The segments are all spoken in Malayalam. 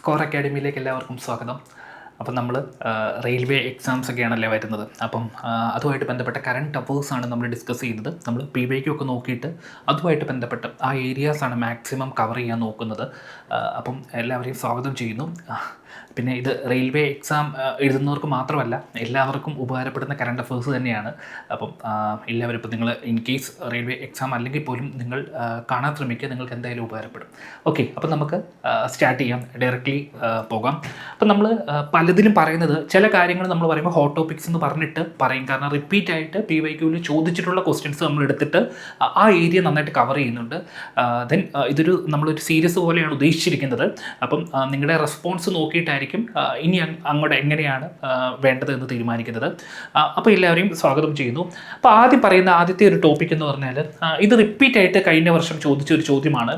സ്കോർ അക്കാഡമിയിലേക്ക് എല്ലാവർക്കും സ്വാഗതം. അപ്പം നമ്മൾ റെയിൽവേ എക്സാംസ് ഒക്കെയാണല്ലേ വരുന്നത്. അപ്പം അതുമായിട്ട് ബന്ധപ്പെട്ട കറണ്ട് അഫേഴ്സാണ് നമ്മൾ ഡിസ്കസ് ചെയ്യുന്നത്. നമ്മൾ PYQ ഒക്കെ നോക്കിയിട്ട് അതുമായിട്ട് ബന്ധപ്പെട്ട് ആ ഏരിയാസാണ് മാക്സിമം കവർ ചെയ്യാൻ നോക്കുന്നത്. അപ്പം എല്ലാവരെയും സ്വാഗതം ചെയ്യുന്നു. പിന്നെ ഇത് റെയിൽവേ എക്സാം എഴുതുന്നവർക്ക് മാത്രമല്ല, എല്ലാവർക്കും ഉപകാരപ്പെടുന്ന കറണ്ട് അഫേഴ്സ് തന്നെയാണ്. അപ്പം എല്ലാവരും ഇപ്പം നിങ്ങൾ ഇൻ കേസ് റെയിൽവേ എക്സാം അല്ലെങ്കിൽ പോലും നിങ്ങൾ കാണാൻ ശ്രമിക്കുക, നിങ്ങൾക്ക് എന്തായാലും ഉപകാരപ്പെടും. ഓക്കെ, അപ്പം നമുക്ക് സ്റ്റാർട്ട് ചെയ്യാം, ഡയറക്റ്റ്ലി പോകാം. അപ്പം നമ്മൾ പലതിലും പറയുന്നത് ചില കാര്യങ്ങൾ നമ്മൾ പറയുമ്പോൾ ഹോട്ട് ടോപ്പിക്സ് എന്ന് പറഞ്ഞിട്ട് പറയും. കാരണം റിപ്പീറ്റ് ആയിട്ട് PYQവിൽ ചോദിച്ചിട്ടുള്ള ക്വസ്റ്റ്യൻസ് നമ്മൾ എടുത്തിട്ട് ആ ഏരിയ നന്നായിട്ട് കവർ ചെയ്യുന്നുണ്ട്. ദെൻ ഇതൊരു നമ്മളൊരു സീരീസ് പോലെയാണ് ഉദ്ദേശിച്ചിരിക്കുന്നത്. അപ്പം നിങ്ങളുടെ റെസ്പോൺസ് നോക്കിയിട്ടായിരിക്കും ഇനി അങ്ങോട്ട് എങ്ങനെയാണ് വേണ്ടത് എന്ന് തീരുമാനിക്കുന്നത്. അപ്പോൾ എല്ലാവരെയും സ്വാഗതം ചെയ്യുന്നു. അപ്പോൾ ആദ്യം പറയുന്ന ആദ്യത്തെ ഒരു ടോപ്പിക് എന്ന് പറഞ്ഞാൽ ഇത് റിപ്പീറ്റ് ആയിട്ട് കഴിഞ്ഞ വർഷം ചോദിച്ച ഒരു ചോദ്യമാണ്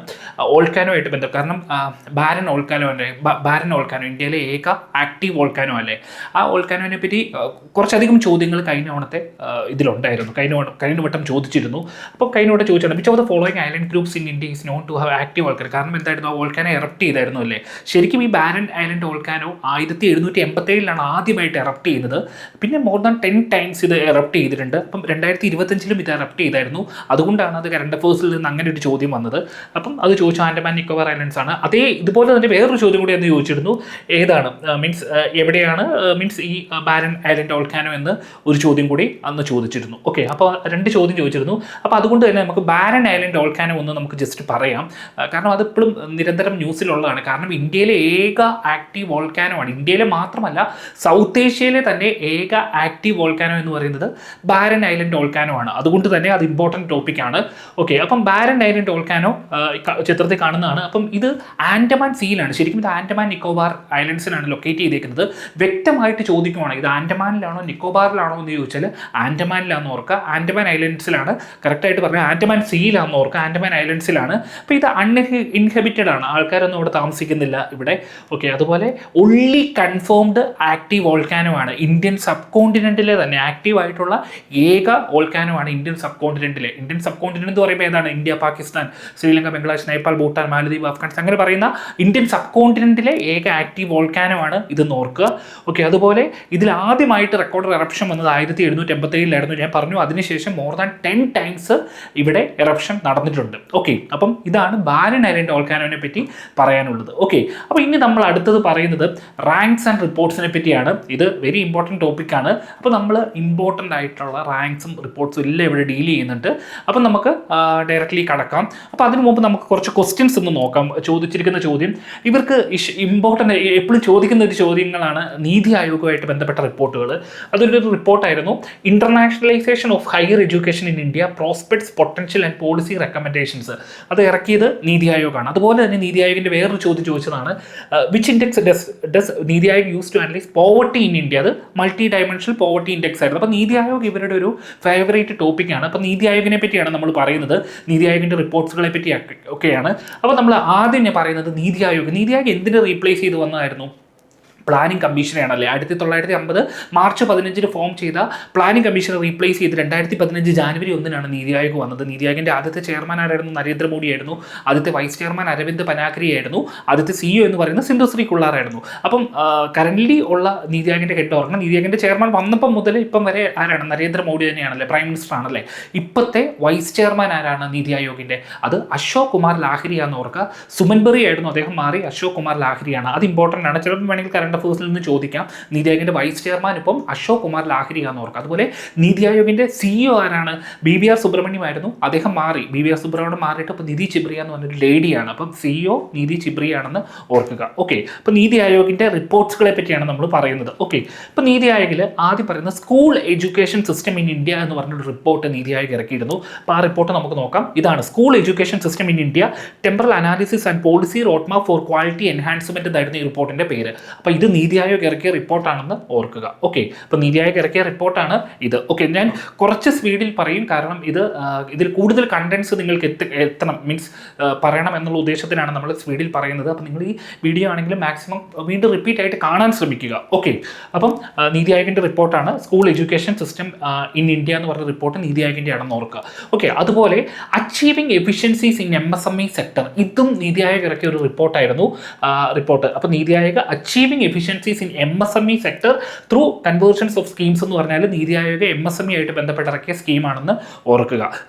വോൾക്കാനോ ആയിട്ട് ബന്ധം. കാരണം ബാരൻ വോൾക്കാനോ ഇന്ത്യയിലെ ഏക ആക്റ്റീവ് വോൾക്കാനോ അല്ലേ. ആ വോൾക്കാനോനെ പറ്റി കുറച്ചധികം ചോദ്യങ്ങൾ കഴിഞ്ഞ ഓണത്തെ ഇതിലുണ്ടായിരുന്നു. കഴിഞ്ഞ വട്ടം ചോദിച്ചിരുന്നു. അപ്പോൾ കഴിഞ്ഞ വട്ടം ചോദിച്ചാണ് which of the following island groups in India is known to have active volcano. കാരണം എന്തായിരുന്നു, ആ വോൾക്കാനോ എറപ്റ്റ് ചെയ്തായിരുന്നു അല്ലേ. ശരിക്കും ഈ ബാരൻ ഐലൻഡ് വോൾക്കാനോ 1787 ആദ്യമായിട്ട് എറപ്റ്റ് ചെയ്യുന്നത്. പിന്നെ മോർ ദാൻ 10 ടൈംസ് ഇത് എറപ്റ്റ് ചെയ്തിട്ടുണ്ട്. അപ്പം 2025 ഇത് എറപ്റ്റ് ചെയ്തായിരുന്നു. അതുകൊണ്ടാണ് അത് കറണ്ട് അഫേഴ്സിൽ നിന്ന് അങ്ങനെ ഒരു ചോദ്യം വന്നത്. അപ്പം അത് ചോദിച്ചു ആൻഡമാൻ നിക്കോബാർ ഐലൻഡ്സ് ആണ്. അതേ ഇതുപോലെ തന്നെ വേറൊരു ചോദ്യം കൂടി അന്ന് ചോദിച്ചിരുന്നു, ഏതാണ് മീൻസ് എവിടെയാണ് മീൻസ് ഈ ബാരൻ ഐലൻഡ് വോൾക്കാനോ എന്ന് ഒരു ചോദ്യം കൂടി അന്ന് ചോദിച്ചിരുന്നു. ഓക്കെ, അപ്പോൾ 2 ചോദ്യം ചോദിച്ചിരുന്നു. അപ്പോൾ അതുകൊണ്ട് തന്നെ നമുക്ക് ബാരൻ ഐലൻഡ് വോൾക്കാനോ ഒന്ന് നമുക്ക് ജസ്റ്റ് പറയാം. കാരണം അതിപ്പോഴും നിരന്തരം ന്യൂസിലുള്ളതാണ്. കാരണം ഇന്ത്യയിലെ ഏക ആക്റ്റീവ് വോൾക്കാനോ ആണ്. ഇന്ത്യയിലെ മാത്രമല്ല, സൗത്ത് ഏഷ്യയിലെ തന്നെ ഏക ആക്റ്റീവ് വോൾക്കാനോ എന്ന് പറയുന്നത് ബാരൻ ഐലൻഡ് വോൾക്കാനോ ആണ്. അതുകൊണ്ട് തന്നെ അത് ഇമ്പോർട്ടൻറ്റ് ടോപ്പിക്കാണ്. ഓക്കെ, അപ്പം ബാരൻ ഐലൻഡ് വോൾക്കാനോ ചിത്രത്തിൽ കാണുന്നതാണ്. അപ്പം ഇത് ആൻഡമാൻ സീയിലാണ്. ശരിക്കും ഇത് ആൻഡമാൻ നിക്കോബാർ ഐലൻഡ്സിലാണ് ലൊക്കേറ്റ് ചെയ്തേക്കുന്നത്. വ്യക്തമായിട്ട് ചോദിക്കുവാണ് ഇത് ആൻഡമാനിലാണോ നിക്കോബാറിലാണോ എന്ന് ചോദിച്ചാൽ ആൻഡമാനിലാണെന്ന് ഓർക്കുക. ആൻഡമാൻ ഐലൻഡ്സിലാണ് കറക്റ്റായിട്ട് പറഞ്ഞാൽ. ആൻഡമാൻ സീയിലാണെന്ന് ഓർക്കുക, ആൻഡമാൻ ഐലൻഡ്സിലാണ്. അപ്പോൾ ഇത് ഇൻഹെബിറ്റഡ് ആണ്, ആൾക്കാരൊന്നും ഇവിടെ താമസിക്കുന്നില്ല ഇവിടെ. ഓക്കെ, അതുപോലെ ഒൺലി കൺഫേംഡ് ആക്റ്റീവ് വോൾക്കാനോ ആണ്. ഇന്ത്യൻ സബ് കോണ്ടിനെൻറ്റിലെ തന്നെ ആക്റ്റീവ് ആയിട്ടുള്ള ഏക വോൾക്കാനോ ആണ് Indian sub കോണ്ടിനെൻറ്റിലെ. Indian sub continent എന്ന് പറയുമ്പോൾ ഏതാണ്? ഇന്ത്യ, പാകിസ്ഥാൻ, ശ്രീലങ്ക, ബംഗ്ലാദേശ്, നേപ്പാൾ, ഭൂട്ടാൻ, മാലദ്വീപ്, അഫ്ഗാനിസ്ഥാൻ അങ്ങനെ പറയുന്ന ഇന്ത്യൻ സബ് കോണ്ടിനെൻറ്റിലെ ഏക ആക്റ്റീവ് വോൾക്കാനോ ആണ് ഇതെന്ന് ഓർക്കുക. ഓക്കെ, അതുപോലെ ഇതിൽ ആദ്യമായിട്ട് റെക്കോർഡ് എറപ്ഷൻ വന്നത് 1787 ഞാൻ പറഞ്ഞു. അതിനുശേഷം മോർ ദാൻ 10 ടൈംസ് ഇവിടെ എറപ്ഷൻ നടന്നിട്ടുണ്ട്. ഓക്കെ, അപ്പം ഇതാണ് ബാരൻ ഐലൻഡ് വോൾക്കാനോനെ പറ്റി പറയാനുള്ളത്. ഓക്കെ, അപ്പോൾ ഇനി നമ്മൾ അടുത്തത് പറയുന്നത് റാങ്ക്സ് ആൻഡ് റിപ്പോർട്ട്സിനെ പറ്റിയാണ്. ഇത് വെരി ഇമ്പോർട്ടൻറ്റ് ടോപ്പിക്കാണ്. അപ്പോൾ നമ്മൾ ഇമ്പോർട്ടൻ്റ് ആയിട്ടുള്ള റാങ്ക്സും റിപ്പോർട്ട്സും എല്ലാം ഇവിടെ ഡീൽ ചെയ്യുന്നുണ്ട്. അപ്പം നമുക്ക് ഡയറക്റ്റ്ലി കടക്കാം. അപ്പോൾ അതിനു മുമ്പ് നമുക്ക് കുറച്ച് ക്വസ്റ്റ്യൻസ് ഒന്ന് നോക്കാം. ചോദിച്ചിരിക്കുന്ന ചോദ്യം ഇവർക്ക് ഇമ്പോർട്ടൻ്റ് എപ്പോഴും ചോദിക്കുന്ന ഒരു ചോദ്യങ്ങളാണ് നീതി ആയോഗുമായിട്ട് ബന്ധപ്പെട്ട റിപ്പോർട്ടുകൾ. അതൊരു റിപ്പോർട്ടായിരുന്നു, internationalisation of higher education in India prospects potential and policy recommendations. അത് ഇറക്കിയത് നീതി ആയോഗാണ്. അതുപോലെ തന്നെ നീതി ആയോഗിൻ്റെ വേറൊരു ചോദ്യം ചോദിച്ചതാണ് which index does NITI Aayog use to analyse poverty in India. അത് മൾട്ടി ഡയമെൻഷണൽ പോവർട്ടി ഇൻഡെക്സ് ആയിരുന്നു. അപ്പോൾ നീതി ആയോഗ് ഇവരുടെ ഒരു ഫേവറേറ്റ് ടോപ്പിക്കാണ്. അപ്പോൾ നീതി ആയോഗിനെ പറ്റിയാണ് നമ്മൾ പറയുന്നത്, നീതി ആയോഗിൻ്റെ റിപ്പോർട്ട്സുകളെ പറ്റി ഒക്കെയാണ്. അപ്പോൾ നമ്മൾ ആദ്യം ഞാൻ പറയുന്നത് നീതി ആയോഗ് എന്തിനെ റീപ്ലേസ് ചെയ്ത് വന്നതായിരുന്നു? പ്ലാനിംഗ് കമ്മീഷനെയാണല്ലേ. 1950 മാർച്ച് 15 ഫോം ചെയ്ത പ്ലാനിംഗ് കമ്മീഷനെ റീപ്ലേസ് ചെയ്ത് 2015 ജാനുവരി 1 നീതി ആയോഗ് വന്നത്. നീതി ആയോഗിൻ്റെ ആദ്യത്തെ ചെയർമാൻ ആരായിരുന്നു? നരേന്ദ്രമോദി ആയിരുന്നു. ആദ്യത്തെ വൈസ് ചെയർമാൻ അരവിന്ദ് പനാഗരി ആയിരുന്നു. ആദ്യത്തെ CEO എന്ന് പറയുന്നത് സിന്ധുശ്രീ കുള്ളാറായിരുന്നു. അപ്പം കറൻ്റ്ലി ഉള്ള നീതി ആയോഗിൻ്റെ ഹെഡ് ഓർക്കണം. നീതി ആയോഗിൻ്റെ ചെയർമാൻ വന്നപ്പം മുതൽ ഇപ്പം വരെ ആരാണ്? നരേന്ദ്രമോദി തന്നെയാണല്ലേ, പ്രൈം മിനിസ്റ്റർ ആണല്ലേ. ഇപ്പോഴത്തെ വൈസ് ചെയർമാൻ ആരാണ് നീതി ആയോഗിൻ്റെ? അത് അശോക് കുമാർ ലാഹിരിയാന്ന് ഓർക്കുക. സുമൻ ബെറി ആയിരുന്നു, അദ്ദേഹം മാറി അശോക് കുമാർ ലാഹിരിയാണ്. അത് ഇമ്പോർട്ടൻ്റ് ആണ്. ചിലപ്പോൾ വേണമെങ്കിൽ കറണ്ട് അഫേഴ്സിൽ നിന്ന് ചോദിക്കാം. നീതി ആയോഗിൻ്റെ വൈസ് ചെയർമാൻ ഇപ്പം അശോക് കുമാർ ലാഹിരിയാന്ന് ഓർക്കുക. അതുപോലെ നീതി ആയോഗിൻ്റെ CEO ആരാണ്? BVR സുബ്രഹ്മണ്യം ആയിരുന്നു, അദ്ദേഹം മാറി. BVR സുബ്രഹ്മണ്യം മാറിയിട്ട് ഇപ്പോൾ നിധി ചിബ്രിയ എന്ന് പറഞ്ഞൊരു ലേഡിയാണ്. അപ്പം CEO നിധി ചിബ്രിയാണെന്ന് ഓർക്കുക. ഓക്കെ, അപ്പോൾ നീതി ആയോഗിൻ്റെ റിപ്പോർട്ട്സുകളെ പറ്റിയാണ് നമ്മൾ പറയുന്നത്. ഓക്കെ, ഇപ്പോൾ നീതി ആയോഗിൽ ആദ്യം പറയുന്നത് school education system in India എന്ന് പറഞ്ഞൊരു റിപ്പോർട്ട് നീതി ആയോഗ് ഇറക്കിയിരുന്നു. അപ്പോൾ ആ റിപ്പോർട്ട് നമുക്ക് നോക്കാം. ഇതാണ് school education system in India temporal analysis and policy road map four quality enhancement എന്നായിരുന്നു ഈ റിപ്പോർട്ടിൻ്റെ പേര്. അപ്പോൾ ഇത് നീതി ആയോഗ് ഇറക്കിയ റിപ്പോർട്ടാണെന്ന് ഓർക്കുക. ഓക്കെ, അപ്പോൾ നീതി ആയോഗ് ഇറക്കിയ റിപ്പോർട്ടാണ് ഇത്. ഓക്കെ, ഞാൻ കുറച്ച് സ്പീഡിൽ പറയും, കാരണം ഇതിൽ കൂടുതൽ കണ്ടൻസ് നിങ്ങൾക്ക് എത്തണം, മീൻസ് പറയണം എന്നുള്ള ഉദ്ദേശത്തിനാണ് നമ്മൾ സ്പീഡിൽ പറയുന്നത്. അപ്പോൾ നിങ്ങൾ ഈ വീഡിയോ ആണെങ്കിലും മാക്സിമം വീണ്ടും റിപ്പീറ്റ് ആയിട്ട് കാണാൻ ശ്രമിക്കുക. ഓക്കെ, അപ്പം നീതി ആയോഗിൻ്റെ റിപ്പോർട്ടാണ് school education system in India എന്ന് പറഞ്ഞ റിപ്പോർട്ട് നീതി ആയോഗിൻ്റെ ആണെന്ന് ഓർക്കുക. ഓക്കെ, അതുപോലെ achieving efficiencies in MSME sector, ഇതും നീതി ആയോഗ് ഇറക്കിയ ഒരു റിപ്പോർട്ടായിരുന്നു. അപ്പോൾ NITI Aayog achieving efficiencies in MSME sector through conversions of schemes എന്ന് പറഞ്ഞാൽ നീതി ആയോഗ് MSME ആയിട്ട് ബന്ധപ്പെട്ട് ഇറക്കിയ സ്കീമാണെന്ന് ഓർക്കുക,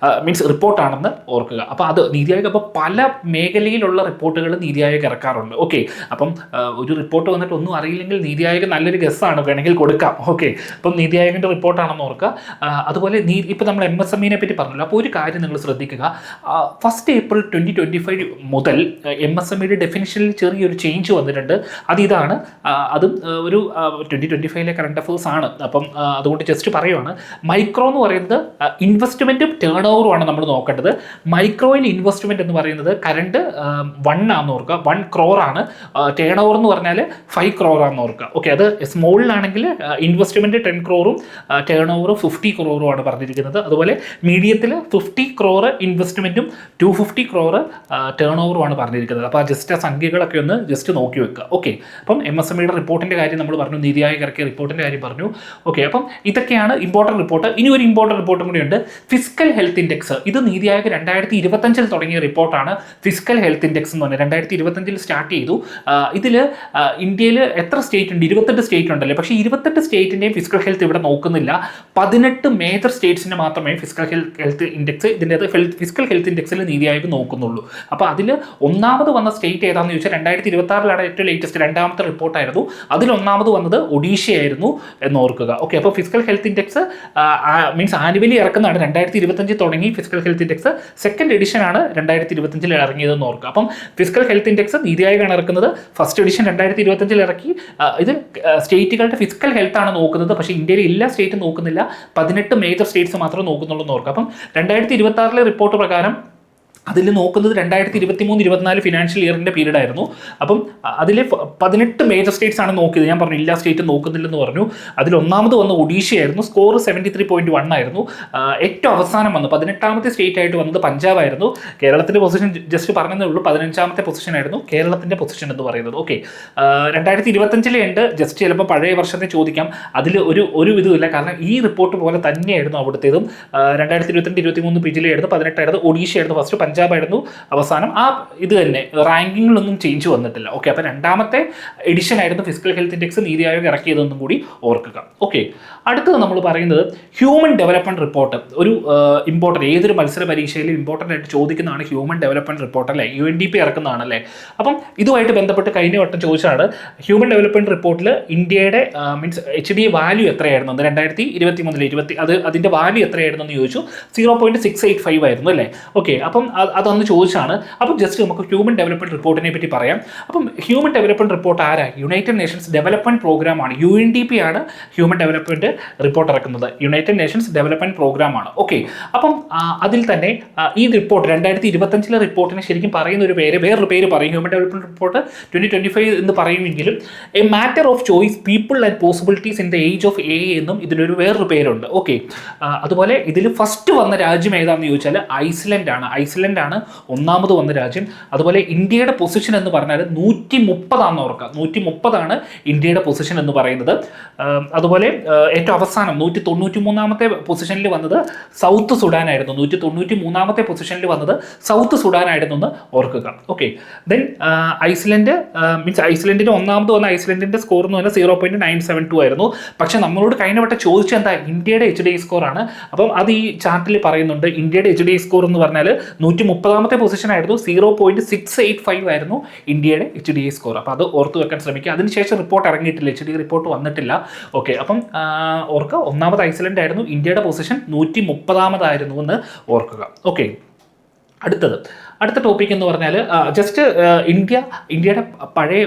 മീൻസ് റിപ്പോർട്ടാണെന്ന് ഓർക്കുക. അപ്പോൾ അത് നീതി ആയോഗ് അപ്പോൾ പല മേഖലയിലുള്ള റിപ്പോർട്ടുകൾ നീതി ആയോഗ് ഇറക്കാറുണ്ട്. ഓക്കെ, അപ്പം ഒരു റിപ്പോർട്ട് വന്നിട്ട് ഒന്നും അറിയില്ലെങ്കിൽ നീതി ആയോഗ് നല്ലൊരു ഗസ്സാണ്, വേണമെങ്കിൽ കൊടുക്കാം. ഓക്കെ, അപ്പം നീതി ആയോഗിൻ്റെ റിപ്പോർട്ടാണെന്ന് ഓർക്കുക. അതുപോലെ ഇപ്പോൾ നമ്മൾ MSME പറ്റി പറഞ്ഞല്ലോ. അപ്പോൾ ഒരു കാര്യം നിങ്ങൾ ശ്രദ്ധിക്കുക, 1 ഏപ്രിൽ 2025 മുതൽ MSMEയുടെ ഡെഫിനിഷനിൽ ചെറിയൊരു ചേഞ്ച് വന്നിട്ടുണ്ട്. അതിതാണ്, അതും ഒരു 2025 കറണ്ട് അഫേഴ്സ് ആണ്. അപ്പം അതുകൊണ്ട് ജസ്റ്റ് പറയുവാണ്, മൈക്രോ എന്ന് പറയുന്നത് ഇൻവെസ്റ്റ്മെൻറ്റും ടേൺ ഓവറുമാണ് നമ്മൾ നോക്കേണ്ടത്. മൈക്രോയിൽ ഇൻവെസ്റ്റ്മെൻറ്റ് എന്ന് പറയുന്നത് കറണ്ട് 1 ആണെന്ന് ഓർക്കുക, 1 crore ആണ്. ടേൺ ഓവർ എന്ന് പറഞ്ഞാൽ 5 crore ആണെന്ന് ഓർക്കുക. ഓക്കെ, അത് സ്മോളിലാണെങ്കിൽ investment 10 crore, turnover 50 crore ആണ് പറഞ്ഞിരിക്കുന്നത്. അതുപോലെ മീഡിയത്തിൽ 50 crore ഇൻവെസ്റ്റ്മെൻറ്റും 250 crore ടേൺ ഓവറുമാണ് പറഞ്ഞിരിക്കുന്നത്. അപ്പോൾ ജസ്റ്റ് ആ സംഖ്യകളൊക്കെ ഒന്ന് ജസ്റ്റ് നോക്കി വെക്കുക. ഓക്കെ, അപ്പം MSMEയുടെ റിപ്പോർട്ടിൻ്റെ കാര്യം നമ്മൾ പറഞ്ഞു, നീതി ആയോഗ് ഇറക്കിയ റിപ്പോർട്ടിൻ്റെ കാര്യം പറഞ്ഞു. ഓക്കെ, അപ്പം ഇതൊക്കെയാണ് ഇമ്പോർട്ടൻറ്റ് റിപ്പോർട്ട്. ഇനി ഒരു ഇമ്പോർട്ടൻറ്റ് റിപ്പോർട്ടും കൂടിയുണ്ട്, ഫിസ്ക്കൽ ഹെൽത്ത് ഇൻഡെക്സ്. ഇത് നീതി ആയോഗ് 2025 തുടങ്ങിയ റിപ്പോർട്ടാണ്. ഫിസ്ക്കൽ ഹെൽത്ത് ഇൻഡെക്സ് എന്ന് പറഞ്ഞാൽ 2025 സ്റ്റാർട്ട് ചെയ്തു. ഇതിൽ ഇന്ത്യയിൽ എത്ര സ്റ്റേറ്റ് ഉണ്ട്? 28 സ്റ്റേറ്റ് ഉണ്ടല്ലേ. പക്ഷേ 28 സ്റ്റേറ്റിൻ്റെയും ഫിസ്ക്കൽ ഹെൽത്ത് ഇവിടെ നോക്കുന്നില്ല. 18 മേജർ സ്റ്റേറ്റ്സിന് മാത്രമേ ഫിസ്ക്കൽ ഹെൽത്ത് ഇൻഡെക്സ്, ഇതിൻ്റെ ഫിസ്ക്കൽ ഹെൽത്ത് ഇൻഡെക്സിൽ നീതി ആയോഗ് നോക്കുന്നുള്ളൂ. അപ്പോൾ അതിൽ ഒന്നാമത് വന്ന സ്റ്റേറ്റ് ഏതാണെന്ന് ചോദിച്ചാൽ 2026 ഏറ്റവും ലേറ്റസ്റ്റ് രണ്ടാമത്തെ റിപ്പോർട്ടായിരുന്നു. അതിൽ ഒന്നാമത് വന്നത് ഒഡീഷയായിരുന്നു എന്ന് ഓർക്കുക. ഓക്കെ, അപ്പോൾ fiscal health index means annually ഇറക്കുന്നതാണ്. 2025 തുടങ്ങി fiscal health index, second edition ആണ് 2025 ഇറങ്ങിയതെന്ന് ഓർക്കുക. അപ്പം ഫിസ്ക്കൽ ഹെൽത്ത് ഇൻഡെക്സ് നീതി ആയോഗാണ് ഇറക്കുന്നത്. ഫസ്റ്റ് എഡിഷൻ 2025 ഇറക്കി. ഇത് സ്റ്റേറ്റുകളുടെ ഫിസ്ക്കൽ ഹെൽത്ത് ആണ് നോക്കുന്നത്. പക്ഷേ ഇന്ത്യയിലെ എല്ലാ സ്റ്റേറ്റും നോക്കുന്നില്ല, 18 മേജർ സ്റ്റേറ്റ്സ് മാത്രമേ നോക്കുന്നുള്ളൂ എന്ന് ഓർക്കുക. അപ്പം 2026 റിപ്പോർട്ട് പ്രകാരം അതിൽ നോക്കുന്നത് 2023-24 ഫിനാൻഷ്യൽ ഇയറിൻ്റെ പീരീഡ് ആയിരുന്നു. അപ്പം അതിൽ 18 മേജർ സ്റ്റേറ്റ്സ് ആണ് നോക്കിയത്. ഞാൻ പറഞ്ഞു എല്ലാ സ്റ്റേറ്റും നോക്കുന്നില്ലെന്ന് പറഞ്ഞു. അതിൽ ഒന്നാമത് വന്ന ഒഡീഷയായിരുന്നു. സ്കോർ 73.1 ആയിരുന്നു. ഏറ്റവും അവസാനം വന്നു 18ാമത്തെ സ്റ്റേറ്റ് ആയിട്ട് വന്നത് പഞ്ചാബ് ആയിരുന്നു. കേരളത്തിൻ്റെ പൊസിഷൻ ജസ്റ്റ് പറഞ്ഞതേ ഉള്ളൂ, 15ാമത്തെ പൊസിഷൻ ആയിരുന്നു കേരളത്തിൻ്റെ പൊസിഷൻ എന്ന് പറയുന്നത്. ഓക്കെ, 2025 ഉണ്ട്. ജസ്റ്റ് ചിലപ്പോൾ പഴയ വർഷത്തെ ചോദിക്കാം. അതിൽ ഒരു ഇതുമില്ല, കാരണം ഈ റിപ്പോർട്ട് പോലെ തന്നെയായിരുന്നു അവിടുത്തേതും. 2022-23 പിജിലായിരുന്നു, 18ആയിരുന്നു. ഒഡീഷയായിരുന്നു ഫസ്റ്റ്, പഞ്ചാബായിരുന്നു അവസാനം. ആ ഇത് തന്നെ റാങ്കിങ്ങിലൊന്നും ചേഞ്ച് വന്നിട്ടില്ല. ഓക്കെ, അപ്പോൾ രണ്ടാമത്തെ എഡിഷൻ ആയിരുന്നു fiscal health index NITI Aayog ഇറക്കിയതെന്നും കൂടി ഓർക്കുക. ഓക്കെ, അടുത്തത് നമ്മൾ പറയുന്നത് ഹ്യൂമൻ ഡെവലപ്മെൻറ്റ് റിപ്പോർട്ട്. ഒരു ഇമ്പോർട്ടൻ്റ്, ഏതൊരു മത്സര പരീക്ഷയിലും ഇമ്പോർട്ടൻ്റ് ആയിട്ട് ചോദിക്കുന്നതാണ് ഹ്യൂമൻ ഡെവലപ്മെൻറ്റ് റിപ്പോർട്ട് അല്ലേ, UNDP ഇറക്കുന്നതാണല്ലേ. അപ്പം ഇതുമായിട്ട് ബന്ധപ്പെട്ട് കഴിഞ്ഞ വട്ടം ചോദിച്ചാണ് ഹ്യൂമൻ ഡെവലപ്മെൻറ്റ് റിപ്പോർട്ടിൽ ഇന്ത്യയുടെ മീൻസ് HDA വാല്യൂ എത്രയായിരുന്നു 2023 അതിൻ്റെ വാല്യൂ എത്രയായിരുന്നു എന്ന് ചോദിച്ചു. 0.685 ആയിരുന്നു അല്ലേ. ഓക്കെ, അപ്പം അതൊന്ന് ചോദിച്ചാണ്. അപ്പം ജസ്റ്റ് നമുക്ക് ഹ്യൂമൻ ഡെവലപ്മെൻറ്റ് റിപ്പോർട്ടിനെ പറ്റി പറയാം. അപ്പം ഹ്യൂമൻ ഡെവലപ്മെൻറ്റ് റിപ്പോർട്ട് ആരാ? യുണൈറ്റഡ് നേഷൻസ് ഡെവലപ്മെൻറ്റ് പ്രോഗ്രാമാണ്. UNDP ആണ് ഹ്യൂമൻ ഡെവലപ്മെൻറ്റ് റിപ്പോർട്ട് ഇറക്കുന്നത്. യുണൈറ്റഡ് നേഷൻസ് ഡെവലപ്മെൻറ്റ് പ്രോഗ്രാമാണ്. ഓക്കെ, അപ്പം അതിൽ തന്നെ ഈ റിപ്പോർട്ട് 2025 റിപ്പോർട്ടിന് ശരിക്കും പറയുന്ന വേറൊരു പേര് പറയും. ഹ്യൂമൻ ഡെവലപ്മെൻറ്റ് റിപ്പോർട്ട് 2025 എന്ന് പറയുമെങ്കിലും a matter of choice, people and possibilities in the age of AI എന്നും ഇതിനൊരു വേറൊരു പേരുണ്ട്. ഓക്കെ, അതുപോലെ ഇതിൽ ഫസ്റ്റ് വന്ന രാജ്യം ഏതാണെന്ന് ചോദിച്ചാൽ ഐസ്ലൻഡ് ആണ് ഒന്നാമത് വന്ന രാജ്യം. അതുപോലെ ഇന്ത്യയുടെ പൊസിഷൻ എന്ന് പറഞ്ഞാൽ 130 ഓർക്കുക, 130 ഇന്ത്യയുടെ പൊസിഷൻ എന്ന് പറയുന്നത്. അതുപോലെ ഏറ്റവും അവസാനം 193ാമത്തെ പൊസിഷനിൽ വന്നത് സൗത്ത് സുഡാൻ ആയിരുന്നു. 193ാമത്തെ പൊസിഷനിൽ വന്നത് സൗത്ത് സുഡാൻ ആയിരുന്നു എന്ന് ഓർക്കുക. ഓക്കെ, ദെൻ ഐസ്ലൻഡിൻ്റെ ഒന്നാമത് വന്ന ഐസ്ലൻഡിൻ്റെ സ്കോർ എന്ന് പറഞ്ഞാൽ 0.972 ആയിരുന്നു. പക്ഷെ നമ്മളോട് കഴിഞ്ഞ വട്ടം ചോദിച്ചത് എന്താ? ഇന്ത്യയുടെ HDA സ്കോർ ആണ്. അപ്പം അത് ഈ ചാർട്ടിൽ പറയുന്നുണ്ട്. ഇന്ത്യയുടെ HDA സ്കോർ എന്ന് പറഞ്ഞാൽ 130ാമത്തെ പൊസിഷൻ ആയിരുന്നു. 0.685 ആയിരുന്നു ഇന്ത്യയുടെ HDA സ്കോർ. അപ്പോൾ അത് ഓർത്ത് വെക്കാൻ ശ്രമിക്കുക. അതിനുശേഷം റിപ്പോർട്ട് ഇറങ്ങിയിട്ടില്ല, HDA റിപ്പോർട്ട് വന്നിട്ടില്ല. ഓക്കെ, അപ്പം ഓർക്കുക, ഒന്നാമത് ഐസ്ലൻഡ് ആയിരുന്നു. ഇന്ത്യയുടെ പൊസിഷൻ 130ാമതായിരുന്നു എന്ന് ഓർക്കുക. ഓക്കെ, അടുത്തത് അടുത്ത ടോപ്പിക് എന്ന് പറഞ്ഞാൽ ജസ്റ്റ് ഇന്ത്യയുടെ പഴയ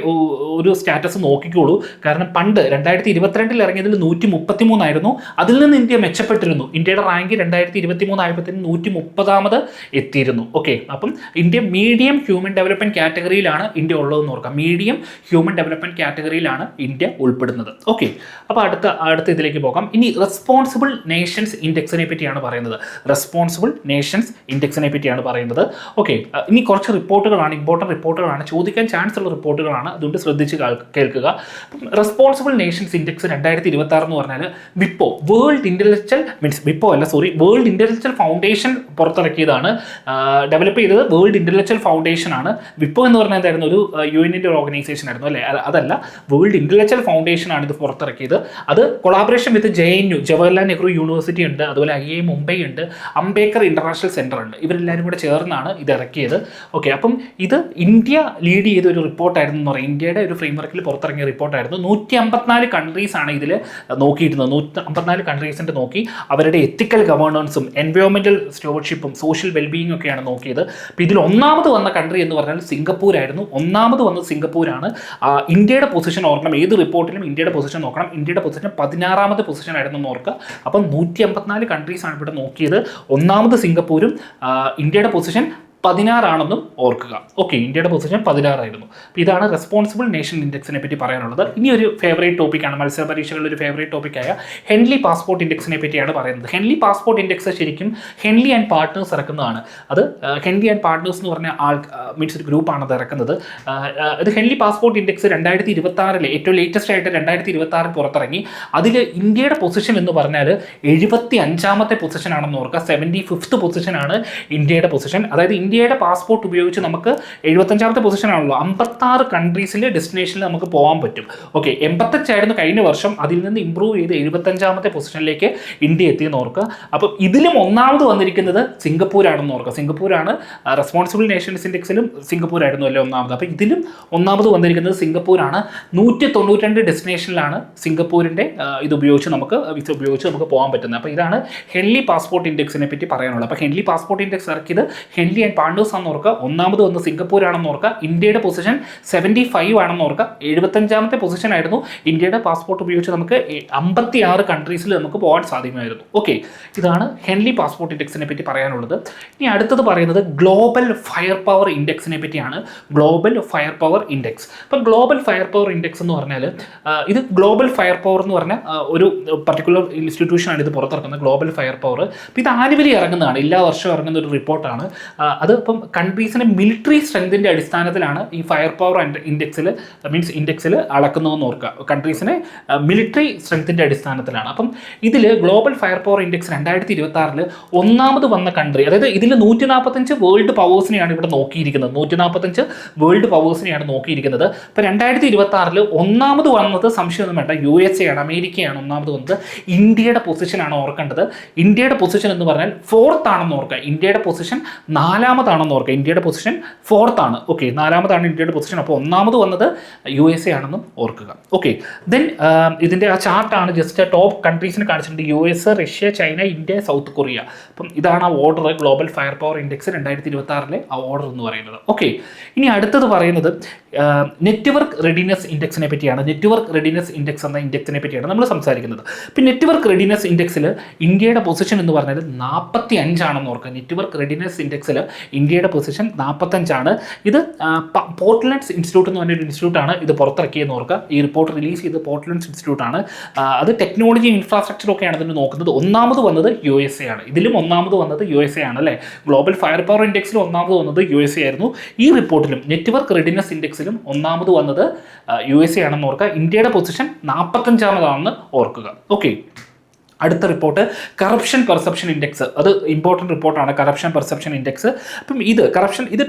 ഒരു സ്റ്റാറ്റസ് നോക്കിക്കോളൂ. കാരണം പണ്ട് 2022 ഇറങ്ങിയതിൽ 133 അതിൽ നിന്ന് ഇന്ത്യ മെച്ചപ്പെട്ടിരുന്നു. ഇന്ത്യയുടെ റാങ്ക് 2023 ആയപ്പോഴത്തേന് 130 എത്തിയിരുന്നു. ഓക്കെ, അപ്പം ഇന്ത്യ മീഡിയം ഹ്യൂമൻ ഡെവലപ്മെന്റ് കാറ്റഗറിയിലാണ് ഇന്ത്യ ഉള്ളതെന്ന് ഓർക്കാം. മീഡിയം ഹ്യൂമൻ ഡെവലപ്മെന്റ് കാറ്റഗറിയിലാണ് ഇന്ത്യ ഉൾപ്പെടുന്നത്. ഓക്കെ, അപ്പോൾ അടുത്ത ഇതിലേക്ക് പോകാം. ഇനി റെസ്പോൺസിബിൾ നേഷൻസ് ഇൻഡെക്സിനെ പറ്റിയാണ് പറയുന്നത്. റെസ്പോൺസിബിൾ നേഷൻസ് ഇൻഡെക്സിനെ പറ്റിയാണ് പറയുന്നത്. ഓക്കെ, ഇനി കുറച്ച് റിപ്പോർട്ടുകളാണ്, ഇമ്പോർട്ടൻറ്റ് റിപ്പോർട്ടുകളാണ്, ചോദിക്കാൻ ചാൻസ് ഉള്ള റിപ്പോർട്ടുകളാണ്, അതുകൊണ്ട് ശ്രദ്ധിച്ച് കേൾക്കുക. റെസ്പോൺസിബിൾ നേഷൻസ് ഇൻഡെക്സ് 2026 എന്ന് പറഞ്ഞാൽ വേൾഡ് ഇന്റലക്ച്വൽ ഫൗണ്ടേഷൻ പുറത്തിറക്കിയതാണ്. ഡെവലപ്പ് ചെയ്തത് വേൾഡ് ഇന്റലക്ച്വൽ ഫൗണ്ടേഷൻ ആണ്. വിപ്പോ എന്ന് പറഞ്ഞാൽ എന്തായിരുന്നു, ഒരു യുഎന്നിൻ്റെ ഒരു ഓർഗനൈസേഷൻ ആയിരുന്നു അല്ലേ? അതല്ല, വേൾഡ് ഇന്റലക്ച്വൽ ഫൗണ്ടേഷൻ ആണ് ഇത് പുറത്തിറക്കിയത്. അത് കൊളാബറേഷൻ വിത്ത് JNU, ജവഹർലാൽ നെഹ്റു യൂണിവേഴ്സിറ്റി ഉണ്ട്, അതുപോലെ IIM മുംബൈ ഉണ്ട്, അംബേദ്കർ ഇന്റർനാഷണൽ സെന്റർ ഉണ്ട്. ഇവരെല്ലാവരും കൂടെ ചേർന്നാണ് ഇത് ഇറക്കിയത്. ഓക്കെ, അപ്പം ഇത് ഇന്ത്യ ലീഡ് ചെയ്ത ഒരു റിപ്പോർട്ടായിരുന്നു എന്ന് പറയും. ഇന്ത്യയുടെ ഒരു ഫ്രെയിംവർക്കിൽ പുറത്തിറങ്ങിയ റിപ്പോർട്ടായിരുന്നു. 154 കൺട്രീസ് ആണ് ഇതിൽ നോക്കിയിരുന്നത്. 154 കൺട്രീസിൻ്റെ നോക്കി അവരുടെ എത്തിക്കൽ ഗവേണൻസും എൻവയോൺമെന്റൽ സ്റ്റോർഷിപ്പും സോഷ്യൽ വെൽബീയിങ് ഒക്കെയാണ് നോക്കിയത്. അപ്പോൾ ഇതിൽ ഒന്നാമത് വന്ന കൺട്രി എന്ന് പറഞ്ഞാൽ സിംഗപ്പൂർ ആയിരുന്നു. ഒന്നാമത് വന്നത് സിംഗപ്പൂരാണ്. ഇന്ത്യയുടെ പൊസിഷൻ ഓർക്കണം, ഏത് റിപ്പോർട്ടിലും ഇന്ത്യയുടെ പൊസിഷൻ നോക്കണം. ഇന്ത്യയുടെ പൊസിഷൻ 16ാമത് പൊസിഷൻ ആയിരുന്നു എന്ന് ഓർക്കുക. അപ്പം 154 കൺട്രീസാണ് ഇവിടെ നോക്കിയത്. ഒന്നാമത് സിംഗപ്പൂരും ഇന്ത്യയുടെ പൊസിഷൻ 16 ആണെന്നും ഓർക്കുക. ഓക്കെ, ഇന്ത്യയുടെ പൊസിഷൻ 16 ആയിരുന്നു. അപ്പോൾ ഇതാണ് റെസ്പോൺസിബിൾ നേഷൻ ഇൻഡെക്സിനെ പറ്റി പറയാനുള്ളത്. ഇനി ഒരു ഫേവറേറ്റ് ടോപ്പിക്കാണ്, മത്സര പരീക്ഷകളിൽ ഒരു ഫേവറേറ്റ് ടോപ്പിക്കായ ഹെൻലി പാസ്പോർട്ട് ഇൻഡെക്സിനെ പറ്റിയാണ് പറയുന്നത്. ഹെൻലി പാസ്പോർട്ട് ഇൻഡെക്സ് ശരിക്കും ഹെൻലി ആൻഡ് പാർട്ട്നേഴ്സ് ഇറക്കുന്നതാണ്. അത് ഹെൻലി ആൻഡ് പാർട്ട്നേഴ്സ് എന്ന് പറഞ്ഞ മീൻസ് ഒരു ഗ്രൂപ്പാണ് അത് ഇറക്കുന്നത്. ഇത് ഹെൻലി പാസ്പോർട്ട് ഇൻഡെക്സ് 2026 ഏറ്റവും ലേറ്റസ്റ്റ് ആയിട്ട് 2026 പുറത്തിറങ്ങി. അതിൽ ഇന്ത്യയുടെ പൊസിഷൻ എന്ന് പറഞ്ഞാൽ 75ാമത്തെ പൊസിഷനാണെന്ന് ഓർക്കുക. 75th പൊസിഷനാണ് ഇന്ത്യയുടെ പൊസിഷൻ. അതായത് ഇന്ത്യയുടെ പാസ്പോർട്ട് ഉപയോഗിച്ച് നമുക്ക് 75ാമത്തെ പൊസിഷനാണല്ലോ, 56 കൺട്രീസിൽ ഡെസ്റ്റിനേഷനിൽ നമുക്ക് പോകാൻ പറ്റും. ഓക്കെ, 85 ആയിരുന്നു കഴിഞ്ഞ വർഷം, അതിൽ നിന്ന് ഇമ്പ്രൂവ് ചെയ്ത് 75ാമത്തെ പൊസിഷനിലേക്ക് ഇന്ത്യ എത്തിയെന്ന് ഓർക്കുക. അപ്പം ഇതിലും ഒന്നാമത് വന്നിരിക്കുന്നത് സിംഗപ്പൂരാണെന്ന് ഓർക്കുക. സിംഗപ്പൂരാണ് റെസ്പോൺസിബിൾ നേഷൻസ് ഇൻഡെക്സിലും സിംഗപ്പൂരായിരുന്നു അല്ലേ ഒന്നാമത്. അപ്പോൾ ഇതിലും ഒന്നാമത് വന്നിരിക്കുന്നത് സിംഗപ്പൂരാണ്. 192 ഡെസ്റ്റിനേഷനിലാണ് സിംഗപ്പൂരിൻ്റെ ഇത് ഉപയോഗിച്ച് നമുക്ക് പോകാൻ പറ്റുന്നത്. അപ്പോൾ ഇതാണ് ഹെൻലി പാസ്പോർട്ട് ഇൻഡെക്സിനെ പറ്റി പറയാനുള്ളത്. അപ്പോൾ ഹെൻലി പാസ്പോർട്ട് ഇൻഡെക്സ് ഇറക്കിയത് ഹെൻലി ആൻഡ് പാർട്ട്നേഴ്സ് ആണെന്ന് ഓർക്കുക. ഒന്നാമത് വന്ന് സിംഗപ്പൂരാണെന്ന് ഓർക്കുക. ഇന്ത്യയുടെ പൊസിഷൻ 75 ആണെന്ന് ഓർക്കുക. 75ാമത്തെ പൊസിഷൻ ആയിരുന്നു. ഇന്ത്യയുടെ പാസ്പോർട്ട് ഉപയോഗിച്ച് നമുക്ക് 56 കൺട്രീസിൽ നമുക്ക് പോകാൻ സാധിക്കുമായിരുന്നു. ഓക്കെ, ഇതാണ് ഹെൻലി പാസ്പോർട്ട് ഇൻഡെക്സിനെ പറ്റി പറയാനുള്ളത്. ഇനി അടുത്തത് പറയുന്നത് ഗ്ലോബൽ ഫയർ പവർ ഇൻഡെക്സിനെ പറ്റിയാണ്. Global fire power index. അപ്പം ഗ്ലോബൽ ഫയർ പവർ ഇൻഡെക്സ് എന്ന് പറഞ്ഞാൽ ഇത് ഗ്ലോബൽ ഫയർ പവർ എന്ന് പറഞ്ഞാൽ ഒരു പർട്ടിക്കുലർ ഇൻസ്റ്റിറ്റ്യൂഷനാണ് ഇത് പുറത്തിറക്കുന്നത്, ഗ്ലോബൽ ഫയർ പവർ. അപ്പോൾ ഇത് ആനുവലി ഇറങ്ങുന്നതാണ്, എല്ലാ വർഷവും ഇറങ്ങുന്ന ഒരു റിപ്പോർട്ടാണ്. അത് ഇപ്പം കൺട്രീസിൻ്റെ മിലിറ്ററി സ്ട്രെങ്തിൻ്റെ അടിസ്ഥാനത്തിലാണ് ഈ ഫയർ പവർ ഇൻഡെക്സിൽ അളക്കുന്നതെന്ന് ഓർക്കുക. കൺട്രീസിനെ മിലിറ്ററി സ്ട്രെങ്തിൻ്റെ അടിസ്ഥാനത്തിലാണ്. അപ്പം ഇതിൽ ഗ്ലോബൽ ഫയർ പവർ ഇൻഡെക്സ് 2026 ഒന്നാമത് വന്ന കൺട്രി, അതായത് ഇതിൽ 145 വേൾഡ് പവേഴ്സിനെയാണ് ഇവിടെ നോക്കിയിരിക്കുന്നത്. 145 വേൾഡ് പവേഴ്സിനെയാണ് നോക്കിയിരിക്കുന്നത്. ഇപ്പോൾ 2026 ഒന്നാമത് വന്നത് സംശയമൊന്നും വേണ്ട, USA ആണ്, അമേരിക്കയാണ് ഒന്നാമത് വന്നത്. ഇന്ത്യയുടെ പൊസിഷനാണ് ഓർക്കേണ്ടത്. ഇന്ത്യയുടെ പൊസിഷൻ എന്ന് പറഞ്ഞാൽ 4th ആണെന്ന് ഓർക്കുക. ഇന്ത്യയുടെ പൊസിഷൻ 4ാമതാണെന്ന് ഓർക്കുക. ഇന്ത്യയുടെ പൊസിഷൻ 4th ആണ്. ഓക്കെ, 4ാമതാണ് ഇന്ത്യയുടെ പൊസിഷൻ. അപ്പോൾ ഒന്നാമത് വന്നത് USA ആണെന്നും ഓർക്കുക. ഓക്കെ, ദെൻ ഇതിൻ്റെ ആ ചാർട്ടാണ് ജസ്റ്റ് ടോപ്പ് കൺട്രീസിന് കാണിച്ചിട്ടുണ്ട്. US, Russia, China, India, south Korea. അപ്പം ഇതാണ് ആ order, global fire power index 2026 ആ ഓർഡർ എന്ന് പറയുന്നത്. ഓക്കെ, ഇനി അടുത്തത് പറയുന്നത് നെറ്റ്വർക്ക് റെഡിനെസ് ഇൻഡെക്സിനെ പറ്റിയാണ്. നെറ്റ്വർക്ക് റെഡിനെസ് ഇൻഡെക്സ് എന്ന ഇൻഡെക്സിനെ പറ്റിയാണ് നമ്മൾ സംസാരിക്കുന്നത്. ഇപ്പം നെറ്റ്വർക്ക് റെഡിനെസ് ഇൻഡെക്സിൽ ഇന്ത്യയുടെ പൊസിഷൻ എന്ന് പറഞ്ഞാൽ 45 ആണെന്ന് ഓർക്കുക. നെറ്റ്വർക്ക് റെഡിനെസ് ഇൻഡെക്സിൽ ഇന്ത്യയുടെ പൊസിഷൻ 45 ആണ്. ഇത് പോർട്ട്ലൻഡ്സ് ഇൻസ്റ്റിറ്റ്യൂട്ട് എന്ന് പറഞ്ഞൊരു ഇൻസ്റ്റിറ്റ്യൂട്ടാണ് ഇത് പുറത്തിറക്കിയെന്ന് ഓർക്കുക. ഈ റിപ്പോർട്ട് റിലീസ് ചെയ്ത് പോർട്ട്ലൻഡ്സ് ഇൻസ്റ്റിറ്റ്യൂട്ടാണ്. അത് ടെക്നോളജി ഇൻഫ്രാസ്ട്രക്ചർ ഒക്കെയാണ് അതിന് നോക്കുന്നത്. ഒന്നാമത് വന്നത് USA ആണ്. ഇതിലും ഒന്നാമത് വന്നത് USA ആണ് അല്ലേ. ഗ്ലോബൽ ഫയർ പവർ ഇൻഡെക്സിൽ ഒന്നാമത് വന്നത് USA ആയിരുന്നു. ഈ റിപ്പോർട്ടിലും നെറ്റ്വർക്ക് റെഡിനെസ് ഇൻഡെക്സിലും ഒന്നാമത് വന്നത് USA ആണെന്ന് ഓർക്കുക. ഇന്ത്യയുടെ പൊസിഷൻ 45ാമതാണെന്ന് ഓർക്കുക. ഓക്കെ, അടുത്ത റിപ്പോർട്ട് കറപ്ഷൻ പെർസെപ്ഷൻ ഇൻഡെക്സ്. അത് ഇമ്പോർട്ടൻറ്റ് റിപ്പോർട്ടാണ്, കറപ്ഷൻ പെർസെപ്ഷൻ ഇൻഡെക്സ്. അപ്പം ഇത്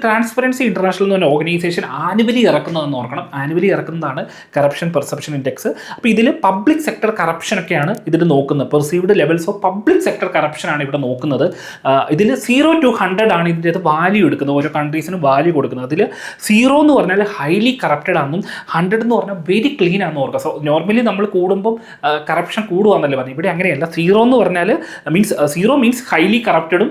ട്രാൻസ്പെറൻസി ഇന്റർനാഷണൽ എന്ന് പറഞ്ഞ ഓർഗനൈസേഷൻ ആനുവലി ഇറക്കുന്നതെന്ന് ഓർക്കണം. ആനുവലി ഇറക്കുന്നതാണ് കറപ്ഷൻ പെർസെപ്ഷൻ ഇൻഡെക്സ്. അപ്പോൾ ഇതിൽ പബ്ലിക് സെക്ടർ കറപ്ഷൻ ഒക്കെയാണ് ഇതിൽ നോക്കുന്നത്. Perceived levels of public sector കറപ്ഷനാണ് ഇവിടെ നോക്കുന്നത്. ഇതിൽ 0 to 100 ആണ് ഇതിൻ്റെ വാല്യൂ എടുക്കുന്നത്, ഓരോ കൺട്രീസിനും വാല്യൂ കൊടുക്കുന്നത്. അതിൽ 0 എന്ന് പറഞ്ഞാൽ ഹൈലി കറപ്റ്റഡ് ആണെന്നും 100 എന്ന് പറഞ്ഞാൽ വെരി ക്ലീൻ ആണെന്ന് ഓർക്കുക. സോ നോർമലി നമ്മൾ കൂടുമ്പം കറപ്ഷൻ കൂടുവാന്നല്ലേ പറഞ്ഞു, ഇവിടെ അങ്ങനെയല്ല. അങ്ങനെയല്ല. സീറോ എന്ന് പറഞ്ഞാൽ സീറോ മീൻസ് ഹൈലി കറപ്റ്റഡും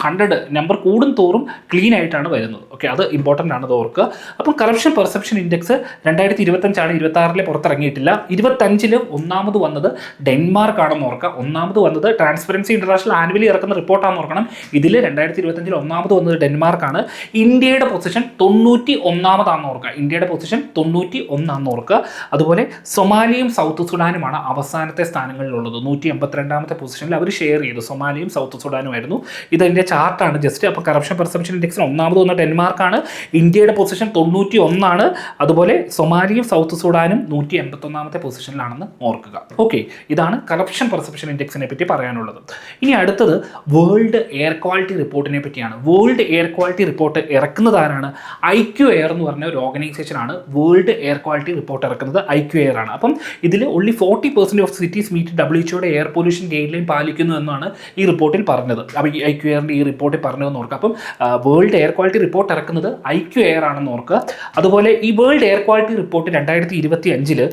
100 നമ്പർ കൂടും തോറും ക്ലീൻ ആയിട്ടാണ് വരുന്നത്. ഓക്കെ, അത് ഇമ്പോർട്ടൻ്റ് ആണ്, അത് ഓർക്കുക. അപ്പം കറപ്ഷൻ പെർസെപ്ഷൻ ഇൻഡെക്സ് 2025 26 പുറത്തിറങ്ങിയിട്ടില്ല. 25 ഒന്നാമത് വന്നത് ഡെൻമാർക്ക് ആണെന്ന് ഓർക്കുക. ഒന്നാമത് വന്നത് ട്രാൻസ്പെറൻസി ഇന്റർനാഷണൽ ആനുവലി ഇറക്കുന്ന റിപ്പോർട്ടാണെന്ന് ഓർക്കണം. ഇതിൽ 2025 ഒന്നാമത് വന്നത് ഡെൻമാർക്കാണ്. ഇന്ത്യയുടെ പൊസിഷൻ 91 ഓർക്കുക. ഇന്ത്യയുടെ പൊസിഷൻ 91 ഓർക്കുക. അതുപോലെ സൊമാലിയും സൗത്ത് സുഡാനുമാണ് അവസാനത്തെ സ്ഥാനങ്ങളിലുള്ളത്. 182 പൊസിഷനിൽ അവർ ഷെയർ ചെയ്തു. സൊമാലിയും സൗത്ത് സുഡാനുമായിരുന്നു. ഇതിൻ്റെ ചാർട്ടാണ് ജസ്റ്റ്. അപ്പോൾ കറപ്ഷൻ പെർസെപ്ഷൻ ഇൻഡെക്സിൽ ഒന്നാമത് വന്ന ഡെൻമാർക്കാണ്. ഇന്ത്യയുടെ പൊസിഷൻ 91. അതുപോലെ സൊമാലിയും സൗത്ത് സുഡാനും 181 പൊസിഷനിലാണെന്ന് ഓർക്കുക. ഓക്കെ, ഇതാണ് കറപ്ഷൻ പെർസെപ്ഷൻ ഇൻഡെക്സിനെ പറ്റി പറയാനുള്ളത്. ഇനി അടുത്തത് വേൾഡ് എയർ ക്വാളിറ്റി റിപ്പോർട്ടിനെ പറ്റിയാണ്. വേൾഡ് എയർ ക്വാളിറ്റി റിപ്പോർട്ട് ഇറക്കുന്നത് ആരാണ്? IQAir എന്ന് പറഞ്ഞ ഒരു ഓർഗനൈസേഷനാണ് വേൾഡ് എയർ ക്വാളിറ്റി റിപ്പോർട്ട് ഇറക്കുന്നത്. IQAir ആണ്. അപ്പം ഇതിൽ only 40% ഓഫ് സിറ്റീസ് മീറ്റ് WHOയുടെ എയർ പൊല്യൂഷൻ ഗൈഡ് ലൈൻ പാലിക്കുന്നു എന്നാണ് ഈ റിപ്പോർട്ടിൽ പറഞ്ഞത്. അപ്പോൾ ഈ IQAirൻ്റെ ഈ റിപ്പോർട്ടിൽ പറഞ്ഞതെന്ന് ഓർക്കുക. അപ്പം വേൾഡ് എയർ ക്വാളിറ്റി റിപ്പോർട്ട് ഇറക്കുന്നത് IQAir ആണെന്ന് ഓർക്കുക. അതുപോലെ ഈ വേൾഡ് എയർ ക്വാളിറ്റി റിപ്പോർട്ട് 2025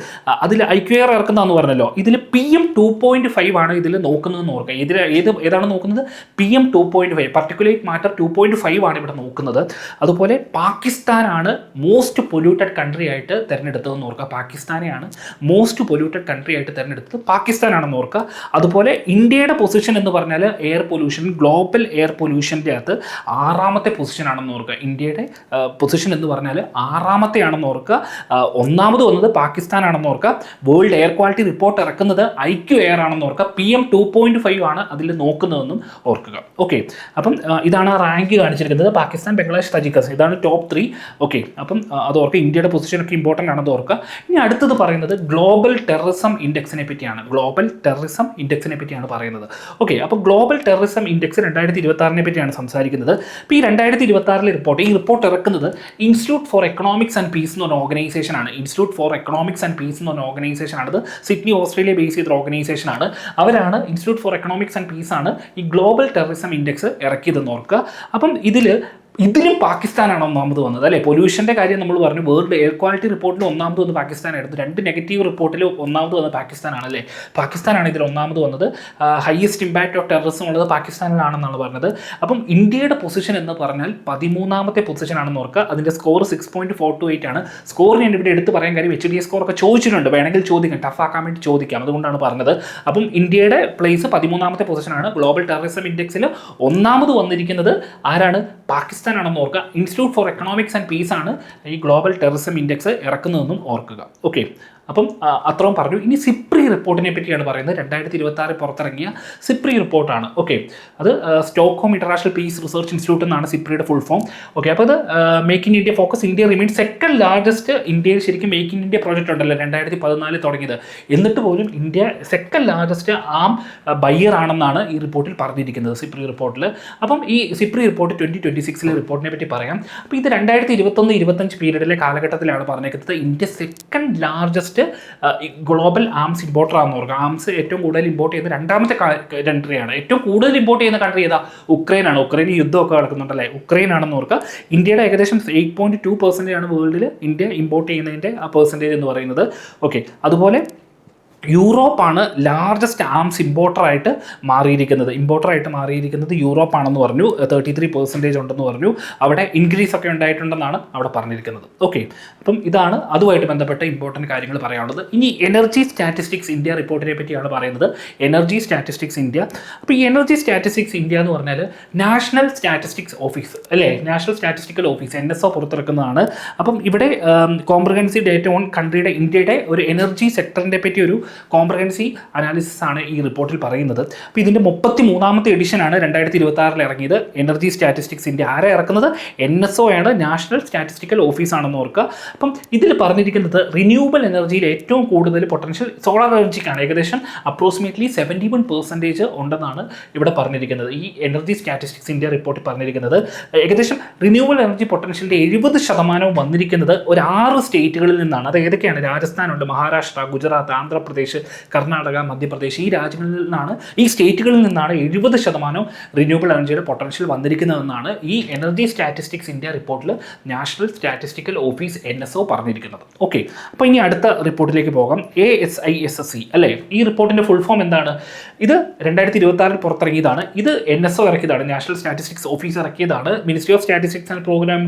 അതിൽ IQAir ഇറക്കുന്നതെന്ന് പറഞ്ഞല്ലോ. ഇതിൽ PM 2.5 ആണ് ഇതിൽ നോക്കുന്നതെന്ന് ഓർക്കുക. ഏതാണ് നോക്കുന്നത്? PM 2.5, പർട്ടിക്കുലേറ്റ് മാറ്റർ 2.5 ആണ് ഇവിടെ നോക്കുന്നത്. അതുപോലെ പാകിസ്ഥാനാണ് മോസ്റ്റ് പൊല്യൂട്ടഡ് കൺട്രി ആയിട്ട് തിരഞ്ഞെടുത്തതെന്ന് ഓർക്കുക. പാകിസ്ഥാനെയാണ് മോസ്റ്റ് പൊല്യൂട്ടഡ് കൺട്രി ആയിട്ട് തിരഞ്ഞെടുത്തത് പാകിസ്ഥാനാണെന്ന് ഓർക്കുക. അതുപോലെ ഇന്ത്യയുടെ പൊസിഷൻ എന്ന് പറഞ്ഞാൽ എയർ പൊല്യൂഷൻ, ഗ്ലോബൽ എയർ പൊല്യൂഷൻ്റെ അകത്ത് 6ാമത്തെ പൊസിഷനാണെന്ന് ഓർക്കുക. ഇന്ത്യയുടെ പൊസിഷൻ എന്ന് പറഞ്ഞാൽ 6ാമത്തെയാണെന്ന് ഓർക്കുക. ഒന്നാമത് വന്നത് പാകിസ്ഥാനാണെന്ന് ഓർക്കുക. വേൾഡ് എയർ ക്വാളിറ്റി റിപ്പോർട്ട് ഇറക്കുന്നത് IQAir ആണെന്ന് ഓർക്കുക. PM 2.5 ആണ് അതിൽ നോക്കുന്നതെന്നും ഓർക്കുക. ഓക്കെ, അപ്പം ഇതാണ് റാങ്ക് കാണിച്ചിരിക്കുന്നത്. പാകിസ്ഥാൻ, ബംഗ്ലാദേശ്, തജിക്കിസ്ഥാൻ, ഇതാണ് ടോപ്പ് 3. ഓക്കെ, അപ്പം അത് ഓർക്കുക. ഇന്ത്യയുടെ പൊസിഷനൊക്കെ ഇമ്പോർട്ടൻ്റ് ആണെന്ന് ഓർക്കുക. ഇനി അടുത്തത് പറയുന്നത് ഗ്ലോബൽ ടെററിസം ഇൻഡെക്സിനെ പറ്റിയാണ്. ഗ്ലോബൽ ടെററിസം ഇൻഡെക്സിനെ പറ്റിയാണ് പറയുന്നത്. ഓക്കെ, അപ്പോൾ ഗ്ലോബൽ ടെററിസം ഇൻഡെക്സ് 2026 പറ്റിയാണ് സംസാരിക്കുന്നത്. ഇപ്പോൾ ഈ 2026 റിപ്പോർട്ട്, ഈ റിപ്പോർട്ട് ഇറക്കുന്നത് institute for economics and peace എന്ന് പറഞ്ഞ ഓർഗനൈസേഷനാണ്. Institute for economics and peace എന്ന് പറഞ്ഞ ഓർഗനൈസേഷനാണ്. അത് സിഡ്നി, ഓസ്ട്രേലിയ ബേസ് ചെയ്ത ഓർഗനൈസേഷനാണ്. അവരാണ് institute for economics and piece ആണ് ഈ ഗ്ലോബൽ ടെററിസം ഇൻഡെക്സ് ഇറക്കിയതെന്ന് ഓർക്കുക. അപ്പം ഇതിലും പാകിസ്ഥാനാണ് ഒന്നാമത് വന്നത് അല്ലേ? പൊല്യൂഷൻ്റെ കാര്യം നമ്മൾ പറഞ്ഞു. വേൾഡ് എയർ ക്വാളിറ്റി റിപ്പോർട്ടിൽ ഒന്നാമത് വന്ന് പാകിസ്ഥാനായിരുന്നു. 2 നെഗറ്റീവ് റിപ്പോർട്ടിൽ ഒന്നാമത് വന്നത് പാകിസ്ഥാനാണല്ലേ? പാകിസ്ഥാനാണ് ഇതിൽ ഒന്നാമത് വന്നത്. ഹയസ്റ്റ് ഇമ്പാക്റ്റ് ഓഫ് ടെററിസം ഉള്ളത് പാകിസ്ഥാനിലാണെന്നാണ് പറഞ്ഞത്. അപ്പം ഇന്ത്യയുടെ പൊസിഷൻ എന്ന് പറഞ്ഞാൽ 13ാമത്തെ പൊസിഷനാണെന്ന് ഓർക്കുക. അതിൻ്റെ സ്കോർ 6.428 ആണ്. സ്കോർ ഞാൻ ഇവിടെ എടുത്ത് പറയാൻ കാര്യം HDS സ്കോറൊക്കെ ചോദിച്ചിട്ടുണ്ട്. വേണമെങ്കിൽ ചോദിക്കാം, ടഫാക്കാൻ വേണ്ടി ചോദിക്കാം, അതുകൊണ്ടാണ് പറഞ്ഞത്. അപ്പം ഇന്ത്യയുടെ പ്ലേസ് 13ാമത്തെ പൊസിഷനാണ്. ഗ്ലോബൽ ടെററിസം ഇൻഡെക്സിൽ ഒന്നാമത് വന്നിരിക്കുന്നത് ആരാണ്? പാകിസ്ഥാനാണെന്ന് ഓർക്കുക. Institute for economics and piece ആണ് ഈ ഗ്ലോബൽ ടെററിസം ഇൻഡെക്സ് ഇറക്കുന്നതെന്നും ഓർക്കുക. ഓക്കെ, അപ്പം അത്രയും പറഞ്ഞു. ഇനി സിപ്രി റിപ്പോർട്ടിനെ പറ്റിയാണ് പറയുന്നത്. 2026 പുറത്തിറങ്ങിയ സിപ്രി റിപ്പോർട്ടാണ്. ഓക്കെ, അത് Stockholm international peace research institute എന്നാണ് സിപ്രിയുടെ ഫുൾ ഫോം. ഓക്കെ, അപ്പോൾ അത് make in India focus, India remain second largest. ഇന്ത്യയിൽ ശരിക്കും മേക്ക് ഇൻ ഇന്ത്യ പ്രോജക്റ്റ് ഉണ്ടല്ലോ 2014 തുടങ്ങിയത്. എന്നിട്ട് പോലും ഇന്ത്യ സെക്കൻഡ് ലാർജസ്റ്റ് ആം ബയ്യർ ആണെന്നാണ് ഈ റിപ്പോർട്ടിൽ പറഞ്ഞിരിക്കുന്നത്, സിപ്രി റിപ്പോർട്ടിൽ. അപ്പം ഈ സിപ്രി റിപ്പോർട്ട് 2026 റിപ്പോർട്ടിനെ പറ്റി പറയാം. അപ്പോൾ ഇത് 2021-25 പീരീഡിലെ കാലഘട്ടത്തിലാണ് പറഞ്ഞേക്കുന്നത്. India second largest global arms importer ആണെന്ന് ഓർക്കുക. ആംസ് ഏറ്റവും കൂടുതൽ ഇമ്പോർട്ട് ചെയ്യുന്ന 2ാമത്തെ കൺട്രിയാണ്. ഏറ്റവും കൂടുതൽ ഇമ്പോർട്ട് ചെയ്യുന്ന കൺട്രി ഏതാ? ഉക്രൈനാണ്. ഉക്രൈനിൽ യുദ്ധമൊക്കെ നടക്കുന്നുണ്ടല്ലേ? ഉക്രൈനാണെന്ന് ഓർക്കുക. ഇന്ത്യയുടെ ഏകദേശം 8.2% ആണ് വേൾഡിൽ ഇന്ത്യ ഇമ്പോർട്ട് ചെയ്യുന്നതിൻ്റെ ആ പെർസെൻറ്റേജ് എന്ന് പറയുന്നത്. ഓക്കെ, അതുപോലെ യൂറോപ്പാണ് ലാർജസ്റ്റ് ആംസ് ഇമ്പോർട്ടറായിട്ട് മാറിയിരിക്കുന്നത് യൂറോപ്പാണെന്ന് പറഞ്ഞു. 33% ഉണ്ടെന്ന് പറഞ്ഞു. അവിടെ ഇൻക്രീസ് ഒക്കെ ഉണ്ടായിട്ടുണ്ടെന്നാണ് അവിടെ പറഞ്ഞിരിക്കുന്നത്. ഓക്കെ, അപ്പം ഇതാണ് അതുമായിട്ട് ബന്ധപ്പെട്ട ഇമ്പോർട്ടൻറ്റ് കാര്യങ്ങൾ പറയാനുള്ളത്. ഇനി എനർജി സ്റ്റാറ്റിസ്റ്റിക്സ് ഇന്ത്യ റിപ്പോർട്ടിനെ പറ്റിയാണ് പറയുന്നത്. Energy statistics India. അപ്പോൾ ഈ എനർജി സ്റ്റാറ്റിസ്റ്റിക്സ് ഇന്ത്യ എന്ന് പറഞ്ഞാൽ നാഷണൽ സ്റ്റാറ്റിസ്റ്റിക്സ് ഓഫീസ് അല്ലേ? National statistical office NSO പുറത്തിറക്കുന്നതാണ്. അപ്പം ഇവിടെ കോംപ്രഹെൻസീവ് ഡേറ്റ ഓൺ കൺട്രിയുടെ, ഇന്ത്യയുടെ ഒരു എനർജി സെക്ടറിനെ പറ്റി ഒരു കോംപ്രഹെൻസീവ് അനാലിസിസ് ആണ് ഈ റിപ്പോർട്ടിൽ പറയുന്നത്. അപ്പോൾ ഇതിൻ്റെ 33ാമത്തെ എഡിഷനാണ് 2026 ഇറങ്ങിയത്. എനർജി സ്റ്റാറ്റിസ്റ്റിക്സ് ഇന്ത്യ ആരെ ഇറക്കുന്നത്? NSO ആണ്, നാഷണൽ സ്റ്റാറ്റിസ്റ്റിക്കൽ ഓഫീസ് ആണെന്ന് ഓർക്കുക. അപ്പം ഇതിൽ പറഞ്ഞിരിക്കുന്നത് റിന്യൂവബിൾ എനർജിയിൽ ഏറ്റവും കൂടുതൽ പൊട്ടൻഷ്യൽ സോളാർ എനർജിക്കാണ്. ഏകദേശം അപ്രോക്സിമേറ്റ്ലി 71% ഉണ്ടെന്നാണ് ഇവിടെ പറഞ്ഞിരിക്കുന്നത്. ഈ എനർജി സ്റ്റാറ്റിസ്റ്റിക്സ് ഇന്ത്യ റിപ്പോർട്ടിൽ പറഞ്ഞിരിക്കുന്നത് ഏകദേശം റിന്യൂവബിൾ എനർജി പൊട്ടൻഷ്യലിൻ്റെ 70% വന്നിരിക്കുന്നത് ഒരു 6 സ്റ്റേറ്റുകളിൽ നിന്നാണ്. അത് ഏതൊക്കെയാണ്? രാജസ്ഥാനുണ്ട്, മഹാരാഷ്ട്ര, ഗുജറാത്ത്, ആന്ധ്രാപ്രദേശ്, ആന്ധ്രാപ്രദേശ്, കർണാടക, മധ്യപ്രദേശ് ഈ രാജ്യങ്ങളിൽ നിന്നാണ്, ഈ സ്റ്റേറ്റുകളിൽ നിന്നാണ് 70% റിന്യൂവബിൾ എനർജിയുടെ പൊട്ടൻഷ്യൽ വന്നിരിക്കുന്നതെന്നാണ് ഈ എനർജി സ്റ്റാറ്റിസ്റ്റിക്സ് ഇന്ത്യ റിപ്പോർട്ടിൽ നാഷണൽ സ്റ്റാറ്റിസ്റ്റിക്കൽ ഓഫീസ് NSO പറഞ്ഞിരിക്കുന്നത്. ഓക്കെ, അപ്പോൾ ഇനി അടുത്ത റിപ്പോർട്ടിലേക്ക് പോകാം. ASISSC അല്ലേ, ഈ റിപ്പോർട്ടിൻ്റെ ഫുൾ ഫോം എന്താണ്? ഇത് 2026 പുറത്തിറങ്ങിയതാണ്. ഇത് NSO ഇറക്കിയതാണ്, നാഷണൽ സ്റ്റാറ്റിസ്റ്റിക്സ് ഓഫീസ് ഇറക്കിയതാണ്. Ministry of statistics and programme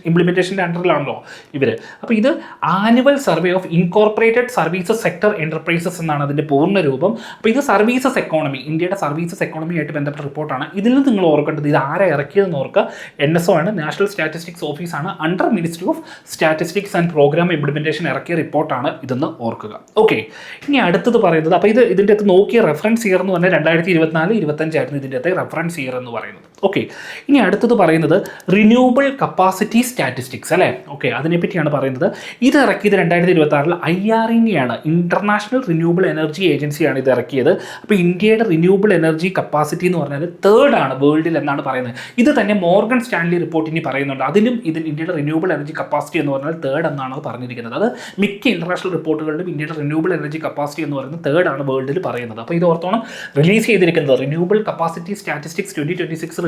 ഇംപ്ലിമെൻറ്റേഷൻ്റെ അണ്ടറിലാണല്ലോ ഇവർ. അപ്പോൾ ഇത് annual survey of incorporated services sector enterprises എന്നാണ് അതിൻ്റെ പൂർണ്ണ രൂപം. അപ്പോൾ ഇത് സർവീസസ് എക്കോണമി, ഇന്ത്യയുടെ സർവീസസ് എക്കോണമിയായിട്ട് ബന്ധപ്പെട്ട റിപ്പോർട്ടാണ്. ഇതിൽ നിന്ന് നിങ്ങൾ ഓർക്കേണ്ടത്, ഇത് ആരെ ഇറക്കിയതെന്ന് ഓർക്കുക. NSO ആണ്, നാഷണൽ സ്റ്റാറ്റിസ്റ്റിക്സ് ഓഫീസാണ്, under ministry of statistics and programme implementation ഇറക്കിയ റിപ്പോർട്ടാണ് ഇതെന്ന് ഓർക്കുക. ഓക്കെ, ഇനി അടുത്തത് പറയുന്നത്, അപ്പോൾ ഇതിൻ്റെ അകത്ത് നോക്കിയ റെഫറൻസ് ഇയർ എന്ന് പറഞ്ഞാൽ 2024-25 ആയിരുന്നു ഇതിൻ്റെ അകത്ത് റെഫറൻസ് ഇയർ എന്ന് പറയുന്നത്. ഓക്കെ, ഇനി അടുത്തത് പറയുന്നത് റിന്യൂവബിൾ കപ്പാസിറ്റി സ്റ്റാറ്റിസ്റ്റിക്സ് അല്ലേ. ഓക്കെ, അതിനെപ്പറ്റിയാണ് പറയുന്നത്. ഇത് ഇറക്കിയത് 2026 IRENA ആണ്, ഇന്റർനാഷണൽ റിന്യൂവബിൾ എനർജി ഏജൻസിയാണ് ഇത് ഇറക്കിയത്. അപ്പോൾ ഇന്ത്യയുടെ റിന്യൂവബിൾ എനർജി കപ്പാസിറ്റി എന്ന് പറഞ്ഞാൽ 3rd ആണ് വേൾഡിൽ എന്നാണ് പറയുന്നത്. ഇത് തന്നെ മോർഗൻ സ്റ്റാൻലി റിപ്പോർട്ട് ഇനി പറയുന്നുണ്ട്, അതിലും ഇന്ത്യയുടെ റിന്യൂവബിൾ എനർജി കപ്പാസിറ്റി എന്ന് പറഞ്ഞാൽ 3rd എന്നാണ് പറഞ്ഞിരിക്കുന്നത്. അത് മിക്ക ഇന്റർനാഷണൽ റിപ്പോർട്ടുകളിലും ഇന്ത്യയുടെ റിന്യൂവബിൾ എനർജി കപ്പാസിറ്റി എന്ന് പറയുന്നത് 3rd ആണ് വേൾഡിൽ പറയുന്നത്. അപ്പോൾ ഇത് ഓർത്തോണം, റിലീസ് ചെയ്തിരിക്കുന്നത് റിന്യൂവബിൾ കപ്പാസിറ്റി സ്റ്റാറ്റിസ്റ്റിക്സ് 2026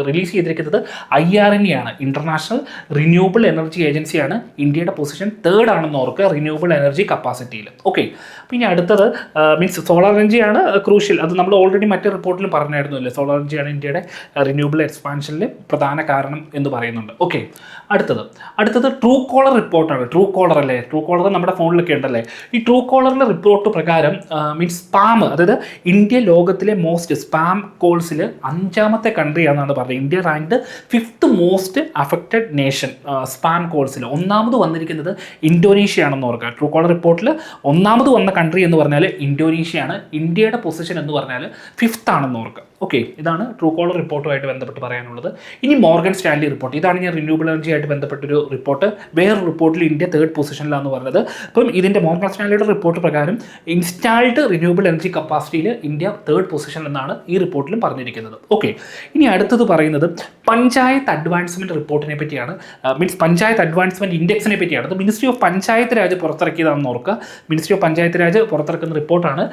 റിലീസ് ചെയ്തിരിക്കുന്നത് IRENA ആണ്, ഇന്റർനാഷണൽ റിന്യൂവബിൾ എനർജി ഏജൻസിയാണ്. ഇന്ത്യയുടെ പൊസിഷൻ 3rd ആണെന്ന് ഓർക്കുക റിന്യൂവബിൾ എനർജി കപ്പാസിറ്റിയിൽ. ഓക്കെ, പിന്നെ അടുത്തത് മീൻസ് സോളാർ എനർജിയാണ് ക്രൂഷ്യൽ. അത് നമ്മൾ ഓൾറെഡി മറ്റേ റിപ്പോർട്ടിലും പറഞ്ഞായിരുന്നു അല്ലേ, സോളാർ എനർജിയാണ് ഇന്ത്യയുടെ റിന്യൂവബിൾ എക്സ്പാൻഷനിലെ പ്രധാന കാരണം എന്ന് പറയുന്നുണ്ട്. ഓക്കെ, അടുത്തത് ട്രൂ കോളർ റിപ്പോർട്ടാണ്. ട്രൂ കോളർ അല്ലേ, ട്രൂ കോളർ നമ്മുടെ ഫോണിലൊക്കെ ഉണ്ടല്ലേ. ഈ ട്രൂ കോളറിലെ റിപ്പോർട്ട് പ്രകാരം മീൻസ് സ്പാം, അതായത് ഇന്ത്യ ലോകത്തിലെ മോസ്റ്റ് സ്പാം കോൾസിൽ 5ാമത്തെ കൺട്രി ആണെന്നാണ് പറഞ്ഞത്. India ranked 5th most affected nation spam കോൾസിൽ. 1ാമത് വന്നിരിക്കുന്നത് ഇന്തോനേഷ്യ ആണെന്ന് ഓർക്കുക. ട്രൂ കോളർ റിപ്പോർട്ടിൽ 1ാമത് വന്ന കൺട്രി എന്ന് പറഞ്ഞാൽ ഇന്തോനേഷ്യയാണ്. ഇന്ത്യയുടെ പൊസിഷൻ എന്ന് പറഞ്ഞാൽ 5th ആണെന്ന് ഓർക്കുക. ഓക്കെ, ഇതാണ് ട്രൂ കോളർ റിപ്പോർട്ടുമായിട്ട് ബന്ധപ്പെട്ട് പറയാനുള്ളത്. ഇനി മോർഗൻ സ്റ്റാൻലി റിപ്പോർട്ട്, ഇതാണ് ഞാൻ റിന്യൂവബിൾ എനർജി ആയിട്ട് ബന്ധപ്പെട്ടൊരു റിപ്പോർട്ട്. വേറൊരു റിപ്പോർട്ടിൽ ഇന്ത്യ 3rd പൊസിഷനിലാണെന്ന് പറഞ്ഞത്. അപ്പം ഇതിൻ്റെ മോർഗൻ സ്റ്റാൻലിയുടെ റിപ്പോർട്ട് പ്രകാരം ഇൻസ്റ്റാൾഡ് റിന്യൂവബിൾ എനർജി കപ്പാസിറ്റിയിൽ ഇന്ത്യ 3rd പൊസിഷൻ എന്നാണ് ഈ റിപ്പോർട്ടിലും പറഞ്ഞിരിക്കുന്നത്. ഓക്കെ, ഇനി അടുത്തത് പറയുന്നത് പഞ്ചായത്ത് അഡ്വാൻസ്മെൻറ്റ് റിപ്പോർട്ടിനെ പറ്റിയാണ്, മീൻസ് പഞ്ചായത്ത് അഡ്വാൻസ്മെൻറ്റ് ഇൻഡെക്സിനെ പറ്റിയാണ്. അത് മിനിസ്ട്രി ഓഫ് പഞ്ചായത്ത് രാജ് പുറത്തിറക്കിയതാണെന്ന് ഓർക്കുക. മിനിസ്ട്രി ഓഫ് പഞ്ചായത്ത് രാജ് പുറത്തിറക്കുന്ന റിപ്പോർട്ടാണ്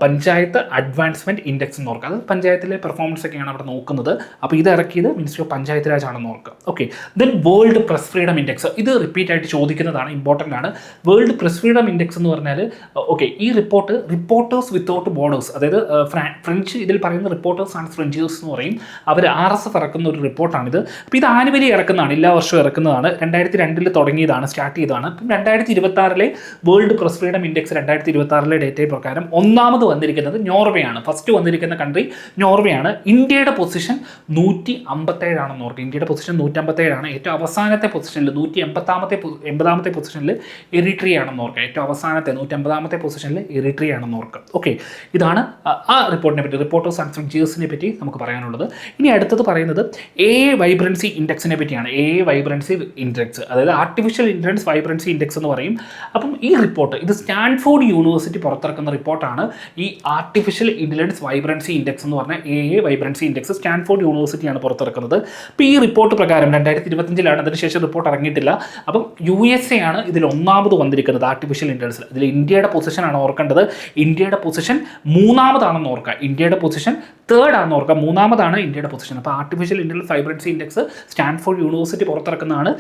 പഞ്ചായത്ത് അഡ്വാൻസ്മെൻറ്റ് ഇൻഡെക്സ് എന്ന് ഓർക്കുക. അത് പഞ്ചായത്തിലെ പെർഫോമൻസ് ഒക്കെയാണ് അവിടെ നോക്കുന്നത്. അപ്പോൾ ഇത് ഇറക്കിയത് മിനിസ്ട്രി ഓഫ് പഞ്ചായത്ത് രാജ് ആണെന്ന് ഓർക്കുക. Okay, then world press freedom index, ഇത് റിപ്പീറ്റ് ആയിട്ട് ചോദിക്കുന്നതാണ്, ഇമ്പോർട്ടൻ്റ് ആണ്. വേൾഡ് പ്രസ് ഫ്രീഡം ഇൻഡെക്സ് എന്ന് പറഞ്ഞാൽ ഓക്കെ, ഈ റിപ്പോർട്ട് റിപ്പോർട്ടേഴ്സ് വിത്തൗട്ട് ബോർഡേഴ്സ്, അതായത് ഫ്രഞ്ച് ഇതിൽ പറയുന്ന റിപ്പോർട്ടേഴ്സ് ആൻഡ് ഫ്രഞ്ചേഴ്സ് എന്ന് പറയും, അവർ RSF ഇറക്കുന്ന ഒരു റിപ്പോർട്ടാണിത്. അപ്പോൾ ഇത് ആനുവലി ഇറക്കുന്നതാണ്, എല്ലാ വർഷവും ഇറക്കുന്നതാണ്. 2002 തുടങ്ങിയതാണ്, സ്റ്റാർട്ട് ചെയ്തതാണ്. അപ്പം 2026 world press freedom index 2026 data പ്രകാരം 1ാമത് വന്നിരിക്കുന്നത് നോർവേ ആണ്. ഫസ്റ്റ് വന്നിരിക്കുന്ന കൺട്രി നോർവേ ആണ്. ഇന്ത്യയുടെ പൊസിഷൻ 157 ആണെന്ന് ഓർക്കുക. ഇന്ത്യയുടെ പൊസിഷൻ 157 ആണ്. ഏറ്റവും അവസാനത്തെ പൊസിഷനിൽ 180ാമത്തെ പൊസിഷനിൽ എറിട്രിയ ആണെന്ന് ഓർക്കുക. ഏറ്റവും അവസാനത്തെ 180ാമത്തെ പൊസിഷനിൽ എറിട്രിയ ആണെന്ന് ഓർക്കുക. ഓക്കെ, ഇതാണ് ആ റിപ്പോർട്ടിനെ പറ്റി, റിപ്പോർട്ടേഴ്സ് ആൻഡ് ഫ്രഞ്ചേഴ്സിനെ പറ്റി നമുക്ക് പറയാനുള്ളത്. ഇനി അടുത്തത് പറയുന്നത് AI വൈബ്രൻസി ഇൻഡെക്സിനെ പറ്റിയാണ്. AI വൈബ്രൻസി ഇൻഡെക്സ്, അതായത് ആർട്ടിഫിഷ്യൽ ഇൻ്റലിജൻസ് വൈബ്രൻസി ഇൻഡെക്സ് എന്ന് പറയും. അപ്പം ഈ റിപ്പോർട്ട് ഇത് സ്റ്റാൻഫോർഡ് യൂണിവേഴ്സിറ്റി പുറത്തിറക്കുന്ന റിപ്പോർട്ടാണ്. ഈ ആർട്ടിഫിഷ്യൽ ഇൻ്റലിജൻസ് വൈബ്രൻസി ഇൻഡെക്സ് എന്ന് പറഞ്ഞാൽ AI വൈബ്രൻസി ഇൻഡെക്സ് സ്റ്റാൻഫോർഡ് യൂണിവേഴ്സിറ്റിയാണ് പുറത്തിറക്കുന്നത്. അപ്പോൾ ഈ റിപ്പോർട്ട് പ്രകാരം 2025 അതിനുശേഷം റിപ്പോർട്ട് ഇറങ്ങിയിട്ടില്ല. അപ്പം USA ആണ് ഇതിൽ 1ാമത് വന്നിരിക്കുന്നത് ആർട്ടിഫിഷ്യൽ ഇൻ്റലിജൻസിൽ. ഇതിൽ ഇന്ത്യയുടെ പൊസിഷനാണ് ഓർക്കേണ്ടത്. ഇന്ത്യയുടെ പൊസിഷൻ 3ാമതാണെന്ന് ഓർക്കുക. ഇന്ത്യയുടെ പൊസിഷൻ 3rd ആണെന്ന് ഓർക്കുക. 3ാമതാണ് ഇന്ത്യയുടെ പൊസിഷൻ. അപ്പോൾ artificial intelligence vibrancy index Stanford university പുറത്തിറക്കുന്നതാണ്.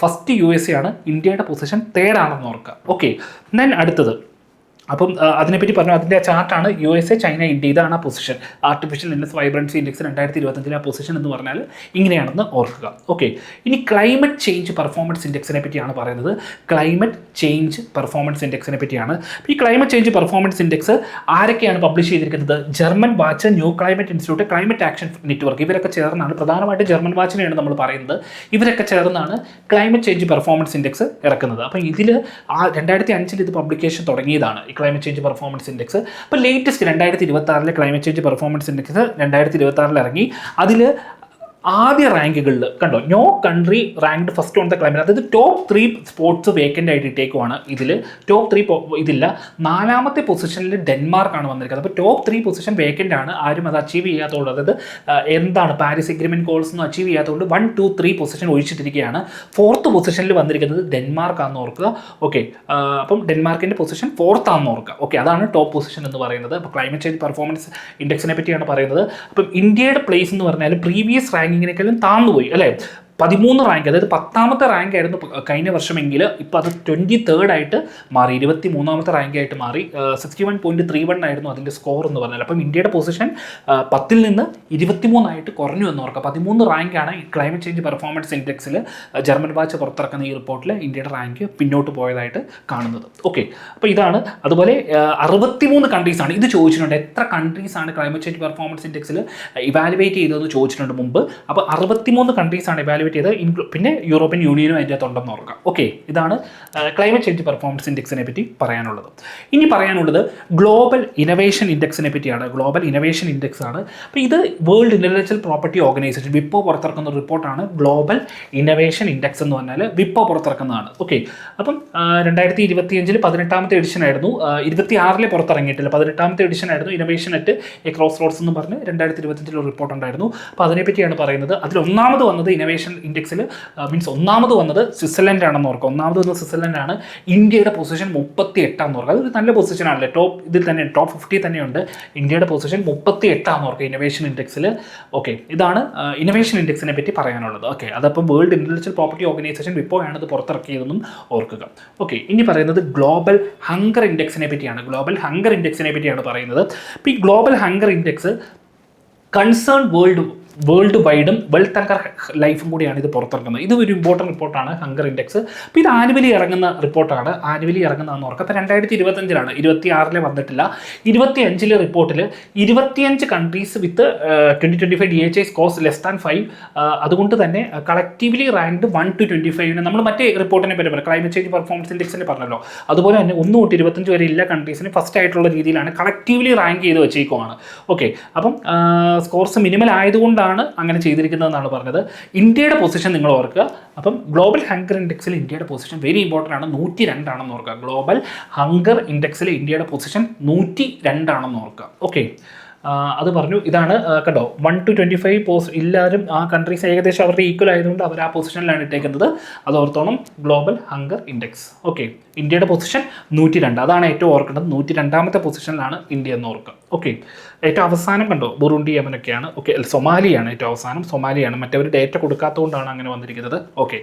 ഫസ്റ്റ് USA ആണ്. ഇന്ത്യയുടെ പൊസിഷൻ 3rd ആണെന്ന് ഓർക്കുക. ഓക്കെ, ദെൻ അടുത്തത് അപ്പം അതിനെപ്പറ്റി പറഞ്ഞു. അതിൻ്റെ ചാർട്ടാണ് USA, ചൈന, ഇന്ത്യ. ഇതാണ് ആ position. Artificial intelligence vibrancy index 2025 ആ പൊസിഷൻ എന്ന് പറഞ്ഞാൽ ഇങ്ങനെയാണെന്ന് ഓർക്കുക. ഓക്കെ, ഇനി ക്ലൈമറ്റ് ചേഞ്ച് പെർഫോമൻസ് ഇൻഡെക്സിനെ പറ്റിയാണ് പറയുന്നത്. ക്ലൈമറ്റ് ചേഞ്ച് പെർഫോമൻസ് ഇൻഡെക്സിനെ പറ്റിയാണ്. ഈ ക്ലൈമറ്റ് ചേഞ്ച് പെർഫോമൻസ് ഇൻഡെക്സ് ആരൊക്കെയാണ് പബ്ലിഷ് ചെയ്തിരിക്കുന്നത്? German watch, new climate institute, climate action network, ഇവരൊക്കെ ചേർന്നാണ്, പ്രധാനമായിട്ട് ജർമ്മൻ വാച്ചിനെയാണ് നമ്മൾ പറയുന്നത്. ഇവരൊക്കെ ചേർന്നാണ് ക്ലൈമറ്റ് ചേഞ്ച് പെർഫോമൻസ് ഇൻഡെക്സ് ഇറക്കുന്നത്. അപ്പോൾ ഇതിൽ 2005 ഇത് പബ്ലിക്കേഷൻ തുടങ്ങിയതാണ്, ക്ലൈമറ്റ് ചേഞ്ച് പെർഫോമൻസ് ഇൻഡെക്സ്. അപ്പോൾ latest 2026 climate change performance index 2026 ഇറങ്ങി. അതിൽ ആദ്യ റാങ്കുകളിൽ കണ്ടോ, no country ranked first on the climate, അതായത് ടോപ്പ് 3 സ്പോർട്സ് വേക്കൻ്റ് ആയിട്ട് ഇട്ടേക്കുവാണ്. ഇതിൽ ടോപ്പ് 3 ഇതില്ല. 4ാമത്തെ പൊസിഷനിൽ ഡെൻമാർക്കാണ് വന്നിരിക്കുന്നത്. അപ്പോൾ ടോപ്പ് 3 പൊസിഷൻ വേക്കൻ്റ് ആണ്. ആരും അത് അച്ചീവ് ചെയ്യാത്തതുകൊണ്ട്, അതായത് എന്താണ് പാരീസ് എഗ്രിമെൻറ്റ് ഗോൾസ് ഒന്നും അച്ചീവ് ചെയ്യാത്തതുകൊണ്ട് 1, 2, 3 പൊസിഷൻ ഒഴിച്ചിട്ടിരിക്കുകയാണ്. 4th പൊസിഷനിൽ വന്നിരിക്കുന്നത് ഡെൻമാർക്കാണെന്ന് ഓർക്കുക. ഓക്കെ, അപ്പം ഡെൻമാർക്കിൻ്റെ പൊസിഷൻ 4th ആണെന്ന് ഓർക്കുക. ഓക്കെ, അതാണ് ടോപ്പ് പൊസിഷൻ എന്ന് പറയുന്നത്. അപ്പോൾ ക്ലൈമറ്റ് ചേഞ്ച് പെർഫോമൻസ് ഇൻഡെക്സിനെ പറ്റിയാണ് പറയുന്നത്. അപ്പം ഇന്ത്യയുടെ പ്ലേസ് എന്ന് പറഞ്ഞാൽ പ്രീവിയസ് റാങ്കിങ്ങിനേക്കാളും താഴ്ന്നുപോയി അല്ലേ. 13 റാങ്ക്, അതായത് 10ാമത്തെ റാങ്ക് ആയിരുന്നു കഴിഞ്ഞ വർഷമെങ്കിൽ ഇപ്പോൾ അത് 23rd ആയിട്ട് മാറി, 23ാമത്തെ റാങ്ക് ആയിട്ട് മാറി. 61.31 ആയിരുന്നു അതിൻ്റെ സ്കോർ എന്ന് പറഞ്ഞാൽ. അപ്പം ഇന്ത്യയുടെ പൊസിഷൻ 10ൽ നിന്ന് 23 ആയിട്ട് കുറഞ്ഞു എന്ന് ഓർക്കുക. 13 റാങ്കാണ് ഈ ക്ലൈമറ്റ് ചേഞ്ച് പെർഫോമൻസ് ഇൻഡെക്സിൽ ജർമ്മൻ വാച്ച് പുറത്തിറക്കുന്ന ഈ റിപ്പോർട്ടിൽ ഇന്ത്യയുടെ റാങ്ക് പിന്നോട്ട് പോയതായിട്ട് കാണുന്നത്. ഓക്കെ, അപ്പോൾ ഇതാണ്. അതുപോലെ 63 കൺട്രീസാണ് ഇത് ചോദിച്ചിട്ടുണ്ട്, എത്ര കൺട്രീസാണ് ക്ലൈമറ്റ് ചേഞ്ച് പെർഫോമൻസ് ഇൻഡെക്സിൽ ഇവാലുവേറ്റ് ചെയ്തതെന്ന് ചോദിച്ചിട്ടുണ്ട് മുമ്പ്. അപ്പോൾ 63 കൺട്രീസാണ് ഇവാലുവേറ്റ് ചെയ്ത്, പിന്നെ യൂറോപ്യൻ യൂണിയനും അതിൻ്റെ അകത്തുണ്ടെന്ന് ഓർക്കാം. ഓക്കെ, ഇതാണ് ക്ലൈമറ്റ് ചേഞ്ച് പെർഫോമൻസ് ഇൻഡെക്സിനെ പറ്റി പറയാനുള്ളത്. ഇനി പറയാനുള്ളത് ഗ്ലോബൽ ഇന്നവേഷൻ ഇൻഡെക്സിനെ പറ്റിയാണ്. ഗ്ലോബൽ ഇന്നവേഷൻ ഇൻഡെക്സ് ആണ്. അപ്പോൾ ഇത് വേൾഡ് ഇൻ്റലക്ച്വൽ പ്രോപ്പർട്ടി ഓർഗനൈസേഷൻ വിപ്പോ പുറത്തിറക്കുന്ന റിപ്പോർട്ടാണ്. ഗ്ലോബൽ ഇന്നവേഷൻ ഇൻഡെക്സ് എന്ന് പറഞ്ഞാൽ വിപ്പോ പുറത്തിറക്കുന്നതാണ്. ഓക്കെ, അപ്പം 2025 18ാമത്തെ എഡിഷൻ ആയിരുന്നു. 26 പുറത്തിറങ്ങിയിട്ടില്ല, 18ാമത്തെ എഡിഷൻ ആയിരുന്നു. Innovation at a crossroads എന്ന് പറഞ്ഞ് 2025 റിപ്പോർട്ട് ഉണ്ടായിരുന്നു. അപ്പോൾ അതിനെപ്പറ്റിയാണ് പറയുന്നത്. അതിൽ ഒന്നാമത് വന്നത് ഇന്നവേഷൻ ഇൻഡെക്സിൽ മീൻസ് ഒന്നാമത് വന്നത് സ്വിറ്റ്സർലൻഡ് ആണെന്ന് ഓർക്കുക. ഒന്നാമത് വന്നത് സ്വിറ്റ്സർലൻഡ് ആണ്. ഇന്ത്യയുടെ പൊസിഷൻ 38 ഓർക്കുക. അതൊരു നല്ല പൊസിഷനാണല്ലേ, ടോപ്പ് ഇതിൽ തന്നെ ടോപ്പ് 50 തന്നെയുണ്ട്. ഇന്ത്യയുടെ പൊസിഷൻ 38 ഓർക്കുക ഇന്നവേഷൻ ഇൻഡെക്സിൽ. ഓക്കെ, ഇതാണ് ഇന്നവേഷൻ ഇൻഡെക്സിനെ പറ്റി പറയാനുള്ളത്. ഓക്കെ, അതപ്പോൾ വേൾഡ് ഇൻ്റലക്ച്വൽ പ്രോപ്പർട്ടി ഓർഗനൈസേഷൻ വിപ്പോയാണ് ഇത് പുറത്തിറക്കിയതെന്നും ഓർക്കുക. ഓക്കെ, ഇനി പറയുന്നത് ഗ്ലോബൽ ഹങ്കർ ഇൻഡെക്സിനെ പറ്റിയാണ്. ഗ്ലോബൽ ഹങ്കർ ഇൻഡെക്സിനെ പറ്റിയാണ് പറയുന്നത്. അപ്പോൾ ഈ global hunger index concern world വൈഡും വെൽത്ത് ഹങ്കർ ലൈഫും കൂടിയാണ് ഇത് പുറത്തിറക്കുന്നത്. ഇത് ഒരു ഇമ്പോർട്ടൻറ്റ് റിപ്പോർട്ടാണ് ഹങ്കർ ഇൻഡെക്സ്. അപ്പോൾ ഇത് ആനുവലി ഇറങ്ങുന്ന റിപ്പോർട്ടാണ്. ആനുവലി ഇറങ്ങുന്നതെന്ന് ഓർക്കുക. അപ്പോൾ 2025 26 വന്നിട്ടില്ല. 25 റിപ്പോർട്ടിൽ 25 കൺട്രീസ് വിത്ത് 2025 DHI സ്കോർസ് <5. അതുകൊണ്ട് തന്നെ കളക്റ്റീവ്ലി റാങ്ക്ഡ് 1 to 25. നമ്മൾ മറ്റേ റിപ്പോർട്ടിനെ പറ്റി പറയാം, ക്ലൈമറ്റ് ചേഞ്ച് പെർഫോമൻസ് ഇൻഡെക്സിനെ പറഞ്ഞല്ലോ. അതുപോലെ തന്നെ 1 തൊട്ട് 25 വരെ എല്ലാ കൺട്രീസിനും ഫസ്റ്റ് ആയിട്ടുള്ള രീതിയിലാണ് കളക്റ്റീവ്ലി റാങ്ക് ചെയ്ത് വെച്ചേക്കുവാണ്. ഓക്കെ, അപ്പം സ്കോർസ് മിനിമൽ ആയതുകൊണ്ട് അങ്ങനെ ചെയ്തിരിക്കുന്നതെന്നാണ് പറഞ്ഞത്. ഇന്ത്യയുടെ പൊസിഷൻ നിങ്ങൾ ഓർക്കുക. അപ്പം ഗ്ലോബൽ ഹങ്കർ ഇൻഡെക്സിൽ ഇന്ത്യയുടെ പൊസിഷൻ വെരി ഇമ്പോർട്ടൻ്റ് ആണ്, 102 ആണെന്ന് ഓർക്കുക. ഗ്ലോബൽ ഹങ്കർ ഇൻഡെക്സിൽ ഇന്ത്യയുടെ പൊസിഷൻ 102 ആണെന്ന് ഓർക്കുക. ഓക്കെ, അത് പറഞ്ഞു. ഇതാണ് കണ്ടോ 1 to 25 എല്ലാവരും ആ കൺട്രീസ് ഏകദേശം അവരുടെ ഈക്വൽ ആയതുകൊണ്ട് അവർ ആ പൊസിഷനിലാണ് ഇട്ടേക്കുന്നത്. അത് ഓർത്തോണം, ഗ്ലോബൽ ഹങ്കർ ഇൻഡെക്സ്. ഓക്കെ, ഇന്ത്യയുടെ പൊസിഷൻ 102, അതാണ് ഏറ്റവും ഓർക്കേണ്ടത്. 102ാമത്തെ പൊസിഷനിലാണ് ഇന്ത്യ എന്ന് ഓർക്കുക. ഓക്കെ, ഏറ്റവും അവസാനം കണ്ടോ ബുറുണ്ടി യമനൊക്കെയാണ്. ഓക്കെ, സൊമാലിയാണ് ഏറ്റവും അവസാനം, സൊമാലിയാണ്. മറ്റവർ ഡേറ്റ കൊടുക്കാത്തതുകൊണ്ടാണ് അങ്ങനെ വന്നിരിക്കുന്നത്. ഓക്കെ,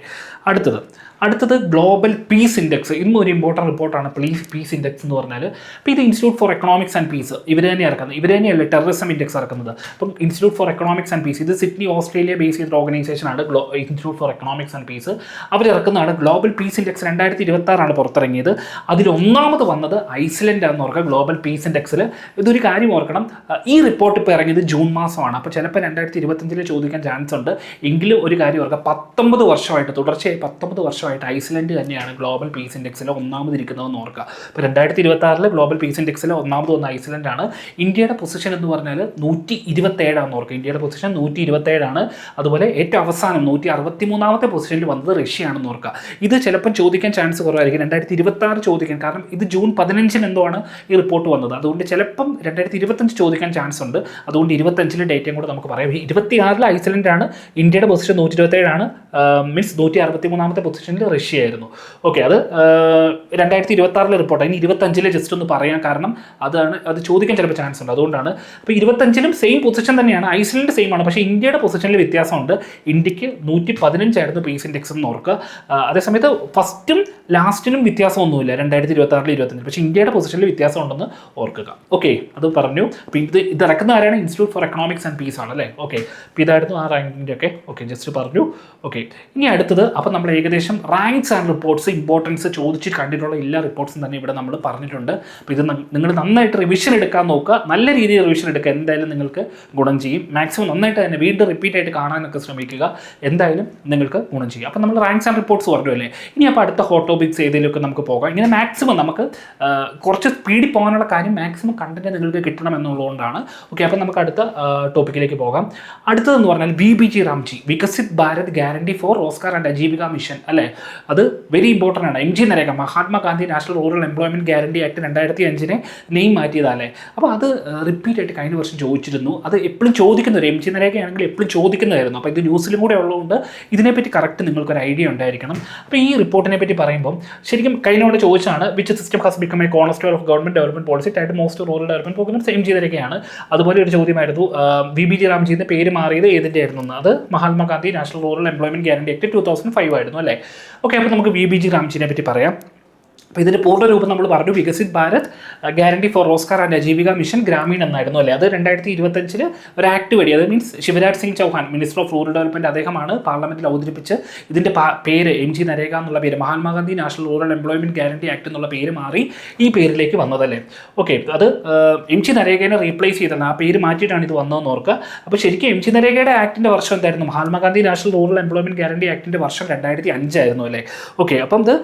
അടുത്തത് ഗ്ലോബൽ പീസ് ഇൻഡെക്സ്. ഇന്നും ഒരു ഇമ്പോർട്ടൻറ്റ് റിപ്പോർട്ടാണ് പീസ് ഇൻഡെക്സ് എന്ന് പറഞ്ഞാൽ. അപ്പോൾ ഇത് institute for economics and peace ഇവർ തന്നെ ഇറക്കുന്നത്. ഇവർ തന്നെയല്ലേ ടെററിസം ഇൻഡെക്സ് ഇറക്കുന്നത്. അപ്പം institute for economics and peace ഇത് സിഡ്നി ഓസ്ട്രേലിയ ബേസ് ചെയ്ത ഓർഗനൈസേഷനാണ്. Institute for economics and peace അവർ ഇറക്കുന്നതാണ് ഗ്ലോബൽ പീസ് ഇൻഡെക്സ്. 2026 പുറത്തിറങ്ങിയത്. അതിൽ ഒന്നാമത് വന്നത് ഐസ്ലൻഡ് ആണെന്ന് ഓർക്കുക ഗ്ലോബൽ പീസ് ഇൻഡെക്സിൽ. ഇതൊരു കാര്യം ഓർക്കണം, ഈ റിപ്പോർട്ട് ഇപ്പോൾ ഇറങ്ങിയത് ജൂൺ മാസമാണ്. അപ്പോൾ ചിലപ്പോൾ 2025 ചോദിക്കാൻ ചാൻസ് ഉണ്ട്. എങ്കിലും ഒരു കാര്യം ഓർക്കുക, 19 വർഷമായിട്ട് തുടർച്ചയായി 19 വർഷമായിട്ട് ഐസ്ലൻഡ് തന്നെയാണ് ഗ്ലോബൽ പീസ് ഇൻഡെക്സിൽ ഒന്നാമതിരിക്കുന്നതെന്ന് ഓർക്കുക. ഇപ്പോൾ 2026 ഗ്ലോബൽ പീസ് ഇൻഡെക്സിൽ ഒന്നാമത് വന്ന ഐസ്ലൻഡാണ്. ഇന്ത്യയുടെ പൊസിഷൻ എന്ന് പറഞ്ഞാൽ 127 ആണെന്ന് ഓർക്കുക. ഇന്ത്യയുടെ പൊസിഷൻ 127 ആണ്. അതുപോലെ ഏറ്റവും അവസാനം 163ാമത്തെ പൊസിഷനിൽ വന്നത് റഷ്യയാണെന്ന് ഓർക്കുക. ഇത് ചിലപ്പം ചോദിക്കാൻ ചാൻസ് കുറവായിരിക്കും 2026 ചോദിക്കാൻ, കാരണം ഇത് ജൂൺ 15 എന്തോ ആണ് ഈ റിപ്പോർട്ട് വന്നത്. അതുകൊണ്ട് ചിലപ്പം 2025 ചോദിക്കാൻ ചാൻസ് ഉണ്ട്. അതുകൊണ്ട് 25 ഡേറ്റയും കൂടെ നമുക്ക് പറയാം. 26 ഐസ്ലൻഡാണ്. ഇന്ത്യയുടെ പൊസിഷൻ 127 ആണ്. മീൻസ് 163ാമത്തെ പൊസിഷനിൽ റഷ്യ ആയിരുന്നു. ഓക്കെ, അത് 2026 റിപ്പോർട്ട്. ഇനി 25 ജസ്റ്റ് ഒന്ന് പറയാം, കാരണം അത് ചോദിക്കാൻ ചിലപ്പോൾ ചാൻസ് ഉണ്ട്. അതുകൊണ്ടാണ്. അപ്പോൾ 25 സെയിം പൊസിഷൻ തന്നെയാണ്. ഐസ്ലൻഡ് സെയിം ആണ്, പക്ഷേ ഇന്ത്യയുടെ പൊസിഷനിൽ വ്യത്യാസമുണ്ട്. ഇന്ത്യക്ക് 115 ആയിരുന്നു പീസ് ഇൻഡെക്സ് എന്ന് ഓർക്കുക. അതേസമയത്ത് ഫസ്റ്റും ലാസ്റ്റിനും വ്യത്യാസമൊന്നുമില്ല 2026 25, പക്ഷേ ഇന്ത്യയുടെ പൊസിഷനിൽ വ്യത്യാസം ഉണ്ടെന്ന് ഓർക്കുക. ഓക്കെ, അത് പറഞ്ഞു. അപ്പോൾ ഇത് ഇറക്കുന്ന ആരാണ്? Institute for economics and piece ആണ് അല്ലേ. ഓക്കെ, അപ്പോൾ ഇതായിരുന്നു ആ റാങ്കിൻ്റെ ഒക്കെ. ഓക്കെ, ജസ്റ്റ് പറഞ്ഞു. ഓക്കെ, ഓക്കെ, ഇനി അടുത്തത് അപ്പോൾ നമ്മൾ ഏകദേശം റാങ്ക്സ് ആൻഡ് റിപ്പോർട്ട്സ് ഇമ്പോർട്ടൻസ് ചോദിച്ച് കണ്ടിട്ടുള്ള എല്ലാ റിപ്പോർട്ട്സും തന്നെ ഇവിടെ നമ്മൾ പറഞ്ഞിട്ടുണ്ട്. അപ്പോൾ ഇത് നിങ്ങൾ നന്നായിട്ട് റിവിഷൻ എടുക്കാൻ നോക്കുക, നല്ല രീതിയിൽ റിവിഷൻ എടുക്കുക, എന്തായാലും നിങ്ങൾക്ക് ഗുണം ചെയ്യും. മാക്സിമം നന്നായിട്ട് തന്നെ വീണ്ടും റിപ്പീറ്റ് ആയിട്ട് കാണാനൊക്കെ ശ്രമിക്കുക, എന്തായാലും നിങ്ങൾക്ക് ഗുണം ചെയ്യും. അപ്പോൾ നമ്മൾ റാങ്ക്സ് ആൻഡ് റിപ്പോർട്ട്സ് പറഞ്ഞു അല്ലേ. ഇനി അപ്പോൾ അടുത്ത ഹോട്ട് ടോപ്പിക്സ് ഏതെങ്കിലുമൊക്കെ നമുക്ക് പോകാം. ഇങ്ങനെ മാക്സിമം നമുക്ക് കുറച്ച് സ്പീഡിൽ പോകാനുള്ള കാര്യം മാക്സിമം കണ്ടന്റ് നിങ്ങൾക്ക് കിട്ടണം എന്നുള്ളതുകൊണ്ടാണ്. ഓക്കെ, അപ്പോൾ നമുക്ക് അടുത്ത ടോപ്പിക്കിലേക്ക് പോകാം. അടുത്തതെന്ന് പറഞ്ഞാൽ BBG Ramji Viksit Bharat guarantee for Rozgar and Ajeevika mission അല്ലേ. അത് വെരി ഇമ്പോർട്ടൻ്റ് ആണ്. MG നരേഗ Mahatma Gandhi national rural employment guarantee act 2005 name മാറ്റിയതല്ലേ. അപ്പോൾ അത് റിപ്പീറ്റ് ആയിട്ട് കഴിഞ്ഞ വർഷം ചോദിച്ചിരുന്നു. അത് എപ്പോഴും ചോദിക്കുന്നവർ MG നരേഗ ആണെങ്കിൽ എപ്പോഴും ചോദിക്കുന്നതായിരുന്നു. അപ്പോൾ ഇത് ന്യൂസിലും കൂടെ ഉള്ളതുകൊണ്ട് ഇതിനെപ്പറ്റി കറക്റ്റ് നിങ്ങൾക്കൊരു ഐഡിയ ഉണ്ടായിരിക്കണം. അപ്പോൾ ഈ റിപ്പോർട്ടിനെ പറ്റി പറയുമ്പോൾ ശരിക്കും കഴിഞ്ഞോട് ചോദിച്ചാണ് which system has become a cornerstone of government development policy tight most rural development programmes MG നരേഗയാണ്. അതുപോലെ ഒരു ചോദ്യമായിരുന്നു BBG റാംജിയുടെ പേര് മാറിയത് ഏതിൻ്റെ ആയിരുന്നു എന്ന്. അത് Mahatma Gandhi national rural employment guarantee act 2005 ആയിരുന്നു അല്ലേ. ഓക്കെ, അപ്പോൾ നമുക്ക് BBG റാംജിനെ പറ്റി പറയാം. അപ്പോൾ ഇതിൻ്റെ പൂർണ്ണ രൂപം നമ്മൾ പറഞ്ഞു Viksit Bharat guarantee for Rozgar and Ajeevika mission Gramin എന്നായിരുന്നു അല്ലേ. അത് 2025 ഒരു ആക്ട് വഴി, അത് means Shivraj Singh Chouhan minister of rural development അദ്ദേഹമാണ് പാർലമെൻറ്റിൽ അവതരിപ്പിച്ച് ഇതിൻ്റെ പേര് MG നരേഗ എന്നുള്ള പേര് Mahatma Gandhi national rural employment guarantee act എന്നുള്ള പേര് മാറി ഈ പേരിലേക്ക് വന്നതല്ലേ. ഓക്കെ, അത് MG നരേഗയെ റീപ്ലേസ് ചെയ്തതാണ്, ആ പേര് മാറ്റിയിട്ടാണ് ഇത് വന്നതെന്ന് ഓർക്കുക. അപ്പോൾ ശരിക്കും MG നരേഗയുടെ ആക്ടിൻ്റെ വർഷം എന്തായിരുന്നു? Mahatma Gandhi national rural employment guarantee ആക്ടിൻ്റെ വർഷം 2005 ആയിരുന്നു അല്ലേ. ഓക്കെ, അപ്പം ഇത്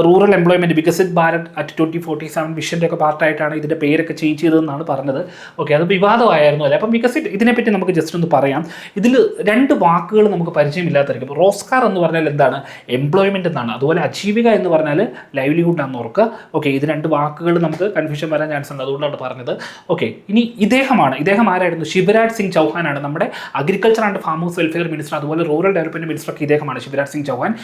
rural employment Viksit Bharat at 2047 വിഷൻ്റെ ഒക്കെ പാർട്ടായിട്ടാണ് ഇതിൻ്റെ പേരൊക്കെ ചേഞ്ച് ചെയ്തതെന്നാണ് പറഞ്ഞത്. ഓക്കെ, അത് വിവാദമായിരുന്നു അല്ലേ. അപ്പം വികസിത് ഇതിനെപ്പറ്റി നമുക്ക് ജസ്റ്റ് ഒന്ന് പറയാം. ഇതിൽ രണ്ട് വാക്കുകൾ നമുക്ക് പരിചയമില്ലാത്തായിരിക്കും. റോസ്ഗാർ എന്ന് പറഞ്ഞാൽ എന്താണ്? എംപ്ലോയ്മെൻറ്റ് എന്നാണ്. അതുപോലെ അജീവിക എന്ന് പറഞ്ഞാൽ ലൈവ്ലിഹുഡ് ആണെന്ന് ഓർക്കുക. ഓക്കെ, ഇത് രണ്ട് വാക്കുകൾ നമുക്ക് കൺഫ്യൂഷൻ വരാൻ ചാൻസ് ഉണ്ട്, അതുകൊണ്ടാണ് പറഞ്ഞത്. ഓക്കെ, ഇനി ഇദ്ദേഹം ആരായിരുന്നു? ശിവരാജ് സിംഗ് ചൗഹാനാണ്, നമ്മുടെ agriculture and farmers welfare minister, അതുപോലെ റൂറൽ ഡെവലപ്മെൻറ്റ് മിനിസ്റ്റർ ഇദ്ദേഹമാണ്, ശിവരാജ് സിംഗ് ചൗഹാൻ.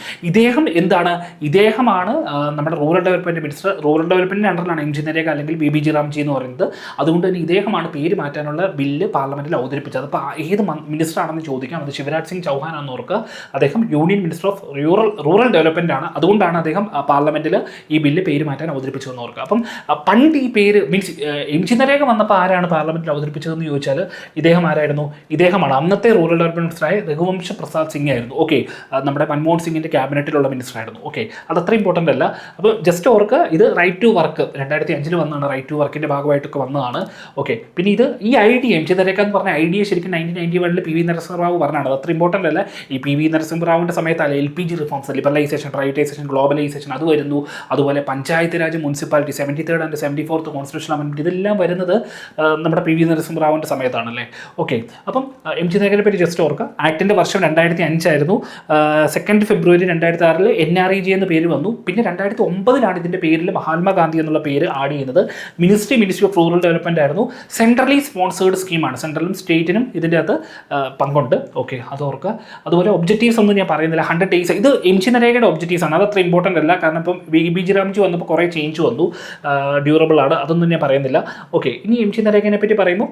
ഇദ്ദേഹമാണ് നമ്മുടെ റൂറൽ ഡെവലപ്മെൻറ്റ് മിനിസ്റ്റർ. റൂറൽ ഡെവലപ്മെൻറ്റിൻ്റെ അണ്ടറിലാണ് MG നരേഗ അല്ലെങ്കിൽ BBG റാംജി എന്ന് പറയുന്നത്. അതുകൊണ്ട് തന്നെ ഇദ്ദേഹമാണ് പേര് മാറ്റാനുള്ള ബില്ല് പാർലമെൻറ്റിൽ അവതരിപ്പിച്ചത്. അപ്പോൾ ഏത് മിനിസ്റ്റർ ആണെന്ന് ചോദിക്കാം. അത് ശിവരാജ് സിംഗ് ചൗഹാൻ ആണെന്ന് ഓർക്കുക. അദ്ദേഹം union minister of rural development ആണ്. അതുകൊണ്ടാണ് അദ്ദേഹം പാർലമെൻറ്റിൽ ഈ ബില്ല് പേര് മാറ്റാൻ അവതരിപ്പിച്ചതെന്ന് ഓർക്കുക. അപ്പം പണ്ട് ഈ പേര് മീൻസ് MG നരേഗ വന്നപ്പോൾ ആരാണ് പാർലമെൻറ്റിൽ അവതരിപ്പിച്ചതെന്ന് ചോദിച്ചാൽ ഇദ്ദേഹം ആരായിരുന്നു? ഇദ്ദേഹമാണ് അന്നത്തെ റൂറൽ ഡെവലപ്മെൻറ്റ് മിനിസ്റ്ററായ രഘുവംശ പ്രസാദ് സിംഗ് ആയിരുന്നു. ഓക്കെ, നമ്മുടെ മൻമോഹൻ സിംഗിൻ്റെ ക്യാബിനറ്റിലുള്ള മിനിസ്റ്റർ ആയിരുന്നു. ഓക്കെ, അത് അത്ര ഇമ്പോർട്ടൻ്റ് അല്ല. അപ്പോൾ ജസ്റ്റ് ഓർക്ക് ഇത് റൈറ്റ് ടു വർക്ക് 2005 വന്നതാണ്, റൈറ്റ് ടു വർക്കിൻ്റെ ഭാഗമായിട്ടൊക്കെ വന്നതാണ്. ഓക്കെ, പിന്നെ ഈ ഐഡിയ MG നരേഗ എന്ന് പറഞ്ഞ ഐഡിയ ശരിക്കും 1991 PV നരസിംഹറാവു പറഞ്ഞാണ്. അത് അത്ര ഇമ്പോർട്ടൻ്റ് അല്ല. ഈ PV നരസിംഹറാവുവിൻ്റെ സമയത്തല്ല LPG reforms, liberalisation, privatisation, globalisation അത് വരുന്നു. അതുപോലെ panchayat raj, municipality 73rd and 74th constitution amendment ഇതെല്ലാം വരുന്നത് നമ്മുടെ PV നരസിംഹറാവുവിൻ്റെ സമയത്താണല്ലേ. ഓക്കെ, അപ്പം MG നരേഗയെ പറ്റി ജസ്റ്റ് ഓർക്കുക. ആക്ടിൻ്റെ വർഷം 2005 ആയിരുന്നു. 2 ഫെബ്രുവരി 2006 NREG എന്ന പേര് വന്നു. പിന്നെ 2009 ഇതിൻ്റെ പേരിൽ മഹാത്മാഗാന്ധി എന്നുള്ള പേര് ആഡ് ചെയ്യുന്നത്. മിനിസ്ട്രി ഓഫ് റൂറൽ ഡെവലപ്മെൻറ്റ് ആയിരുന്നു. സെൻട്രലി സ്പോൺസേർഡ് സ്കീമാണ്, സെൻട്രലും സ്റ്റേറ്റിനും ഇതിൻ്റെ അകത്ത് പങ്കുണ്ട്. ഓക്കെ, അത് ഓർക്കുക. അതുപോലെ ഒബ്ജക്റ്റീവ്സ് ഒന്നും ഞാൻ പറയുന്നില്ല. 100 days ഇത് MG നരേഗയുടെ ഒബ്ജക്റ്റീവ്സ് ആണ്, അത് അത്ര ഇമ്പോർട്ടൻ്റ് അല്ല. കാരണം ഇപ്പം BBG റാംജി വന്നപ്പോൾ കുറേ ചേഞ്ച് വന്നു, ഡ്യൂറബിൾ ആണ്, അതൊന്നും ഞാൻ പറയുന്നില്ല. ഓക്കെ, ഇനി MG നരേഗയെ പറ്റി പറയുമ്പോൾ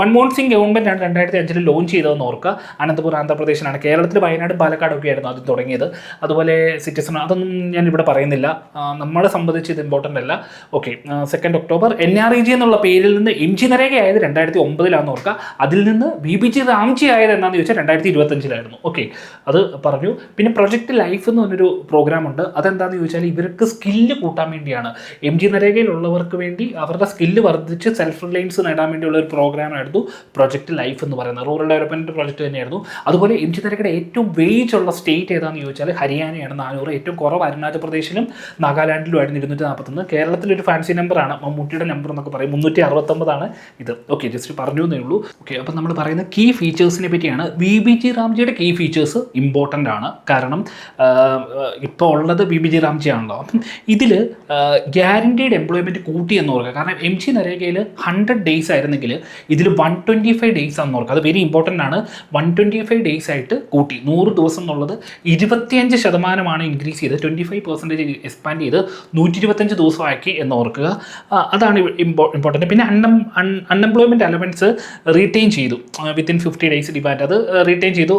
മൻമോഹൻ സിംഗ് ഗവൺമെൻറ്റാണ് 2005 ലോഞ്ച് ചെയ്തതെന്ന് ഓർക്കുക. അനന്തപുർ ആന്ധ്രാപ്രദേശിലാണ്. കേരളത്തിൽ വയനാട് പാലക്കാടൊക്കെ ആയിരുന്നു ആദ്യം തുടങ്ങിയത്. അതുപോലെ സിറ്റിസൺ അതൊന്നും ഞാൻ ഇവിടെ പറയുന്നില്ല, നമ്മളെ സംബന്ധിച്ച് ഇത് ഇമ്പോർട്ടൻ്റ് അല്ല. ഓക്കെ, 2 ഒക്ടോബർ NREG എന്നുള്ള പേരിൽ നിന്ന് MG നരേഗ ആയത് 2009 ഓർക്കുക. അതിൽ നിന്ന് BBG റാംജി ആയത് എന്താണെന്ന് ചോദിച്ചാൽ 2025 ഓക്കെ, അത് പറഞ്ഞു. പിന്നെ പ്രൊജക്ട് ലൈഫ് എന്ന് പറഞ്ഞൊരു പ്രോഗ്രാം ഉണ്ട്. അതെന്താണെന്ന് ചോദിച്ചാൽ ഇവർക്ക് സ്കില്ല് കൂട്ടാൻ വേണ്ടിയാണ്. MG നരേഗയിലുള്ളവർക്ക് വേണ്ടി അവരുടെ സ്കില്ല് വർദ്ധിച്ച് സെൽഫ് റിലയൻസ് നേടാൻ വേണ്ടിയുള്ള ഒരു പ്രോഗ്രാമായിരുന്നു പ്രൊജക്ട് ലൈഫ് എന്ന് പറയുന്നത്. റൂറൽ ഡെവലപ്മെൻറ്റ് പ്രൊജക്ട് തന്നെയായിരുന്നു. അതുപോലെ MG നരേഗയുടെ ഏറ്റവും വേജ് ഉള്ള സ്റ്റേറ്റ് ഏതാണെന്ന് ചോദിച്ചാൽ ഹരിയാനയാണ് 400. ഏറ്റവും കുറവ് അരുണാചൽ പ്രദേശിലും നാഗാലാൻഡിലുമായിരുന്നു 241. കേരളത്തിലൊരു ഫാൻസി നമ്പറാണ്, മമ്മൂട്ടിയുടെ നമ്പർ എന്നൊക്കെ പറയും, 369 ഇത്. ഓക്കെ, ജസ്റ്റ് പറഞ്ഞു എന്നേ ഉള്ളൂ. ഓക്കെ, അപ്പം നമ്മൾ പറയുന്ന കീ ഫീച്ചേഴ്സിനെ പറ്റിയാണ്. BBG റാംജിയുടെ കീ ഫീച്ചേഴ്സ് ഇമ്പോർട്ടൻ്റ് ആണ്. കാരണം ഇപ്പോൾ ഉള്ളത് BBG റാംജി ആണല്ലോ. അപ്പം ഇതിൽ ഗ്യാരണ്ടീഡ് എംപ്ലോയ്മെൻറ്റ് കൂട്ടി എന്ന് ഓർക്കുക. കാരണം MG നരേഗയിൽ 100 days ആയിരുന്നെങ്കിൽ ഇതിൽ 125 days ആണെന്ന് ഓർക്കുക. അത് വെരി ഇമ്പോർട്ടൻ്റ് ആണ്. 125 days ആയിട്ട് കൂട്ടി. 100 ദിവസം എന്നുള്ളത് 25% ഇൻക്രീസ് ചെയ്ത് 25% എക്സ്പാൻഡ് ചെയ്ത് 125 ദിവസമാക്കി എന്ന് ഓർക്കുക. അതാണ് ഇമ്പോർട്ടൻറ്റ്. പിന്നെ അൺഎംപ്ലോയ്മെൻറ്റ് അലവൻസ് റീറ്റെയിൻ ചെയ്തു വിത്തിൻ 50 days ഡിമാൻഡ്, അത് റീറ്റെയിൻ ചെയ്തു.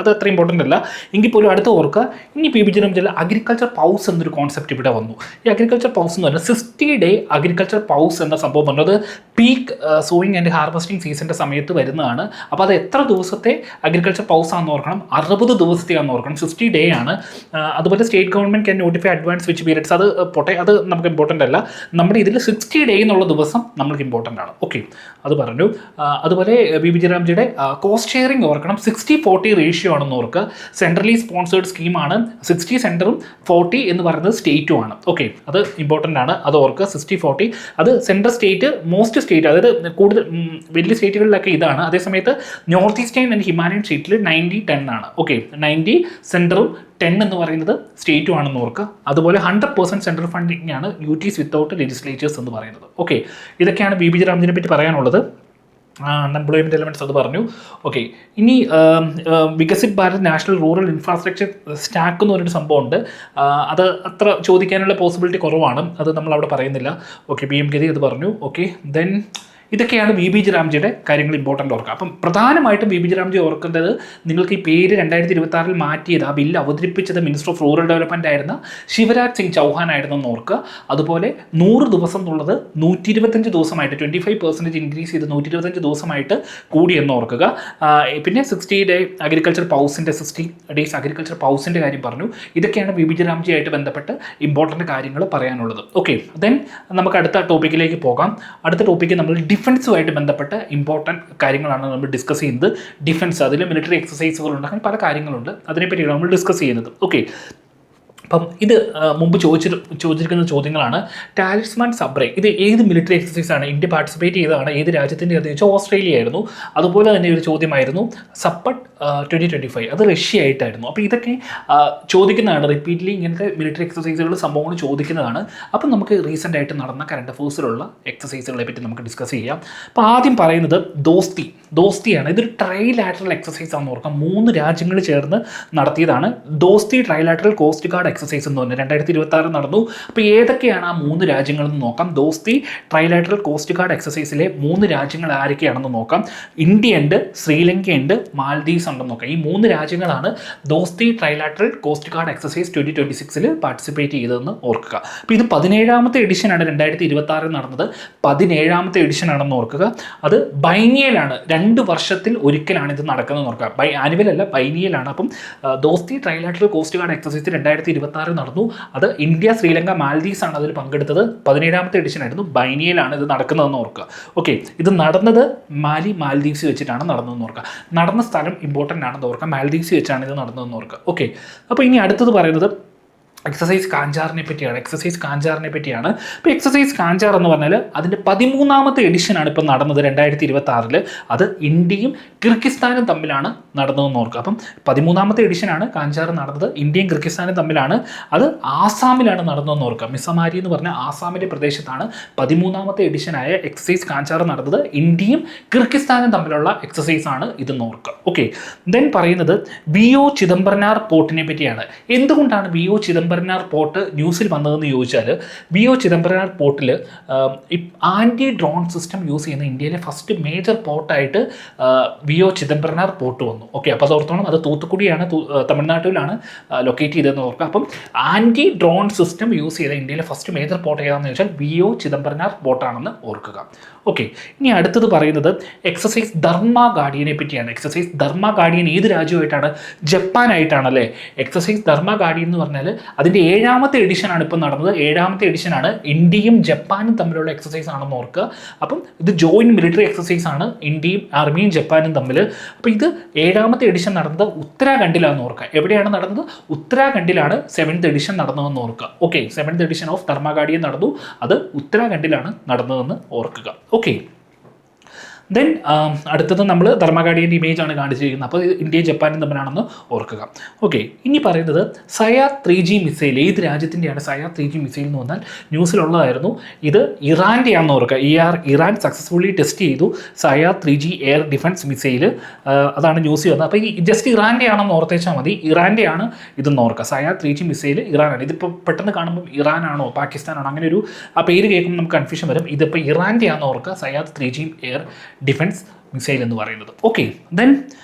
അത് അത്ര ഇമ്പോർട്ടൻ്റ് അല്ല എങ്കിൽ പോലും അടുത്ത് ഓർക്കുക. ഇനി PBG രാംജിയിൽ അഗ്രികൾച്ചർ പൗസ് എന്നൊരു കോൺസെപ്റ്റ് ഇവിടെ വന്നു. ഈ അഗ്രികൾച്ചർ പൗസ് എന്ന് പറഞ്ഞാൽ 60 day അഗ്രികൾച്ചർ പൗസ് എന്ന സംഭവം പറഞ്ഞത് പീക്ക് സോയിങ് ആൻഡ് ഹാർവസ്റ്റിംഗ് സീസണിൻ്റെ സമയത്ത് വരുന്നതാണ്. അപ്പോൾ അത് എത്ര ദിവസത്തെ അഗ്രികൾച്ചർ പൗസ് ആണെന്ന് ഓർക്കണം, 60 ദിവസത്തെയാണെന്ന് ഓർക്കണം, 60 day ആണ്. അതുപോലെ state government can notify advance which periods, അത് പോട്ടെ, അത് നമുക്ക് ഇമ്പോർട്ടൻ്റ് അല്ല. നമ്മുടെ ഇതിൽ 60 day എന്നുള്ള ദിവസം നമ്മൾക്ക് ഇമ്പോർട്ടൻ്റ് ആണ്. ഓക്കെ, അത് പറഞ്ഞു. അതുപോലെ PBG രാംജിയുടെ കോസ്റ്റ് ഷെയറിംഗ് ഓർക്കണം, 60-40 റേഷ്യോ ആണെന്ന് ഓർക്കുക. സെൻട്രലി സ്പോൺസേർഡ് സ്കീമാണ്, 60 സെൻറ്ററും 40 എന്ന് പറയുന്നത് സ്റ്റേറ്റും ആണ്. ഓക്കെ, അത് ഇമ്പോർട്ടൻ്റ് ആണ്, അത് ഓർക്കുക. 60-40 അത് സെൻട്രൽ സ്റ്റേറ്റ്, മോസ്റ്റ് സ്റ്റേറ്റ്, അതായത് കൂടുതൽ വലിയ സ്റ്റേറ്റുകളിലൊക്കെ ഇതാണ്. അതേസമയത്ത് നോർത്ത് ഈസ്റ്റേൺ ആൻഡ് ഹിമാലയൻ സ്റ്റേറ്റിൽ 90-10 ആണ്. ഓക്കെ, 90 സെൻട്രലും 10 എന്ന് പറയുന്നത് സ്റ്റേറ്റും ആണെന്ന് ഓർക്കുക. അതുപോലെ 100% സെൻട്രൽ ഫണ്ടിങ് ആണ് UTs വിത്തൗട്ട് ലെജിസ്ലേച്ചേഴ്സ് എന്ന് പറയുന്നത്. ഓക്കെ, ഇതൊക്കെയാണ് PBG രാംജിനെ പറ്റി പറയാനുള്ളത്. അൺഎംപ്ലോയ്മെൻറ്റ് എലമെൻറ്റ്സ് അത് പറഞ്ഞു. ഓക്കെ, ഇനി Viksit Bharat national rural infrastructure stack എന്ന് പറഞ്ഞൊരു സംഭവമുണ്ട്. അത് അത്ര ചോദിക്കാനുള്ള പോസിബിലിറ്റി കുറവാണ്, അത് നമ്മൾ അവിടെ പറയുന്നില്ല. ഓക്കെ, PM ഗതി അത് പറഞ്ഞു. ഓക്കെ, ദെൻ ഇതൊക്കെയാണ് PBG രാംജിയുടെ കാര്യങ്ങൾ ഇമ്പോർട്ടൻ്റ് ഓർക്കുക. അപ്പം പ്രധാനമായിട്ടും PBG രാംജി ഓർക്കേണ്ടത്, നിങ്ങൾക്ക് ഈ പേര് 2026 മാറ്റിയത്, ആ ബില്ല് അവതരിപ്പിച്ചത് മിനിസ്റ്റർ ഓഫ് റൂറൽ ഡെവലപ്മെൻറ്റ് ആയിരുന്ന ശിവരാജ് സിംഗ് ചൗഹാൻ ആയിരുന്നു എന്ന് ഓർക്കുക. അതുപോലെ 100 ദിവസം എന്നുള്ളത് 125 ദിവസമായിട്ട് 25% ഇൻക്രീസ് ചെയ്ത് 125 ദിവസമായിട്ട് കൂടി എന്ന് ഓർക്കുക. പിന്നെ 60 day അഗ്രികൾച്ചർ പൗസിൻ്റെ 60 days അഗ്രികൾച്ചർ പൗസിൻ്റെ കാര്യം പറഞ്ഞു. ഇതൊക്കെയാണ് PBG രാംജി ആയിട്ട് ബന്ധപ്പെട്ട് ഇമ്പോർട്ടൻ്റ് കാര്യങ്ങൾ പറയാനുള്ളത്. ഓക്കെ, ദെൻ നമുക്ക് അടുത്ത ടോപ്പിക്കിലേക്ക് പോകാം. അടുത്ത ടോപ്പിക്ക് നമ്മൾ ഡിഫൻസുമായിട്ട് ബന്ധപ്പെട്ട ഇമ്പോർട്ടൻറ്റ് കാര്യങ്ങളാണ് നമ്മൾ ഡിസ്കസ് ചെയ്യുന്നത്. ഡിഫൻസ്, അതിൽ മിലിറ്ററി എക്സസൈസുകളുണ്ട്, അങ്ങനെ പല കാര്യങ്ങളുണ്ട്, അതിനെപ്പറ്റിയാണ് നമ്മൾ ഡിസ്കസ് ചെയ്യുന്നത്. ഓക്കെ, അപ്പം ഇത് മുമ്പ് ചോദിച്ചിരിക്കുന്ന ചോദ്യങ്ങളാണ്. ടാലിസ്മാൻ സബ്രേ ഇത് ഏത് മിലിറ്ററി എക്സസൈസാണ് ഇന്ത്യ പാർട്ടിസിപ്പേറ്റ് ചെയ്തതാണ്, ഏത് രാജ്യത്തിൻ്റെ എന്ന് ചോദിച്ചാൽ ഓസ്ട്രേലിയ ആയിരുന്നു. അതുപോലെ തന്നെ ഒരു ചോദ്യമായിരുന്നു സപ്പട്ട് 2025, അത് റഷ്യ ആയിട്ടായിരുന്നു. അപ്പോൾ ഇതൊക്കെ ചോദിക്കുന്നതാണ്, റിപ്പീറ്റ്ലി ഇങ്ങനത്തെ മിലിറ്ററി എക്സസൈസുകൾ സംഭവങ്ങൾ ചോദിക്കുന്നതാണ്. അപ്പം നമുക്ക് റീസെൻ്റ് ആയിട്ട് നടന്ന കറണ്ട് അഫേഴ്സിലുള്ള എക്സസൈസുകളെ പറ്റി നമുക്ക് ഡിസ്കസ് ചെയ്യാം. അപ്പോൾ ആദ്യം പറയുന്നത് ദോസ്തിയാണ്. ഇതൊരു ട്രൈലാറ്ററൽ എക്സസൈസ് ആണെന്ന് ഓർക്കാം, 3 രാജ്യങ്ങൾ ചേർന്ന് നടത്തിയതാണ്. ദോസ്തി ട്രൈലാറ്ററൽ കോസ്റ്റ് ഗാർഡ് എക്സസൈസ് എന്ന് പറഞ്ഞാൽ 2026 നടന്നു. അപ്പോൾ ഏതൊക്കെയാണ് ആ 3 രാജ്യങ്ങളെന്ന് നോക്കാം. ദോസ്തി ട്രൈലാറ്ററൽ കോസ്റ്റ് ഗാർഡ് എക്സസൈസിലെ 3 രാജ്യങ്ങൾ ആരൊക്കെയാണെന്ന് നോക്കാം. ഇന്ത്യ ഉണ്ട്, ശ്രീലങ്ക ഉണ്ട്, മാൽദീവ്സ് ഉണ്ടെന്ന് നോക്കാം. ഈ 3 രാജ്യങ്ങളാണ് Dosti trilateral coast guard exercise 2026 participate ചെയ്തതെന്ന് ഓർക്കുക. അപ്പോൾ ഇത് 17ാമത്തെ എഡിഷനാണ് 2026 നടന്നത്. 17ാമത്തെ എഡിഷൻ ആണെന്ന് ഓർക്കുക. അത് ബൈനിയലാണ്, 2 വർഷത്തിൽ ഒരിക്കലാണ് ഇത് നടക്കുന്നത് ഓർക്കുക. ആനുവൽ അല്ല, ബൈനിയലാണ്. അപ്പം ദോസ്തി ട്രൈലാറ്ററൽ കോസ്റ്റ് ഗാർഡ് എക്സസൈസ് 2026 നടന്നു. അത് ഇന്ത്യ, ശ്രീലങ്ക, മാൽദീവ്സ് ആണ് അതിൽ പങ്കെടുത്തത്. 17ാമത്തെ എഡിഷൻ ആയിരുന്നു. ബൈനിയലാണ് ഇത് നടക്കുന്നതെന്ന് ഓർക്കുക. ഓക്കെ, ഇത് നടന്നത് മാൽദീവ്സ് വെച്ചിട്ടാണ് നടന്നതെന്ന് ഓർക്കുക. നടന്ന സ്ഥലം ഇമ്പോർട്ടൻ്റ് ആണെന്ന് ഓർക്കുക. മാൽദീവ്സ് വെച്ചാണ് ഇത് നടന്നതെന്ന് ഓർക്കുക. ഓക്കെ, അപ്പോൾ ഇനി അടുത്തത് പറയുന്നത് എക്സസൈസ് കാഞ്ചാറിനെ പറ്റിയാണ്. ഇപ്പോൾ എക്സസൈസ് കാഞ്ചാർ എന്ന് പറഞ്ഞാൽ അതിൻ്റെ 13ാമത്തെ എഡിഷനാണ് ഇപ്പോൾ നടന്നത് 2026. അത് ഇന്ത്യയും കിർഗിസ്ഥാനും തമ്മിലാണ് നടന്നതെന്ന് ഓർക്കുക. അപ്പം 13ാമത്തെ എഡിഷനാണ് കാഞ്ചാർ നടന്നത്, ഇന്ത്യയും കിർഗിസ്ഥാനും തമ്മിലാണ്. അത് ആസാമിലാണ് നടന്നതെന്ന് ഓർക്കുക. മിസമാരി എന്ന് പറഞ്ഞാൽ ആസാമിൻ്റെ പ്രദേശത്താണ് 13ാമത്തെ എഡിഷനായ എക്സസൈസ് കാഞ്ചാർ നടന്നത്. ഇന്ത്യയും കിർഗിസ്ഥാനും തമ്മിലുള്ള എക്സസൈസ് ആണ് ഇതെന്ന് ഓർക്കുക. ഓക്കെ, ദെൻ പറയുന്നത് VO ചിദംബരനാർ പോർട്ടിനെ പറ്റിയാണ്. എന്തുകൊണ്ടാണ് VO ചിദംബരനാർ പോർട്ട് ന്യൂസിൽ വന്നതെന്ന് ചോദിച്ചാൽ, VO ചിദംബരനാർ പോർട്ടിൽ ആൻറ്റി ഡ്രോൺ സിസ്റ്റം യൂസ് ചെയ്യുന്ന ഇന്ത്യയിലെ ഫസ്റ്റ് മേജർ പോർട്ടായിട്ട് VO ചിദംബരനാർ പോർട്ട് വന്നു. ഓക്കെ, അപ്പോൾ അത് ഓർത്തോണം, അത് തൂത്തുക്കുടിയാണ്, തമിഴ്നാട്ടിലാണ് ലൊക്കേറ്റ് ചെയ്തതെന്ന് ഓർക്കുക. അപ്പം ആൻറ്റി ഡ്രോൺ സിസ്റ്റം യൂസ് ചെയ്ത ഇന്ത്യയിലെ ഫസ്റ്റ് മേജർ പോർട്ട് ഏതാണെന്ന് ചോദിച്ചാൽ VO ചിദംബരനാർ പോർട്ടാണെന്ന് ഓർക്കുക. ഓക്കെ, ഇനി അടുത്തത് പറയുന്നത് എക്സസൈസ് ധർമ്മ ഗാർഡിയനെ പറ്റിയാണ്. എക്സസൈസ് ധർമ്മ ഗാർഡിയൻ ഏത് രാജ്യമായിട്ടാണ്? ജപ്പാനായിട്ടാണല്ലേ. എക്സസൈസ് ധർമ്മ ഗാർഡിയൻ എന്ന് പറഞ്ഞാൽ അതിൻ്റെ 7ാമത്തെ എഡിഷനാണ് ഇപ്പോൾ നടന്നത്. 7ാമത്തെ എഡിഷനാണ്. ഇന്ത്യയും ജപ്പാനും തമ്മിലുള്ള എക്സസൈസ് ആണെന്ന് ഓർക്കുക. അപ്പം ഇത് ജോയിൻറ്റ് മിലിറ്ററി എക്സസൈസ് ആണ് ഇന്ത്യയും ആർമിയും ജപ്പാനും തമ്മിൽ. അപ്പോൾ ഇത് 7ാമത്തെ എഡിഷൻ നടന്നത് ഉത്തരാഖണ്ഡിലാണെന്ന് ഓർക്കുക. എവിടെയാണ് നടന്നത്? ഉത്തരാഖണ്ഡിലാണ് 7th എഡിഷൻ നടന്നതെന്ന് ഓർക്കുക. Okay, 7th edition of Dharma guardian നടന്നു, അത് ഉത്തരാഖണ്ഡിലാണ് നടന്നതെന്ന് ഓർക്കുക. ഓക്കെ, ദെൻ അടുത്തത് നമ്മൾ ധർമ്മഗാഡിയൻ്റെ ഇമേജാണ് കാണിച്ചിരിക്കുന്നത്. അപ്പോൾ ഇന്ത്യയും ജപ്പാനും തമ്മിലാണെന്ന് ഓർക്കുക. ഓക്കെ, ഇനി പറയുന്നത് സയാ 3G മിസൈൽ ഏത് രാജ്യത്തിൻ്റെയാണ് സയാ 3G മിസൈൽ എന്ന് പറഞ്ഞാൽ ന്യൂസിലുള്ളതായിരുന്നു. ഇത് ഇറാൻ്റെയാണെന്ന് ഓർക്കുക. ഇറാൻ സക്സസ്ഫുള്ളി ടെസ്റ്റ് ചെയ്തു സയാ 3G എയർ ഡിഫൻസ് മിസൈൽ. അതാണ് ന്യൂസ് വന്നത്. അപ്പോൾ ഈ ജസ്റ്റ് ഇറാൻ്റെ ആണെന്ന് ഓർത്തേച്ചാൽ മതി. ഇറാൻ്റെയാണ് ഇതെന്ന് ഓർക്കുക. സയാ 3G മിസൈൽ ഇറാനാണ്. ഇതിപ്പോൾ പെട്ടെന്ന് കാണുമ്പോൾ ഇറാനാണോ പാകിസ്ഥാനാണോ അങ്ങനെ ഒരു ആ പേര് കേൾക്കുമ്പോൾ നമുക്ക് കൺഫ്യൂഷൻ വരും. ഇതിപ്പോൾ ഇറാൻ്റെ ആണെന്ന് ഓർക്കുക. സയാ 3G എയർ ഡിഫൻസ് മിസൈൽ എന്ന് പറയുന്നത്. ഓക്കെ, ദെൻ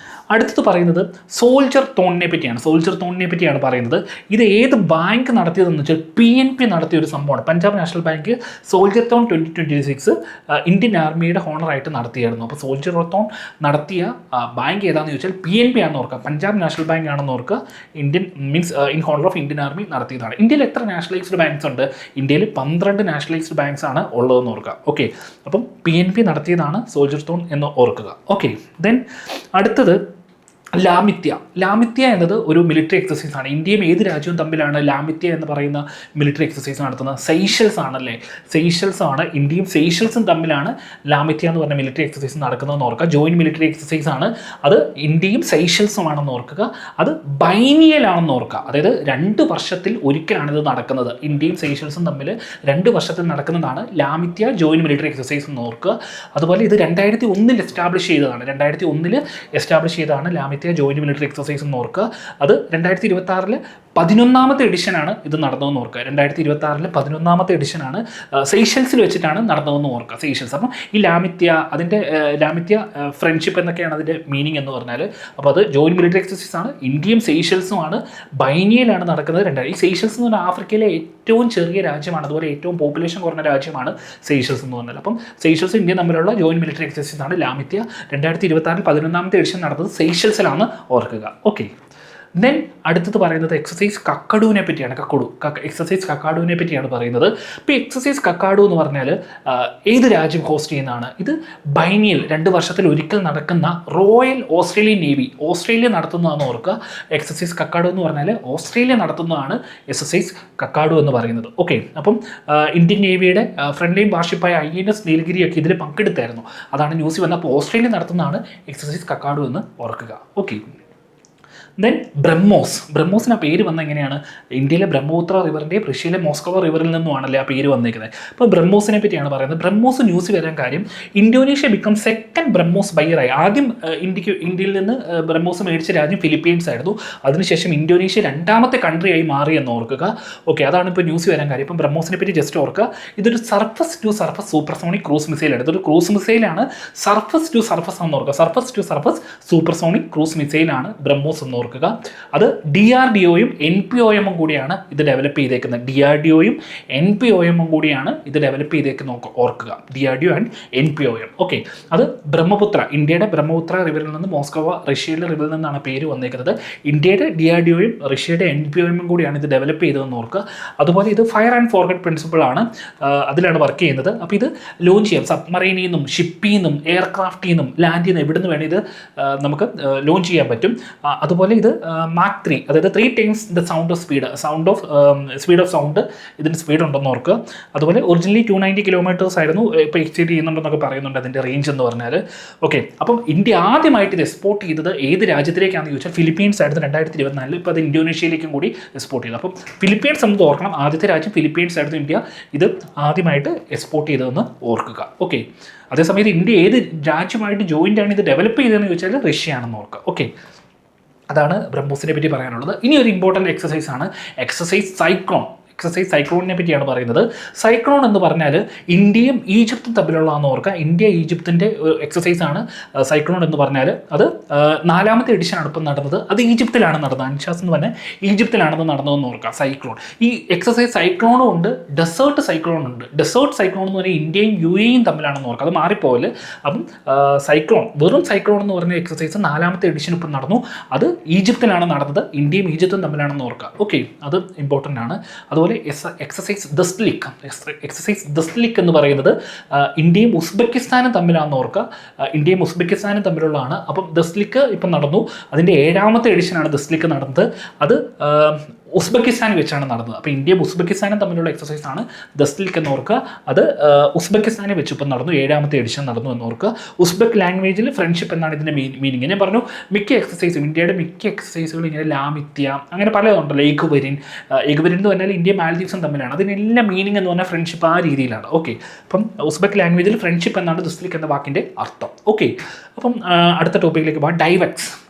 അടുത്തത് പറയുന്നത് സോൾജർ തോണിനെ പറ്റിയാണ് പറയുന്നത്. ഇത് ഏത് ബാങ്ക് നടത്തിയതെന്ന് വെച്ചാൽ PNB നടത്തിയ ഒരു സംഭവമാണ്. Punjab national bank soldier thorn 2026 Indian ആർമിയുടെ ഹോണറായിട്ട് നടത്തിയായിരുന്നു. അപ്പോൾ സോൾജർ തോൺ നടത്തിയ ബാങ്ക് ഏതാണെന്ന് ചോദിച്ചാൽ PNB ആണെന്ന് ഓർക്കുക. പഞ്ചാബ് നാഷണൽ ബാങ്ക് ആണെന്ന് ഓർക്കുക. Indian means in honour of Indian army നടത്തിയതാണ്. ഇന്ത്യയിൽ എത്ര നാഷണലൈസ്ഡ് ബാങ്ക്സ് ഉണ്ട്? ഇന്ത്യയിൽ 12 നാഷണലൈസ്ഡ് ബാങ്ക്സ് ആണ് ഉള്ളതെന്ന് ഓർക്കുക. ഓക്കെ, അപ്പം PNB നടത്തിയതാണ് സോൾജർ തോൺ എന്ന് ഓർക്കുക. ഓക്കെ, ദെൻ അടുത്തത് ലാമിത്യ എന്നത് ഒരു മിലിറ്ററി എക്സസൈസ് ആണ്. ഇന്ത്യയും ഏത് രാജ്യവും തമ്മിലാണ് ലാമിത്യ എന്ന് പറയുന്ന മിലിറ്ററി എക്സസൈസ് നടത്തുന്നത്? സെയ്ഷൽസ് ആണല്ലേ. സെയ്ഷൽസ് ആണ്. ഇന്ത്യയും സെയ്ഷൽസും തമ്മിലാണ് ലാമിത്യ എന്ന് പറഞ്ഞ മിലിറ്ററി എക്സസൈസ് നടക്കുന്നതെന്ന് ഓർക്കുക. ജോയിൻറ്റ് മിലിറ്ററി എക്സസൈസ് ആണ്. അത് ഇന്ത്യയും സെയ്ഷൽസും ആണെന്ന് ഓർക്കുക. അത് ബൈനിയൽ ആണെന്ന് ഓർക്കുക. അതായത് 2 വർഷത്തിൽ ഒരിക്കലാണ് ഇത് നടക്കുന്നത്. ഇന്ത്യയും സെയ്ഷൽസും തമ്മിൽ 2 വർഷത്തിൽ നടക്കുന്നതാണ് ലാമിത്യ ജോയിൻറ്റ് മിലിറ്ററി എക്സസൈസ് എന്ന് ഓർക്കുക. അതുപോലെ ഇത് 2001 എസ്റ്റാബ്ലിഷ് ചെയ്തതാണ്. 2001 എസ്റ്റാബ്ലിഷ് ചെയ്തതാണ് ലാമിത്യ ജോയിൻറ്റ് മിലിറ്ററി എക്സസൈസ് എന്ന് ഓർക്കുക. അത് 2026 11ാമത്തെ എഡിഷനാണ് ഇത് നടന്നതെന്ന് ഓർക്കുക. 2026 11ാമത്തെ എഡിഷനാണ് സെയ്ഷൽസിൽ വെച്ചിട്ടാണ് നടന്നതെന്ന് ഓർക്കുക. സെയ്ഷൽസ്. അപ്പം ഈ ലാമിത്യ ഫ്രണ്ട്ഷിപ്പ് എന്നൊക്കെയാണ് അതിൻ്റെ മീനിങ് എന്ന് പറഞ്ഞാൽ. അപ്പോൾ അത് ജോയിൻറ്റ് മിലിറ്ററി എക്സസൈസ് ആണ്. ഇന്ത്യയും സെയ്ഷൽസുമാണ്. ബൈനിയലാണ് നടക്കുന്നത്. ഈ സെയ്ഷൽസ് എന്ന് പറഞ്ഞാൽ ആഫ്രിക്കയിലെ ഏറ്റവും ചെറിയ രാജ്യമാണ്. അതുപോലെ ഏറ്റവും പോപ്പുലേഷൻ കുറഞ്ഞ രാജ്യമാണ് സെയ്ഷൽസ് എന്ന് പറഞ്ഞാൽ. അപ്പം സെയ്ഷൽസ് ഇന്ത്യ തമ്മിലുള്ള ജോയിൻറ്റ് മിലിറ്ററി എക്സസൈസ് ആണ് ലാമിത്യ. 2026 11ാമത്തെ എഡിഷൻ നടന്നത് സെയ്ഷൽസിലാണ് ഓർക്കുക. ഓക്കെ, ദെൻ അടുത്തത് പറയുന്നത് എക്സസൈസ് കക്കഡുവിനെ പറ്റിയാണ്. എക്സസൈസ് കക്കാഡുവിനെ പറ്റിയാണ് പറയുന്നത്. ഇപ്പോൾ എക്സസൈസ് കക്കാഡു എന്ന് പറഞ്ഞാൽ ഏത് രാജ്യം ഹോസ്റ്റ് ചെയ്യുന്നതാണ്? ഇത് ബൈനിയൽ 2 വർഷത്തിൽ ഒരിക്കൽ നടക്കുന്ന റോയൽ ഓസ്ട്രേലിയൻ നേവി ഓസ്ട്രേലിയ നടത്തുന്നതാണെന്ന് ഓർക്കുക. എക്സസൈസ് കക്കാഡു എന്ന് പറഞ്ഞാൽ ഓസ്ട്രേലിയ നടത്തുന്നതാണ് എക്സസൈസ് കക്കാഡു എന്ന് പറയുന്നത്. ഓക്കെ, അപ്പം ഇന്ത്യൻ നേവിയുടെ ഫ്രണ്ട് ലൈൻ വാർഷിപ്പായ INS നീലഗിരിയൊക്കെ ഇതിൽ പങ്കെടുത്തായിരുന്നു. അതാണ് ന്യൂസ് വന്നത്. അപ്പോൾ ഓസ്ട്രേലിയ നടത്തുന്നതാണ് എക്സസൈസ് കക്കാഡു എന്ന് ഓർക്കുക. ഓക്കെ, ദെൻ ബ്രഹ്മോസിന് ആ പേര് വന്ന എങ്ങനെയാണ്? ഇന്ത്യയിലെ ബ്രഹ്മപുത്ര റിവറിൻ്റെയും റഷ്യയിലെ മോസ്കോവ റിവറിൽ നിന്നുമാണല്ലേ ആ പേര് വന്നിരിക്കുന്നത്. അപ്പോൾ ബ്രഹ്മോസിനെ പറ്റിയാണ് പറയുന്നത്. ബ്രഹ്മോസ് ന്യൂസ് വരാൻ കാര്യം ഇന്തോനേഷ്യ ബിക്കം സെക്കൻഡ് ബ്രഹ്മോസ് ബയറായി. ആദ്യം ഇന്ത്യയിൽ നിന്ന് ബ്രഹ്മോസ് മേടിച്ച രാജ്യം ഫിലിപ്പീൻസ് ആയിരുന്നു. അതിനുശേഷം ഇന്തോനേഷ്യ 2ാമത്തെ കൺട്രിയായി മാറി എന്ന് ഓർക്കുക. ഓക്കെ, അതാണ് ഇപ്പോൾ ന്യൂസ് വരാൻ കാര്യം. ഇപ്പം ബ്രഹ്മോസിനെ പറ്റി ജസ്റ്റ് ഓർക്കുക. ഇതൊരു surface to surface supersonic cruise മിസൈലാണ്. ഇതൊരു ക്രൂസ് മിസൈലാണ്. സർഫസ് ടു സർഫസ് എന്ന് ഓർക്കുക. Surface to surface supersonic cruise മിസൈലാണ് ബ്രഹ്മോസ് എന്ന് ഓർക്കുക. അത് DRDOയും NPOMും കൂടിയാണ് ഇത് ഡെവലപ്പ് ചെയ്തേക്കുന്നത്. DRDOയും NPOMും കൂടിയാണ് ഇത് ഡെവലപ്പ് ചെയ്തേക്കുന്നത് ഓർക്കുക. DRDO and NPOM. ഓക്കെ, അത് ബ്രഹ്മപുത്ര ഇന്ത്യയുടെ ബ്രഹ്മപുത്ര റിവറിൽ നിന്ന് മോസ്കോവ റഷ്യയിലെ റിവറിൽ നിന്നാണ് പേര് വന്നേക്കുന്നത്. ഇന്ത്യയുടെ DRDOയും റഷ്യയുടെ NPOMും കൂടിയാണ് ഇത് ഡെവലപ്പ് ചെയ്തതെന്ന് ഓർക്കുക. അതുപോലെ ഇത് ഫയർ ആൻഡ് ഫോർഗറ്റ് പ്രിൻസിപ്പിൾ ആണ്. അതിലാണ് വർക്ക് ചെയ്യുന്നത്. അപ്പോൾ ഇത് ലോഞ്ച് ചെയ്യാം. സബ്മറൈനിൽ നിന്നും ഷിപ്പിൽ നിന്നും എയർക്രാഫ്റ്റിൽ നിന്നും ലാൻഡിൽ നിന്ന് എവിടെ നിന്ന് വേണം ഇത് നമുക്ക് ലോഞ്ച് ചെയ്യാൻ പറ്റും. അതുപോലെ ഇത് Mach 3, അതായത് 3 times the speed of sound ഇതിൻ്റെ സ്പീഡ് ഉണ്ടെന്ന് ഓർക്കുക. അതുപോലെ ഒറിജിനലി 290 കിലോമീറ്റേഴ്സ് ആയിരുന്നു. ഇപ്പോൾ എക്സീഡ് ചെയ്യുന്നുണ്ടെന്നൊക്കെ പറയുന്നുണ്ട് അതിൻ്റെ റേഞ്ച് എന്ന് പറഞ്ഞാൽ. ഓക്കെ, അപ്പം ഇന്ത്യ ആദ്യമായിട്ട് ഇത് എക്സ്പോർട്ട് ചെയ്തത് ഏത് രാജ്യത്തിലേക്കാണെന്ന് ചോദിച്ചാൽ ഫിലിപ്പീൻസ് ആയിരുന്നു 2024. ഇപ്പോൾ അത് ഇന്തോനേഷ്യയിലേക്കും കൂടി എക്സ്പോർട്ട് ചെയ്തു. അപ്പം ഫിലിപ്പീൻസ് എന്ന് ഓർക്കണം. ആദ്യത്തെ രാജ്യം ഫിലിപ്പീൻസ് ആയിരുന്നു ഇന്ത്യ ഇത് ആദ്യമായിട്ട് എക്സ്പോർട്ട് ചെയ്തതെന്ന് ഓർക്കുക. ഓക്കെ, അതേസമയത്ത് ഇന്ത്യ ഏത് രാജ്യമായിട്ട് ജോയിൻ്റ് ആണ് ഇത് ഡെവലപ്പ് ചെയ്തതെന്ന് ചോദിച്ചാൽ റഷ്യ ആണെന്ന് ഓർക്കുക. ഓക്കെ, അതാണ് ബ്രഹ്മോസിനെ പറ്റി പറയാനുള്ളത്. ഇനി ഒരു ഇമ്പോർട്ടൻറ്റ് എക്സസൈസ് ആണ് എക്സസൈസ് സൈക്ലോണിനെ പറ്റിയാണ് പറയുന്നത്. സൈക്ലോൺ എന്ന് പറഞ്ഞാൽ ഇന്ത്യയും ഈജിപ്തും തമ്മിലുള്ളതെന്ന് ഓർക്കുക. ഇന്ത്യ ഈജിപ്തിൻ്റെ എക്സസൈസ് ആണ് സൈക്ലോൺ എന്ന് പറഞ്ഞാൽ. അത് 4ാമത്തെ എഡിഷനാണ് ഇപ്പം നടന്നത്. അത് ഈജിപ്തിലാണ് നടന്നത്. അൻഷാസ് എന്ന് പറഞ്ഞാൽ ഈജിപ്തിലാണെന്ന് നടന്നതെന്ന് ഓർക്കുക. സൈക്ലോൺ ഈ എക്സസൈസ് സൈക്ലോണും ഉണ്ട്, ഡെസേർട്ട് സൈക്ലോൺ ഉണ്ട്. ഡെസേർട്ട് സൈക്ലോൺ എന്ന് പറഞ്ഞാൽ ഇന്ത്യയും UAEയും തമ്മിലാണെന്ന് ഓർക്കുക. അത് മാറിപ്പോല്. അപ്പം വെറും സൈക്ലോൺ എന്ന് പറഞ്ഞ എക്സസൈസ് 4ാമത്തെ എഡിഷൻ ഇപ്പം നടന്നു. അത് ഈജിപ്തിലാണ് നടന്നത്. ഇന്ത്യയും ഈജിപ്തും തമ്മിലാണെന്ന് ഓർക്കുക. ഓക്കെ, അത് ഇമ്പോർട്ടൻ്റ് ആണ്. അതുപോലെ എക്സസൈസ് ദസ്ലിക് എന്ന് പറയുന്നത് ഇന്ത്യയും ഉസ്ബെക്കിസ്ഥാനും തമ്മിലാണെന്ന് ഓർക്കുക. ഇന്ത്യയും ഉസ്ബെക്കിസ്ഥാനും തമ്മിലുള്ളതാണ്. അപ്പം ദസ്ലിക് ഇപ്പം നടന്നു. അതിൻ്റെ 7ാമത്തെ എഡിഷനാണ് ദസ്ലിക് നടന്നത്. അത് ഉസ്ബെക്കിസ്ഥാനിൽ വെച്ചാണ് നടന്നത്. അപ്പോൾ ഇന്ത്യയും ഉസ്ബെക്കിസ്ഥാനും തമ്മിലുള്ള എക്സസൈസാണ് ദസ്ലിക് എന്ന് ഓർക്കുക. അത് ഉസ്ബെക്കിസ്ഥാനിൽ വെച്ച് ഇപ്പം നടന്നു, 7ാമത്തെ എഡിഷൻ നടന്നു എന്ന് ഓർക്കുക. ഉസ്ബെക്ക് ലാംഗ്വേജിൽ ഫ്രണ്ട്ഷിപ്പ് എന്നാണ് ഇതിൻ്റെ മീനിങ്. ഞാൻ പറഞ്ഞു മിക്ക എക്സസൈസും, ഇന്ത്യയുടെ മിക്ക എക്സസൈസുകളും ഇങ്ങനെ ലാമിത്യ അങ്ങനെ പലതുണ്ടല്ലോ, എഗ്വരിൻ എന്ന് പറഞ്ഞാൽ ഇന്ത്യയും മാൽദീവ്സും തമ്മിലാണ്. അതിനെല്ലാം മീനിങ് എന്ന് പറഞ്ഞാൽ ഫ്രണ്ട്ഷിപ്പ് ആ രീതിയിലാണ്. ഓക്കെ, അപ്പം ഉസ്ബെക്ക് ലാംഗ്വേജിൽ ഫ്രണ്ട്ഷിപ്പ് എന്നാണ് ദസ്ലിക് എന്ന വാക്കിൻ്റെ അർത്ഥം. ഓക്കെ, അപ്പം അടുത്ത ടോപ്പിക്കിലേക്ക് പോകാം.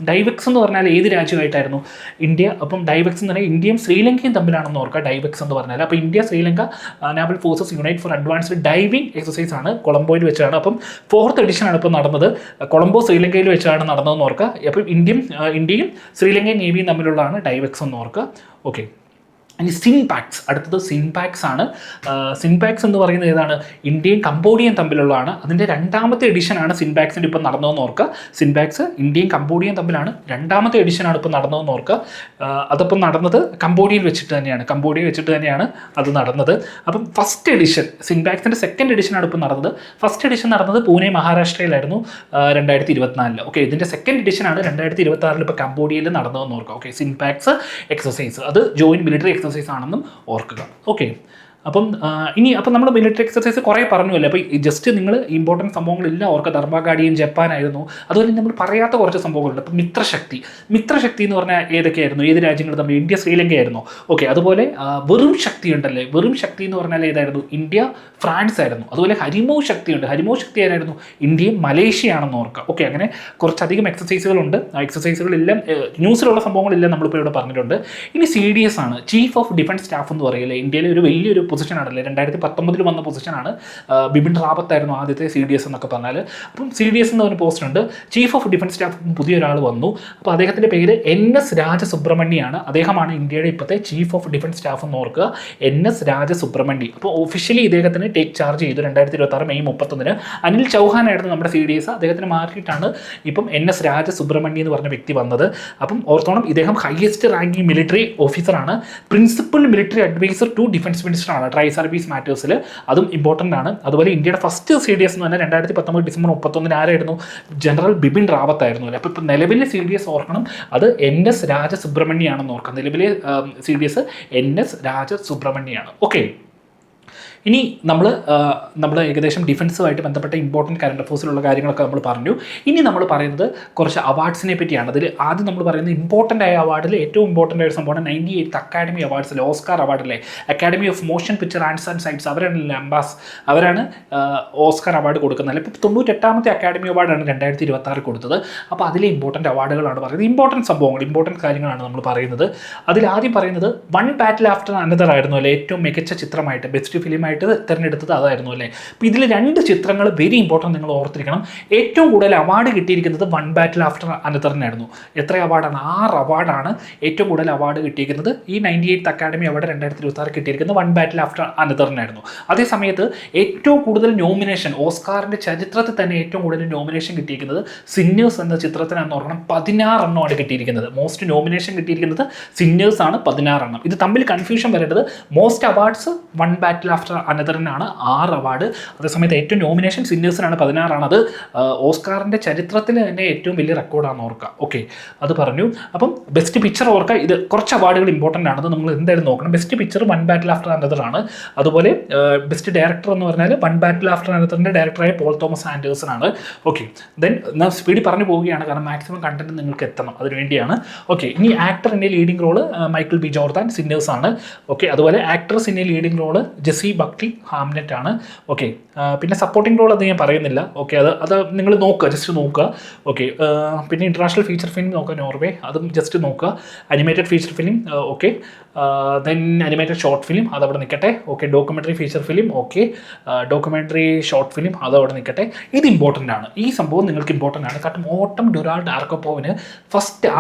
ഡൈവെക്സ് എന്ന് പറഞ്ഞാൽ ഏത് രാജ്യമായിട്ടായിരുന്നു? ഇന്ത്യ. അപ്പം ഡൈവെക്സ് എന്ന് പറഞ്ഞാൽ ഇന്ത്യയും ശ്രീലങ്കയും തമ്മിലാണെന്ന് ഓർക്കുക ഡൈവെക്സ് എന്ന് പറഞ്ഞാൽ. അപ്പോൾ India Sri Lanka naval forces unite for advanced diving exercise ആണ്, കൊളംബോയിൽ വെച്ചാണ്. അപ്പം 4th എഡിഷനാണ് ഇപ്പോൾ നടന്നത്. കൊളംബോ ശ്രീലങ്കയിൽ വെച്ചാണ് നടന്നതെന്ന് ഓർക്കുക. അപ്പം ഇന്ത്യയും ശ്രീലങ്കയും നേവിയും തമ്മിലുള്ളതാണ് ഡൈവെക്സ് എന്ന് ഓർക്കുക. ഓക്കെ, ഇനി സിൻപാക്സ്, അടുത്തത് സിൻപാക്സ് ആണ്. സിൻപാക്സ് എന്ന് പറയുന്നത് ഏതാണ്? ഇന്ത്യയും കംബോഡിയയും തമ്മിലുള്ളതാണ്. അതിൻ്റെ 2ാമത്തെ എഡിഷനാണ് സിൻപാക്സിൻ്റെ ഇപ്പം നടന്നതെന്ന് ഓർക്കുക. സിൻപാക്സ് ഇന്ത്യയും കംബോഡിയയും തമ്മിലാണ് 2ാമത്തെ എഡിഷനാണ് ഇപ്പോൾ നടന്നതെന്ന് ഓർക്കുക. അതിപ്പം നടന്നത് കംബോഡിയയിൽ വെച്ചിട്ട് തന്നെയാണ് അത് നടന്നത്. അപ്പം ഫസ്റ്റ് എഡിഷൻ സിൻപാക്സിൻ്റെ 2nd എഡിഷനാണ് ഇപ്പോൾ നടന്നത്. ഫസ്റ്റ് എഡിഷൻ നടന്നത് പൂനെ മഹാരാഷ്ട്രയിലായിരുന്നു 2024. ഓക്കെ, ഇതിൻ്റെ 2nd എഡിഷനാണ് 2026 ഇപ്പോൾ കംബോഡിയയിൽ നടന്നതെന്ന് ഓർക്കുക. ഓക്കെ, സിൻപാക്സ് എക്സസൈസ് അത് ജോയിൻറ്റ് മിലിറ്ററി എക്സസൈസ് ആണെന്നും ഓർക്കുക. ഓക്കെ, അപ്പം നമ്മൾ മിലിറ്ററി എക്സസൈസ് കുറേ പറഞ്ഞുവല്ലേ. അപ്പോൾ ജസ്റ്റ് നിങ്ങൾ ഇമ്പോർട്ടൻറ്റ് സംഭവങ്ങളെല്ലാം ഓർക്കുക. ധർമ്മഗാഡിയും ജപ്പാനായിരുന്നു. അതുപോലെ നമ്മൾ പറയാത്ത കുറച്ച് സംഭവങ്ങളുണ്ട്. അപ്പം മിത്രശക്തി എന്ന് പറഞ്ഞാൽ ഏതൊക്കെയായിരുന്നു? ഏത് രാജ്യങ്ങൾ തമ്മിൽ? ഇന്ത്യ ശ്രീലങ്കയായിരുന്നു. ഓക്കെ, അതുപോലെ വെറും ശക്തി ഉണ്ടല്ലേ, വെറും ശക്തി എന്ന് പറഞ്ഞാൽ ഏതായിരുന്നു? ഇന്ത്യ ഫ്രാൻസ് ആയിരുന്നു. അതുപോലെ ഹരിമോ ശക്തി ഉണ്ട്. ഹരിമോ ശക്തി ആരായിരുന്നു? ഇന്ത്യയും മലേഷ്യയാണെന്ന് ഓർക്കുക. ഓക്കെ, അങ്ങനെ കുറച്ചധികം എക്സസൈസുകളുണ്ട്. ആ എക്സസൈസുകളെല്ലാം ന്യൂസിലുള്ള സംഭവങ്ങളെല്ലാം നമ്മളിപ്പോൾ ഇവിടെ പറഞ്ഞിട്ടുണ്ട്. ഇനി CDS ആണ്, ചീഫ് ഓഫ് ഡിഫൻസ് സ്റ്റാഫ് എന്ന് പറയില്ലേ. ഇന്ത്യയിലെ ഒരു വലിയൊരു പൊസിഷനാണല്ലേ, 2019 വന്ന പൊസിഷനാണ്. ബിപിൻ റാവത്ത് ആയിരുന്നു ആദ്യത്തെ CDS എന്നൊക്കെ പറഞ്ഞാൽ. അപ്പം CDS എന്ന് പറഞ്ഞ പോസ്റ്റ് ഉണ്ട്. ചീഫ് ഓഫ് ഡിഫൻസ് സ്റ്റാഫ് പുതിയൊരാൾ വന്നു. അപ്പോൾ അദ്ദേഹത്തിൻ്റെ പേര് NS രാജസുബ്രഹ്മണ്യാണ്. അദ്ദേഹമാണ് ഇന്ത്യയുടെ ഇപ്പോഴത്തെ ചീഫ് ഓഫ് ഡിഫൻസ് സ്റ്റാഫ് എന്ന് ഓർക്കുക, NS രാജസുബ്രഹ്മണ്യം. അപ്പോൾ ഒഫീഷ്യലി ഇദ്ദേഹത്തിന് ടേക്ക് ചാർജ് ചെയ്തു 2026 മെയ് 31. അനിൽ ചൗഹാൻ ആയിരുന്നു നമ്മുടെ CDS. അദ്ദേഹത്തിന് മാറിയിട്ടാണ് ഇപ്പം NS രാജസുബ്രഹ്മണ്യം എന്ന് പറഞ്ഞ വ്യക്തി വന്നത്. അപ്പം ഓർത്തോണം, ഇദ്ദേഹം ഹയസ്റ്റ് റാങ്കിങ് മിലിറ്ററി ഓഫീസറാണ്. Principal military adviser to defence minister ആണ് ട്രൈ സർവീസ് മാറ്റേഴ്സിൽ. അതും ഇമ്പോർട്ടൻ്റ് ആണ്. അതുപോലെ ഇന്ത്യയുടെ ഫസ്റ്റ് CDS എന്ന് പറഞ്ഞാൽ 2019 ഡിസംബർ 31 ആരായിരുന്നു? ജനറൽ ബിപിൻ റാവത്ത് ആയിരുന്നു അല്ലേ. അപ്പോൾ ഇപ്പോൾ നിലവിലെ CDS ഓർക്കണം, അത് NS രാജസുബ്രഹ്മണ്യാണെന്ന് ഓർക്കാം. നിലവിലെ CDS NS രാജസുബ്രഹ്മണ്യാണ്. ഓക്കെ, ഇനി നമ്മൾ ഏകദേശം ഡിഫൻസുമായിട്ട് ബന്ധപ്പെട്ട ഇമ്പോർട്ടൻറ്റ് കറണ്ട് അഫേഴ്സിലുള്ള കാര്യങ്ങളൊക്കെ നമ്മൾ പറഞ്ഞു. ഇനി നമ്മൾ പറയുന്നത് കുറച്ച് അവാർഡ്സിനെ പറ്റിയാണ്. അതിൽ ആദ്യം നമ്മൾ പറയുന്നത് ഇമ്പോർട്ടൻ്റ് ആയ അവാർഡിൽ ഏറ്റവും ഇമ്പോർട്ടൻ്റ് ആയ സംഭവമാണ് 98th അക്കാഡമി അവാർഡ്സിൽ ഓസ്കാർ അവാർഡിലെ academy of motion picture arts and sciences അവരാണ് ഓസ്കാർ അവാർഡ് കൊടുക്കുന്നത്. ഇപ്പോൾ 98ാമത്തെ അക്കാഡമി അവാർഡാണ് 2026 കൊടുത്തത്. അപ്പോൾ അതിലെ ഇമ്പോർട്ടൻ്റ് അവാർഡുകളാണ് പറയുന്നത്. ഇമ്പോർട്ടൻറ്റ് കാര്യങ്ങളാണ് നമ്മൾ പറയുന്നത്. അതിൽ ആദ്യം പറയുന്നത് വൺ ബാറ്റിൽ ആഫ്റ്റർ അനദർ ആയിരുന്നു അല്ലേ, ഏറ്റവും മികച്ച ചിത്രമായിട്ട് ബെസ്റ്റ് ഫിലിമായിട്ട് തിരഞ്ഞെടുത്തത് അതായിരുന്നു അല്ലേ. അപ്പോൾ ഇതിൽ 2 ചിത്രങ്ങൾ വെരി ഇമ്പോർട്ടൻറ്റ്, നിങ്ങൾ ഓർത്തിരിക്കണം. ഏറ്റവും കൂടുതൽ അവാർഡ് കിട്ടിയിരിക്കുന്നത് വൺ ബാറ്റിൽ ആഫ്റ്റർ അനദറിനായിരുന്നു. എത്ര അവാർഡാണ്? 6 അവാർഡാണ് ഏറ്റവും കൂടുതൽ അവാർഡ് കിട്ടിയിരിക്കുന്നത്. ഈ 98th അക്കാഡമി അവാർഡ് 2026 കിട്ടിയിരിക്കുന്നത് വൺ ബാറ്റിൽ ആഫ്റ്റർ അനദറിനായിരുന്നു. അതേ സമയത്ത് ഏറ്റവും കൂടുതൽ നോമിനേഷൻ, ഓസ്കാറിൻ്റെ ചരിത്രത്തിൽ തന്നെ ഏറ്റവും കൂടുതൽ നോമിനേഷൻ കിട്ടിയിരിക്കുന്നത് സിന്നേഴ്സ് എന്ന ചിത്രത്തിനാണെന്ന് ഓർക്കണം. 16 എണ്ണമാണ് കിട്ടിയിരിക്കുന്നത്. മോസ്റ്റ് നോമിനേഷൻ കിട്ടിയിരിക്കുന്നത് സിന്നേഴ്സ് ആണ്, 16 എണ്ണം. ഇത് തമ്മിൽ കൺഫ്യൂഷൻ വരേണ്ടത്. മോസ്റ്റ് അവാർഡ്സ് വൺ ബാറ്റിൽ ആഫ്റ്റർ അനദറിനാണ് 6 അവാർഡ്. അതേസമയത്ത് ഏറ്റവും നോമിനേഷൻ സിന്നേഴ്സിനാണ് 16 ആണ്. അത് ഓസ്കാറിൻ്റെ ചരിത്രത്തിൽ തന്നെ ഏറ്റവും വലിയ റെക്കോർഡാണെന്ന് ഓർക്കുക. ഓക്കെ, അത് പറഞ്ഞു. അപ്പം ബെസ്റ്റ് പിക്ചർ ഓർക്കുക. ഇത് കുറച്ച് അവാർഡുകൾ ഇമ്പോർട്ടൻ്റ് ആണ്, നമ്മൾ എന്തായാലും നോക്കണം. ബെസ്റ്റ് പിക്ചർ വൺ ബാറ്റിൽ ആഫ്റ്റർ അനദർ ആണ്. അതുപോലെ ബെസ്റ്റ് ഡയറക്ടർ എന്ന് പറഞ്ഞാൽ വൺ ബാറ്റിൽ ആഫ്റ്റർ അനദറിൻ്റെ ഡയറക്ടറായ പോൾ തോമസ് ആൻഡേഴ്സൺ ആണ്. ഓക്കെ, ദെൻ ഞാൻ സ്പീഡിൽ പറഞ്ഞു പോവുകയാണ്, കാരണം മാക്സിമം കണ്ടന്റ് നിങ്ങൾക്ക് എത്തണം, അതിനുവേണ്ടിയാണ്. ഓക്കെ, ഇനി actor in leading role Michael B Jordan, Sinners ആണ്. ഓക്കെ, അതുപോലെ actress in leading role Jessie Buckley, Hamlet ആണ്. ഓക്കെ, പിന്നെ സപ്പോർട്ടിംഗ് റോൾ അത് ഞാൻ പറയുന്നില്ല. ഓക്കെ, അത് നിങ്ങൾ നോക്കുക, ജസ്റ്റ് നോക്കുക. ഓക്കെ, പിന്നെ ഇൻ്റർനാഷണൽ ഫീച്ചർ ഫിലിം നോക്കുക, നോർവേ, അതും ജസ്റ്റ് നോക്കുക. Animated feature film, okay, then animated short film അതവിടെ നിൽക്കട്ടെ. Okay, documentary feature film, okay, documentary short film അതവിടെ നിൽക്കട്ടെ. ഇത് ഇമ്പോർട്ടൻ്റ് ആണ്. ഈ സംഭവം നിങ്ങൾക്ക് ഇമ്പോർട്ടൻ്റ് ആണ്. കാരണം ഓട്ടം ഡുറാൾഡ് ആർക്കോപ്പോവിന്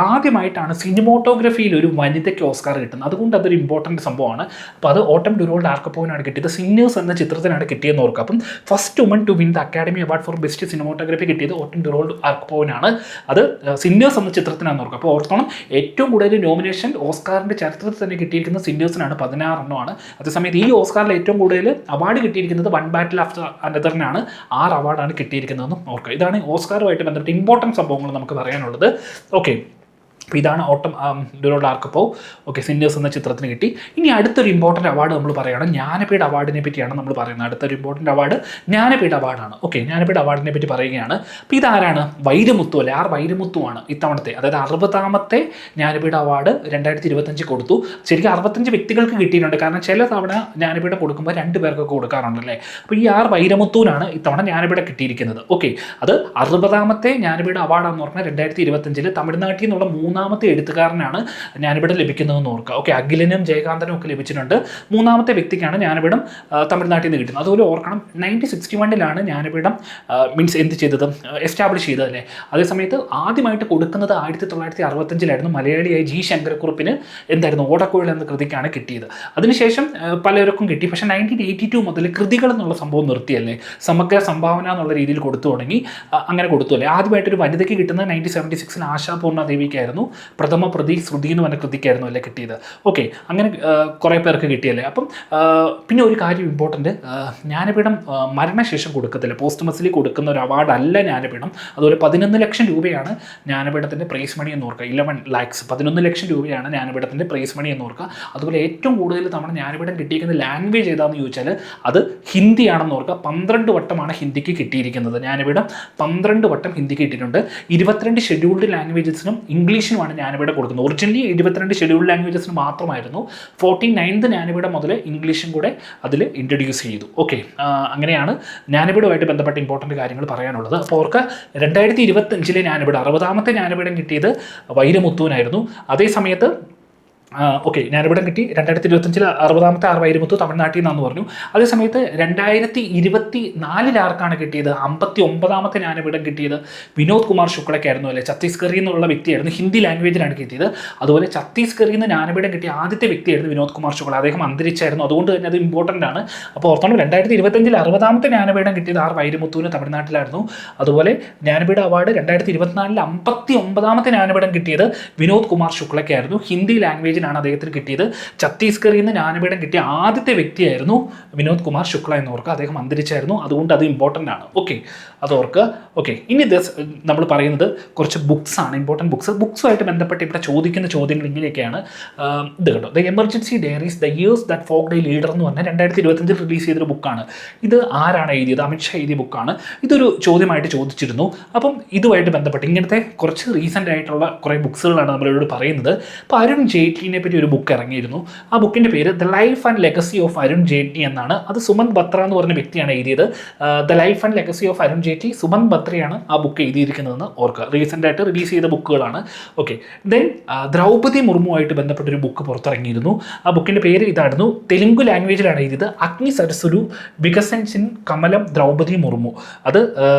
ആദ്യമായിട്ടാണ് സിനിമോട്ടോഗ്രഫിയിൽ ഒരു വനിതയ്ക്ക് ഓസ്കാർ കിട്ടുന്നത്. അതുകൊണ്ട് അതൊരു ഇമ്പോർട്ടൻ്റ് സംഭവമാണ്. അപ്പോൾ അത് ഓട്ടം ഡുറാൾഡ് ആർക്കോപ്പോവിനാണ് കിട്ടിയത്. സിന്നേഴ്സ് എന്ന ചിത്രത്തിനാണ് കിട്ടിയെന്ന് ഓർക്കുക. അപ്പം first woman to win the academy award for best cinematography കിട്ടിയത് ഓട്ടം ഡുറാൾഡ് ആർക്കോപ്പോവിനാണ്. അത് സിന്നേഴ്സ് എന്ന ചിത്രത്തിനാണെന്ന് ഓർക്കുക. അപ്പോൾ ഓർത്തോണം, ഏറ്റവും കൂടുതൽ നോമിനേഷൻ ഓസ്കാറിൻ്റെ ചരിത്രത്തിൽ തന്നെ കിട്ടിയിരിക്കുന്നത് സിന്നേഴ്സിനാണ്, 16 എണ്ണമാണ്. അതേസമയത്ത് ഈ ഓസ്കാറിൽ ഏറ്റവും കൂടുതൽ അവാർഡ് കിട്ടിയിരിക്കുന്നത് വൺ ബാറ്റിൽ ആഫ്റ്റർ അനദറിനാണ്, 6 അവാർഡാണ് കിട്ടിയിരിക്കുന്നതെന്നും ഓർക്കുക. ഇതാണ് ഓസ്കാറുമായിട്ട് ബന്ധപ്പെട്ട് ഇമ്പോർട്ടൻറ്റ് സംഭവങ്ങൾ നമുക്ക് പറയാനുള്ളത്. ഓക്കെ, അപ്പോൾ ഇതാണ് ഓട്ടം ഡ്യൂറോൾ ആർക്കപ്പോ. ഓക്കെ, സിന്നേഴ്സ് എന്ന ചിത്രത്തിന് കിട്ടി. ഇനി അടുത്തൊരു ഇമ്പോർട്ടൻറ്റ് അവാർഡ് നമ്മൾ പറയുകയാണ്, ജ്ഞാനപീഠ അവാർഡിനെ പറ്റിയാണ് നമ്മൾ പറയുന്നത്. അടുത്തൊരു ഇമ്പോർട്ടൻറ്റ് അവാർഡ് ജ്ഞാനപീഠ അവാർഡാണ്. ഓക്കെ, ജ്ഞാനപീഠ അവാർഡിനെ പറ്റി പറയുകയാണ്. അപ്പോൾ ഇതാരാണ്? വൈരമുത്തു അല്ലേ, വൈരമുത്തുവാണ് ഇത്തവണത്തെ, അതായത് 60ാമത്തെ ജ്ഞാനപീഠ അവാർഡ് 2025 കൊടുത്തു. ശരിക്കും 65 വ്യക്തികൾക്ക് കിട്ടിയിട്ടുണ്ട്, കാരണം ചില തവണ ജ്ഞാനപീഠം കൊടുക്കുമ്പോൾ 2 പേർക്കൊക്കെ കൊടുക്കാറുണ്ടല്ലേ. അപ്പോൾ ഈ വൈരമുത്തുവിനാണ് ഇത്തവണ ജ്ഞാനപീഠം കിട്ടിയിരിക്കുന്നത്. ഓക്കെ, അത് 60ാമത്തെ ജ്ഞാനപീഠ അവാർഡാണെന്ന് പറഞ്ഞാൽ 2025 തമിഴ്നാട്ടിൽ നിന്നുള്ള 3ാമത്തെ എഴുത്തുകാരനാണ് ജ്ഞാനപീഠം ലഭിക്കുന്നതെന്ന് ഓർക്കുക. ഓക്കെ, അഖിലനും ജയകാന്തനും ഒക്കെ ലഭിച്ചിട്ടുണ്ട്. 3ാമത്തെ വ്യക്തിക്കാണ് ജ്ഞാനപീഠം തമിഴ്നാട്ടിൽ നിന്ന് കിട്ടുന്നത്. അതുപോലെ ഓർക്കണം, 1961 ജ്ഞാനപീഠം മീൻസ് എന്ത് ചെയ്തത്, എസ്റ്റാബ്ലിഷ് ചെയ്തതല്ലേ. അതേസമയത്ത് ആദ്യമായിട്ട് കൊടുക്കുന്നത് 1965 മലയാളിയായ ജി ശങ്കരക്കുറുപ്പിന് എന്തായിരുന്നു, ഓടക്കുഴൽ എന്ന കൃതിക്കാണ് കിട്ടിയത്. അതിനുശേഷം പലർക്കും കിട്ടി. പക്ഷേ 1982 മുതൽ കൃതികൾ എന്നുള്ള സംഭവം നിർത്തിയല്ലേ, സമഗ്ര സംഭാവന എന്നുള്ള രീതിയിൽ കൊടുത്തു തുടങ്ങി. അങ്ങനെ കൊടുത്തു അല്ലേ. ആദ്യമായിട്ടൊരു വനിതയ്ക്ക് കിട്ടുന്നത് 1976 ആശാപൂർണ്ണ ദേവിക്കായിരുന്നു. പ്രഥമ പ്രതി ശ്രുതി എന്ന് പറഞ്ഞ കൃതിക്കായിരുന്നു അല്ലേ കിട്ടിയത്. ഓക്കെ, അങ്ങനെ കുറേ പേർക്ക് കിട്ടിയല്ലേ. അപ്പം പിന്നെ ഒരു കാര്യം ഇമ്പോർട്ടൻറ്റ്, ജ്ഞാനപീഠം മരണശേഷം കൊടുക്കത്തില്ല, പോസ്റ്റ്മസ്ലി കൊടുക്കുന്ന ഒരു അവാർഡല്ല ജ്ഞാനപീഠം. അതുപോലെ 11 ലക്ഷം രൂപയാണ് ജ്ഞാനപീഠത്തിൻ്റെ പ്രൈസ് മണി എന്ന് ഓർക്കുക. 11 lakhs 11 ലക്ഷം രൂപയാണ് ജ്ഞാനപീഠത്തിൻ്റെ പ്രൈസ് മണി എന്ന് ഓർക്കുക. അതുപോലെ ഏറ്റവും കൂടുതൽ തവണ ജ്ഞാനപീഠം കിട്ടിയിരിക്കുന്ന ലാംഗ്വേജ് ഏതാണെന്ന് ചോദിച്ചാൽ അത് ഹിന്ദിയാണെന്ന് ഓർക്കുക. 12 വട്ടമാണ് ഹിന്ദിക്ക് കിട്ടിയിരിക്കുന്നത്. ജ്ഞാനപീഠം 12 വട്ടം ഹിന്ദിക്ക് കിട്ടിയിട്ടുണ്ട്. 22 ഷെഡ്യൂൾഡ് ലാംഗ്വേജസിനും ഇംഗ്ലീഷിനുമാണ് ജ്ഞാനപീഠം കൊടുക്കുന്നത്. ഒറിജിനലി 22 ഷെഡ്യൂൾഡ് ലാംഗ്വേജസിന് മാത്രമായിരുന്നു. 49th ജ്ഞാനപീഠം മുതൽ ഇംഗ്ലീഷും കൂടെ അതിൽ ഇൻട്രൊഡ്യൂസ് ചെയ്തു. ഓക്കെ, അങ്ങനെയാണ് ജ്ഞാനപീഠമായിട്ട് ബന്ധപ്പെട്ട ഇമ്പോർട്ടൻറ്റ് കാര്യങ്ങൾ പറയാനുള്ളത്. അപ്പോൾ അവർക്ക് 2025 ജ്ഞാനപീഠം 60ാമത്തെ ജ്ഞാനപീഠം കിട്ടിയത് വൈരമുത്തുവിനായിരുന്നു. അതേ സമയത്ത് ഓക്കെ, ജ്ഞാനപീഠം കിട്ടി 2025 60ാമത്തെ വൈരമുത്തു തമിഴ്നാട്ടിൽ നിന്നാന്ന് പറഞ്ഞു. അതേസമയത്ത് 2024 ആർക്കാണ് കിട്ടിയത്, 59ാമത്തെ ജ്ഞാനപീഠം കിട്ടിയത് വിനോദ് കുമാർ ശുക്ലയ്ക്കായിരുന്നു അല്ലേ. ഛത്തീസ്ഗറിൽ നിന്നുള്ള വ്യക്തിയായിരുന്നു, ഹിന്ദി ലാംഗ്വേജിലാണ് കിട്ടിയത്. അതുപോലെ ഛത്തീസ്ഗറിൽ നിന്ന് ജ്ഞാനപീഠം കിട്ടിയ ആദ്യത്തെ വ്യക്തിയായിരുന്നു വിനോദ് കുമാർ ശുക്ല. അദ്ദേഹം അന്തരിച്ചായിരുന്നു, അതുകൊണ്ട് തന്നെ അത് ഇമ്പോർട്ടൻ്റ് ആണ്. അപ്പോൾ ഓർത്തോണം, 2025 60ാമത്തെ ജ്ഞാനപീഠം കിട്ടിയത് വൈരമുത്തുവിന് തമിഴ്നാട്ടിലായിരുന്നു. അതുപോലെ ജ്ഞാനപീഠ അവാർഡ് 2024 59ാമത്തെ ജ്ഞാനപീഠം കിട്ടിയത് വിനോദ് കുമാർ ശുക്ലയ്ക്കായിരുന്നു. ഹിന്ദി ലാംഗ്വേജ് ആണ് അദ്ദേഹത്തിന് കിട്ടിയത്. ഛത്തീസ്ഗറിൽ നിന്ന് ജ്ഞാനപീഠം കിട്ടിയ ആദ്യത്തെ വ്യക്തിയായിരുന്നു വിനോദ് കുമാർ ശുക്ല എന്ന് ഓർക്കുക. അദ്ദേഹം അന്തരിച്ചായിരുന്നു, അതുകൊണ്ട് അത് ഇമ്പോർട്ടൻ്റ് ആണ്. ഓക്കെ, അത് ഓർക്കുക. ഓക്കെ, ഇനി നമ്മൾ പറയുന്നത് കുറച്ച് ബുക്സ് ആണ്, ഇമ്പോർട്ടൻറ്റ് ബുക്സുമായിട്ട് ബന്ധപ്പെട്ട് ഇവിടെ ചോദിക്കുന്ന ചോദ്യങ്ങൾ ഇങ്ങനെയൊക്കെയാണ്. ഇത് കേട്ടോ, the emergency diaries the years that folk day leader എന്ന് പറഞ്ഞാൽ 2025 റിലീസ് ചെയ്തൊരു ബുക്കാണ്. ഇത് ആരാണ് എഴുതിയത്? അമിത്ഷാ എഴുതിയ ബുക്കാണ്. ഇതൊരു ചോദ്യമായിട്ട് ചോദിച്ചിരുന്നു. അപ്പം ഇതുമായിട്ട് ബന്ധപ്പെട്ട് ഇങ്ങനത്തെ കുറച്ച് റീസെൻ്റ് ആയിട്ടുള്ള കുറേ ബുക്സുകളാണ് നമ്മളിവിടെ പറയുന്നത്. അപ്പോൾ അരുൺ ജെയ്റ്റ്ലിനെ പറ്റി ഒരു ബുക്ക് ഇറങ്ങിയിരുന്നു. ആ ബുക്കിൻ്റെ പേര് the life and legacy of Arun Jaitley എന്നാണ്. അത് സുമന്ത് ബത്ര എന്ന് പറഞ്ഞ വ്യക്തിയാണ് എഴുതിയത്. The life and legacy of Arun Jaitley, Sumant ബത്രയാണ് ആ ബുക്ക് എഴുതിയിരിക്കുന്നതെന്ന് ഓർക്കുക. റീസെൻ്റ് ആയിട്ട് റിലീസ് ചെയ്ത ബുക്കുകളാണ്. ഓക്കെ, ദെൻ ദ്രൗപദി മുർമുവായിട്ട് ബന്ധപ്പെട്ടൊരു ബുക്ക് പുറത്തിറങ്ങിയിരുന്നു. ആ ബുക്കിൻ്റെ പേര് ഇതായിരുന്നു, തെലുങ്ക് ലാംഗ്വേജിലാണ് എഴുതിയത്. അഗ്നി സരസ്വരു വികസൻസിൻ കമലം ദ്രൗപദി മുർമു. അത്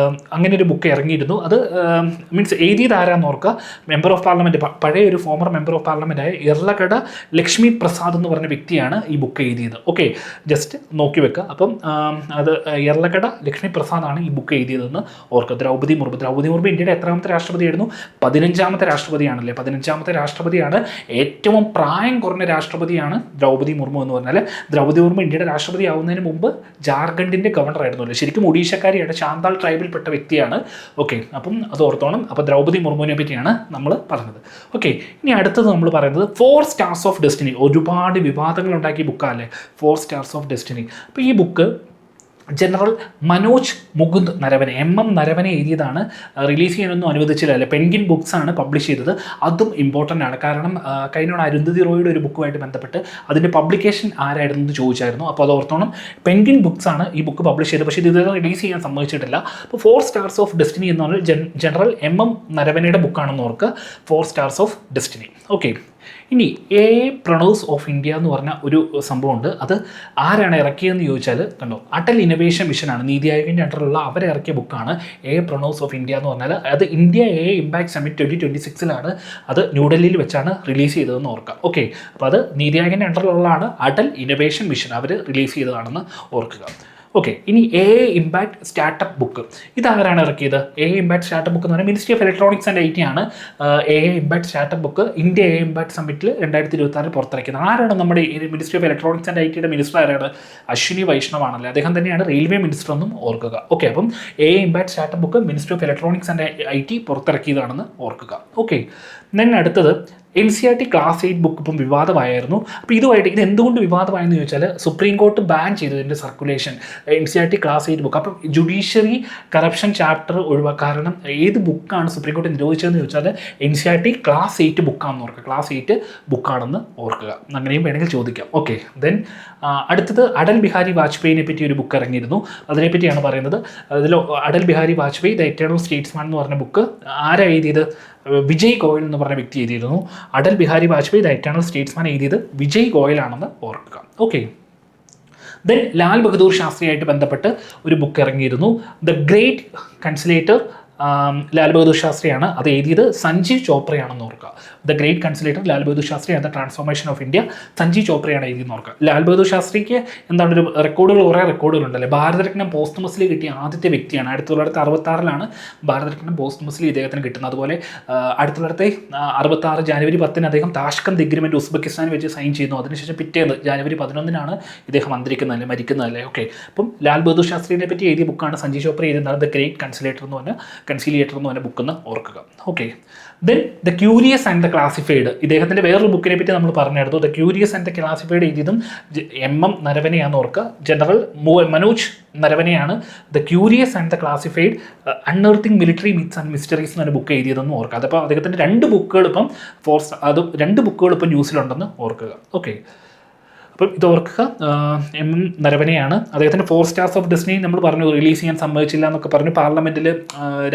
അങ്ങനെ ഒരു ബുക്ക് ഇറങ്ങിയിരുന്നു. അത് മീൻസ് എഴുതിയത് ആരാന്ന് ഓർക്കുക, മെമ്പർ ഓഫ് പാർലമെൻറ്റ്, പഴയ ഒരു ഫോമർ മെമ്പർ ഓഫ് പാർലമെൻറ്റായ യർലഗഡ ലക്ഷ്മി പ്രസാദ് എന്ന് പറഞ്ഞ വ്യക്തിയാണ് ഈ ബുക്ക് എഴുതിയത്. ഓക്കെ, ജസ്റ്റ് നോക്കി വെക്കുക. അപ്പം അത് യർലഗഡ ലക്ഷ്മി പ്രസാദാണ് ഈ ബുക്ക് എഴുതിയതെന്ന് ഓർക്കുക. ദ്രൗപദി മുർമു ഇന്ത്യയുടെ എത്രാമത്തെ രാഷ്ട്രപതിയായിരുന്നു? 15ാമത്തെ രാഷ്ട്രപതിയാണല്ലേ. 15ാമത്തെ രാഷ്ട്രപതിയാണ്. ഏറ്റവും പ്രായം കുറഞ്ഞ രാഷ്ട്രപതിയാണ് ദ്രൗപദി മുർമു എന്ന് പറഞ്ഞാൽ. ദ്രൗപദി മുർമു ഇന്ത്യയുടെ രാഷ്ട്രപതി ആവുന്നതിന് മുമ്പ് ജാർഖണ്ഡിൻ്റെ ഗവർണർ ആയിരുന്നു അല്ലേ. ശരിക്കും ഒഡീഷക്കാരിയാണ്, ചാന്താൾ ട്രൈബിൽപ്പെട്ട വ്യക്തിയാണ്. ഓക്കെ, അപ്പം അത് ഓർത്തോണം. അപ്പോൾ ദ്രൗപദി മുർമുവിനെ പറ്റിയാണ് നമ്മൾ പറഞ്ഞത്. ഓക്കെ, ഇനി അടുത്തത് നമ്മൾ പറയുന്നത് 4 Stars of Destiny. ഒരുപാട് വിവാദങ്ങൾ ഉണ്ടാക്കിയ ബുക്കാല്ലേ 4 Stars of Destiny. അപ്പോൾ ഈ book general Manoj Mukund Naravane, MM Naravane എഴുതിയതാണ്. റിലീസ് ചെയ്യാനൊന്നും അനുവദിച്ചില്ല. പെൻഗിൻ ബുക്സ് ആണ് പബ്ലിഷ് ചെയ്തത്. അതും ഇമ്പോർട്ടൻ്റ് ആണ്, കാരണം കഴിഞ്ഞോട് അരുന്ധതി റോയുടെ ഒരു ബുക്കുമായിട്ട് ബന്ധപ്പെട്ട് അതിൻ്റെ പബ്ലിക്കേഷൻ ആരായിരുന്നു എന്ന് ചോദിച്ചായിരുന്നു. അപ്പോൾ അത് ഓർത്തോണം, പെൻഗിൻ ബുക്സ് ആണ് ഈ ബുക്ക് പബ്ലിഷ് ചെയ്തത്. പക്ഷേ ഇത് റിലീസ് ചെയ്യാൻ സമ്മതിച്ചിട്ടില്ല. അപ്പോൾ 4 Stars of Destiny എന്ന് പറഞ്ഞാൽ ജനറൽ MM നരവനയുടെ ബുക്കാണെന്ന് ഓർക്കുക. 4 Stars of Destiny. ഓക്കെ, ഇനി പ്രണോസ് ഓഫ് ഇന്ത്യ എന്ന് പറഞ്ഞ ഒരു സംഭവമുണ്ട്. അത് ആരാണ് ഇറക്കിയതെന്ന് ചോദിച്ചാൽ കണ്ടോ, അടൽ ഇന്നൊവേഷൻ മിഷനാണ്, നീതി ആയോഗിൻ്റെ അണ്ടറിലുള്ള അവരെ ഇറക്കിയ ബുക്കാണ് പ്രണോസ് ഓഫ് ഇന്ത്യ എന്ന് പറഞ്ഞാൽ. അത് ഇന്ത്യ ഇമ്പാക്ട് സമ്മിറ്റ് 2026 അത് ന്യൂഡൽഹിയിൽ വെച്ചാണ് റിലീസ് ചെയ്തതെന്ന് ഓർക്കുക. ഓക്കെ, അപ്പോൾ അത് നീതി ആയോഗിൻ്റെ അണ്ടറിലുള്ളതാണ്, അടൽ ഇന്നൊവേഷൻ മിഷൻ അവർ റിലീസ് ചെയ്തതാണെന്ന് ഓർക്കുക. ഓക്കെ, ഇനി എ ഇമ്പാക്ട് സ്റ്റാർട്ടപ്പ് ബുക്ക് ഇതാരാണ് ഇറക്കിയത്? എ ഇമ്പാക്ട് സ്റ്റാർട്ടപ്പ് ബുക്ക് എന്ന് പറഞ്ഞാൽ ministry of electronics and IT ആണ് a impact startup book India a impact സമ്മിറ്റിൽ 2026 പുറത്തിറക്കുന്നത്. ആരാണ് നമ്മുടെ മിനിസ്ട്രി ഓഫ് ഇലക്ട്രോണിക്സ് ആൻഡ് ITയുടെ മിനിസ്റ്റർ ആരാണ്? അശ്വിനി വൈഷ്ണവ് ആണല്ലേ. അദ്ദേഹം തന്നെയാണ് റെയിൽവേ മിനിസ്റ്റർ എന്നും ഓർക്കുക. ഓക്കെ, അപ്പം A impact startup book ministry of electronics and IT പുറത്തിറക്കിയതാണെന്ന് ഓർക്കുക. ഓക്കെ, ദെൻ അടുത്തത് NCERT ക്ലാസ് 8 ബുക്ക് ഇപ്പം വിവാദമായിരുന്നു. അപ്പോൾ ഇത് എന്തുകൊണ്ട് വിവാദമായെന്ന് ചോദിച്ചാൽ സുപ്രീം കോർട്ട് ബാൻ ചെയ്തു ഇതിൻ്റെ സർക്കുലേഷൻ NCERT ക്ലാസ് 8 ബുക്ക്. അപ്പം ജുഡീഷ്യറി കറപ്ഷൻ ചാപ്റ്റർ കാരണം ഏത് ബുക്കാണ് സുപ്രീം കോർട്ട് നിരോധിച്ചതെന്ന് ചോദിച്ചാൽ NCERT ക്ലാസ് 8 ബുക്കാണെന്ന് ഓർക്കുക. ക്ലാസ് 8 ബുക്കാണെന്ന് ഓർക്കുക. അങ്ങനെയും വേണമെങ്കിൽ ചോദിക്കാം. ഓക്കെ, ദെൻ അടുത്തത് അടൽ ബിഹാരി വാജ്പേയിനെ പറ്റി ഒരു ബുക്ക് ഇറങ്ങിയിരുന്നു. അതിനെപ്പറ്റിയാണ് പറയുന്നത്. അതിൽ Atal Bihari Vajpayee the eternal statesman എന്ന് പറഞ്ഞ ബുക്ക് ആരാ എഴുതിയത്? വിജയ് ഗോയൽ എന്ന് പറഞ്ഞ വ്യക്തി എഴുതിയിരുന്നു. Atal Bihari Vajpayee the eternal statesman എഴുതിയത് വിജയ് ഗോയൽ ആണെന്ന് ഓർക്കുക. ഓക്കെ, ദെൻ ലാൽ ബഹദൂർ ശാസ്ത്രിയായിട്ട് ബന്ധപ്പെട്ട് ഒരു ബുക്ക് ഇറങ്ങിയിരുന്നു. The great conciliator Lal Bahadur ശാസ്ത്രിയാണ്. അത് എഴുതിയത് സഞ്ജീവ് ചോപ്രയാണെന്ന് ഓർക്കുക. The great conciliator Lal Bahadur Shastri and the transformation of India, Sanjeev ചോപ്രയാണ് എഴുതിയെന്ന് ഓർക്കുക. ലാൽ ബഹദൂർ ശാസ്ത്രിക്ക് എന്താണ് ഒരു കുറേ റെക്കോർഡുകളുണ്ടല്ലേ. ഭാരതരത്നം പോസ്റ്റ്മസ്ലി കിട്ടിയ ആദ്യത്തെ വ്യക്തിയാണ്. 1966 ഭാരതരത്നം പോസ്റ്റ്മസ്ലി ഇദ്ദേഹത്തിന് കിട്ടുന്നത്. അതുപോലെ 1966 ജനുവരി 10 അദ്ദേഹം താഷ്കന്ത് എഗ്രിമെൻറ്റ് ഉസ്ബെക്കിസ്ഥാൻ വെച്ച് സൈൻ ചെയ്യുന്നു. അതിനുശേഷം പിറ്റേന്ന് ജനുവരി 11 ഇദ്ദേഹം മരിക്കുന്നതല്ലേ. ഓക്കെ, അപ്പം ലാൽ ബഹദൂർ ശാസ്ത്രിയെ പറ്റി എഴുതിയ ബുക്കാണ് സഞ്ജീവ് ചോപ്ര എഴുതുന്നത്. ദ ഗ്രേറ്റ് കൺസിലേറ്റർ എന്ന് പറഞ്ഞ ബുക്കെന്ന് ഓർക്കുക. Okay, then the curious and the classified ഇദ്ദേഹത്തിൻ്റെ വേറൊരു ബുക്കിനെ പറ്റി നമ്മൾ പറഞ്ഞിരുന്നു. The curious and the classified എഴുതിയതും MM നരവനെയാണെന്ന് ഓർക്കുക. ജനറൽ മനോജ് നരവനെയാണ് the curious and the classified unearthing military myths and mysteries എന്നൊരു ബുക്ക് എഴുതിയതെന്ന് ഓർക്കുക. അതപ്പോൾ അദ്ദേഹത്തിൻ്റെ രണ്ട് ബുക്കുകൾ ഇപ്പം ന്യൂസിലുണ്ടെന്ന് ഓർക്കുക. ഓക്കെ, അപ്പം ഇത് ഓർക്കുക. MM നരവനെയാണ്. അദ്ദേഹത്തിൻ്റെ 4 സ്റ്റാർസ് ഓഫ് ഡെസ്റ്റിനി നമ്മൾ പറഞ്ഞു റിലീസ് ചെയ്യാൻ സമ്മതിച്ചില്ല എന്നൊക്കെ പറഞ്ഞു. പാർലമെൻറ്റിൽ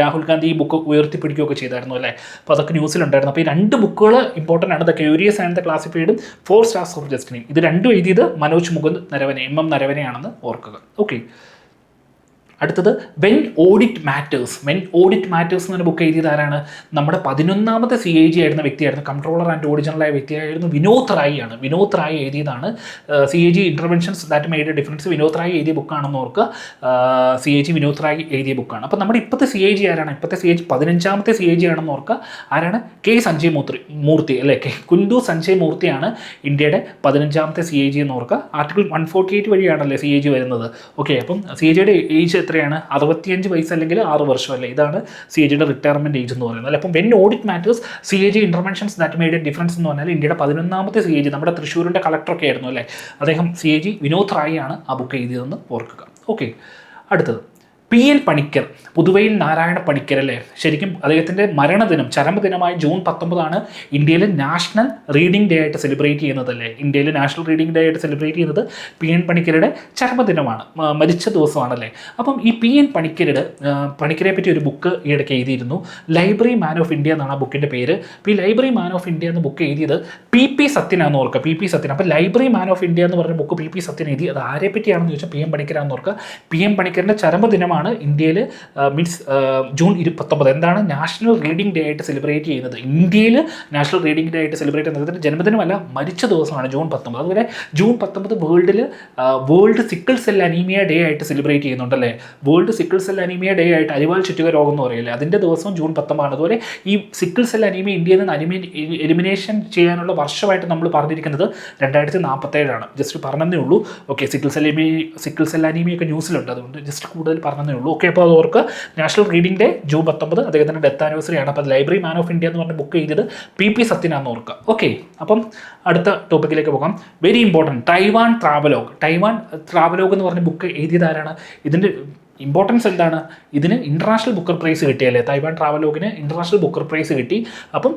രാഹുൽ ഗാന്ധി ഈ ബുക്ക് ഉയർത്തിപ്പിടിക്കുകയൊക്കെ ചെയ്തായിരുന്നു അല്ലേ. അപ്പോൾ അതൊക്കെ ന്യൂസിലുണ്ടായിരുന്നു. അപ്പോൾ ഈ രണ്ട് ബുക്കുകൾ ഇമ്പോർട്ടൻ്റ് ആണ്. ദ ക്യൂരിയസ് ആൻഡ് ദ ക്ലാസിഫൈഡും 4 സ്റ്റാർസ് ഓഫ് ഡെസ്റ്റിനി. ഇത് രണ്ടും എഴുതിയത് മനോജ് മുകുന്ദ് നരവനെ, MM നരവനെയാണെന്ന് ഓർക്കുക. ഓക്കെ, അടുത്തത് വെൻ ഓഡിറ്റ് മാറ്റേഴ്സ് എന്നൊരു ബുക്ക് എഴുതിയത് ആരാണ്? നമ്മുടെ 11ാമത്തെ CAG ആയിരുന്ന വ്യക്തിയായിരുന്നു, കൺട്രോളർ ആൻഡ് ഓഡിറ്റ് ജനറലായ വ്യക്തിയായിരുന്നു വിനോദ് റായി ആണ്. വിനോദ് റായി എഴുതിയതാണ് CAG interventions that made a difference. Vinod Rai എഴുതിയ ബുക്കാണെന്ന് ഓർക്കുക. CAG വിനോദ് റായി എഴുതിയ ബുക്കാണ്. അപ്പോൾ നമ്മുടെ ഇപ്പോഴത്തെ CAG ആരാണ്? ഇപ്പോഴത്തെ CAG 15ാമത്തെ CAG ആണെന്ന് ഓർക്കുക. ആരാണ്? K സഞ്ജയ് മൂർത്തി അല്ലേ. കുന്ദു സഞ്ജയ് മൂർത്തിയാണ് ഇന്ത്യയുടെ 15ാമത്തെ CAG എന്ന് ഓർക്കുക. ആർട്ടിക്കിൾ 148 വഴിയാണല്ലേ CAG വരുന്നത്. ഓക്കെ, അപ്പം CAGയുടെ ഏജ് എത്രയാണ്? 65 വയസ്സ് അല്ലെങ്കിൽ 6 വർഷം അല്ലേ. ഇതാണ് CAGയുടെ റിട്ടയർമെൻറ്റ് ഏജ് എന്ന് പറയുന്നത് അല്ലേ. അപ്പം when audit matters CAG interventions that made a difference എന്ന് പറഞ്ഞാൽ ഇന്ത്യയുടെ 11ാമത്തെ CAG നമ്മുടെ തൃശ്ശൂരിൻ്റെ കളക്ടറൊക്കെ ആയിരുന്നു അല്ലേ. അദ്ദേഹം CAG വിനോദ് റായി ആണ് ആ ബുക്ക് എഴുതിയതെന്ന് ഓർക്കുക. ഓക്കെ, അടുത്തത് PL പണിക്കർ, പുതുവയിൽ നാരായണ പണിക്കർ അല്ലേ. ശരിക്കും അദ്ദേഹത്തിൻ്റെ മരണദിനം ചരമദിനമായ ജൂൺ 19 ഇന്ത്യയിൽ നാഷണൽ റീഡിംഗ് ഡേ ആയിട്ട് സെലിബ്രേറ്റ് ചെയ്യുന്നതല്ലേ. ഇന്ത്യയിൽ നാഷണൽ റീഡിംഗ് ഡേ ആയിട്ട് സെലിബ്രേറ്റ് ചെയ്യുന്നത് PN പണിക്കരുടെ ചരമദിനമാണ്, മരിച്ച ദിവസമാണല്ലേ. അപ്പം ഈ PN പണിക്കരെ പറ്റി ഒരു ബുക്ക് ഈയിടയ്ക്ക് എഴുതിയിരുന്നു. ലൈബ്രറി മാൻ ഓഫ് ഇന്ത്യ എന്നാണ് ആ ബുക്കിൻ്റെ പേര്. അപ്പോൾ ഈ ലൈബ്രറി മാൻ ഓഫ് ഇന്ത്യ എന്ന ബുക്ക് എഴുതിയത് PP സത്യനാണെന്ന് ഓർക്കുക. PP സത്യൻ. അപ്പോൾ ലൈബ്രറി മാൻ ഓഫ് ഇന്ത്യ എന്ന് പറഞ്ഞ ബുക്ക് PP സത്യൻ എഴുതി. അത് ആരെ പറ്റിയാണെന്ന് ചോദിച്ചാൽ PM പണിക്കരാണെന്ന് ഓർക്കുക. PM പണിക്കറിൻ്റെ ചരമദിനമാണ് ഇന്ത്യയിൽ ജൂൺ 19. എന്താണ്? നാഷണൽ റീഡിംഗ് ഡേ ആയിട്ട് സെലിബ്രേറ്റ് ചെയ്യുന്നത്. ഇന്ത്യയിൽ നാഷണൽ റീഡിംഗ് ഡേ ആയിട്ട് സെലിബ്രേറ്റ് ചെയ്യുന്നത് ജന്മദിനമല്ല, മരിച്ച ദിവസമാണ് ജൂൺ 19. അതുപോലെ June 19 world sickle cell anaemia day ആയിട്ട് സെലിബ്രേറ്റ് ചെയ്യുന്നുണ്ടല്ലേ. World sickle cell anaemia day ആയിട്ട് അരിവാൾ ചുറ്റുക രോഗം എന്ന് പറയില്ലേ, അതിൻ്റെ ദിവസം ജൂൺ 19. അതുപോലെ ഈ സിക്കിൾ സെൽ അനീമിയ ഇന്ത്യയിൽ നിന്ന് എലിമിനേഷൻ ചെയ്യാനുള്ള വർഷമായിട്ട് നമ്മൾ പറഞ്ഞിരിക്കുന്നത് 2047. ജസ്റ്റ് പറഞ്ഞതേ ഉള്ളൂ. ഓക്കെ, സിക്കിൾ സെൽ അനീമിയൊക്കെ ന്യൂസിലുണ്ട്, അതുകൊണ്ട് ജസ്റ്റ് കൂടുതൽ പറഞ്ഞതേ ഉള്ളൂ. ഓക്കെ, അപ്പോൾ അത് ഓർക്ക്. നാഷണൽ റീഡിംഗ് ഡേ ജൂൺ 19 അദ്ദേഹത്തിൻ്റെ ഡെത്ത് ആനിവേഴ്സറി ആണ്. അപ്പോൾ ലൈബ്രറി മാൻ ഓഫ് ഇന്ത്യ എന്ന് പറഞ്ഞ ബുക്ക് ചെയ്തത് PP സത്യനാണെന്ന് ഓർക്കുക. ഓക്കെ, അപ്പം അടുത്ത ടോപ്പിക്കിലേക്ക് പോകാം. വെരി ഇമ്പോർട്ടൻറ്റ്, ടൈവാൻ ട്രാവലോഗ് എന്ന് പറഞ്ഞ ബുക്ക് എഴുതിയത് ആരാണ്? ഇതിൻ്റെ ഇമ്പോർട്ടൻസ് എന്താണ്? ഇതിന് ഇൻ്റർനാഷണൽ ബുക്കർ പ്രൈസ് കിട്ടിയല്ലേ. തൈവാൻ ട്രാവലോഗിന് ഇൻ്റർനാഷണൽ ബുക്കർ പ്രൈസ് കിട്ടി. അപ്പം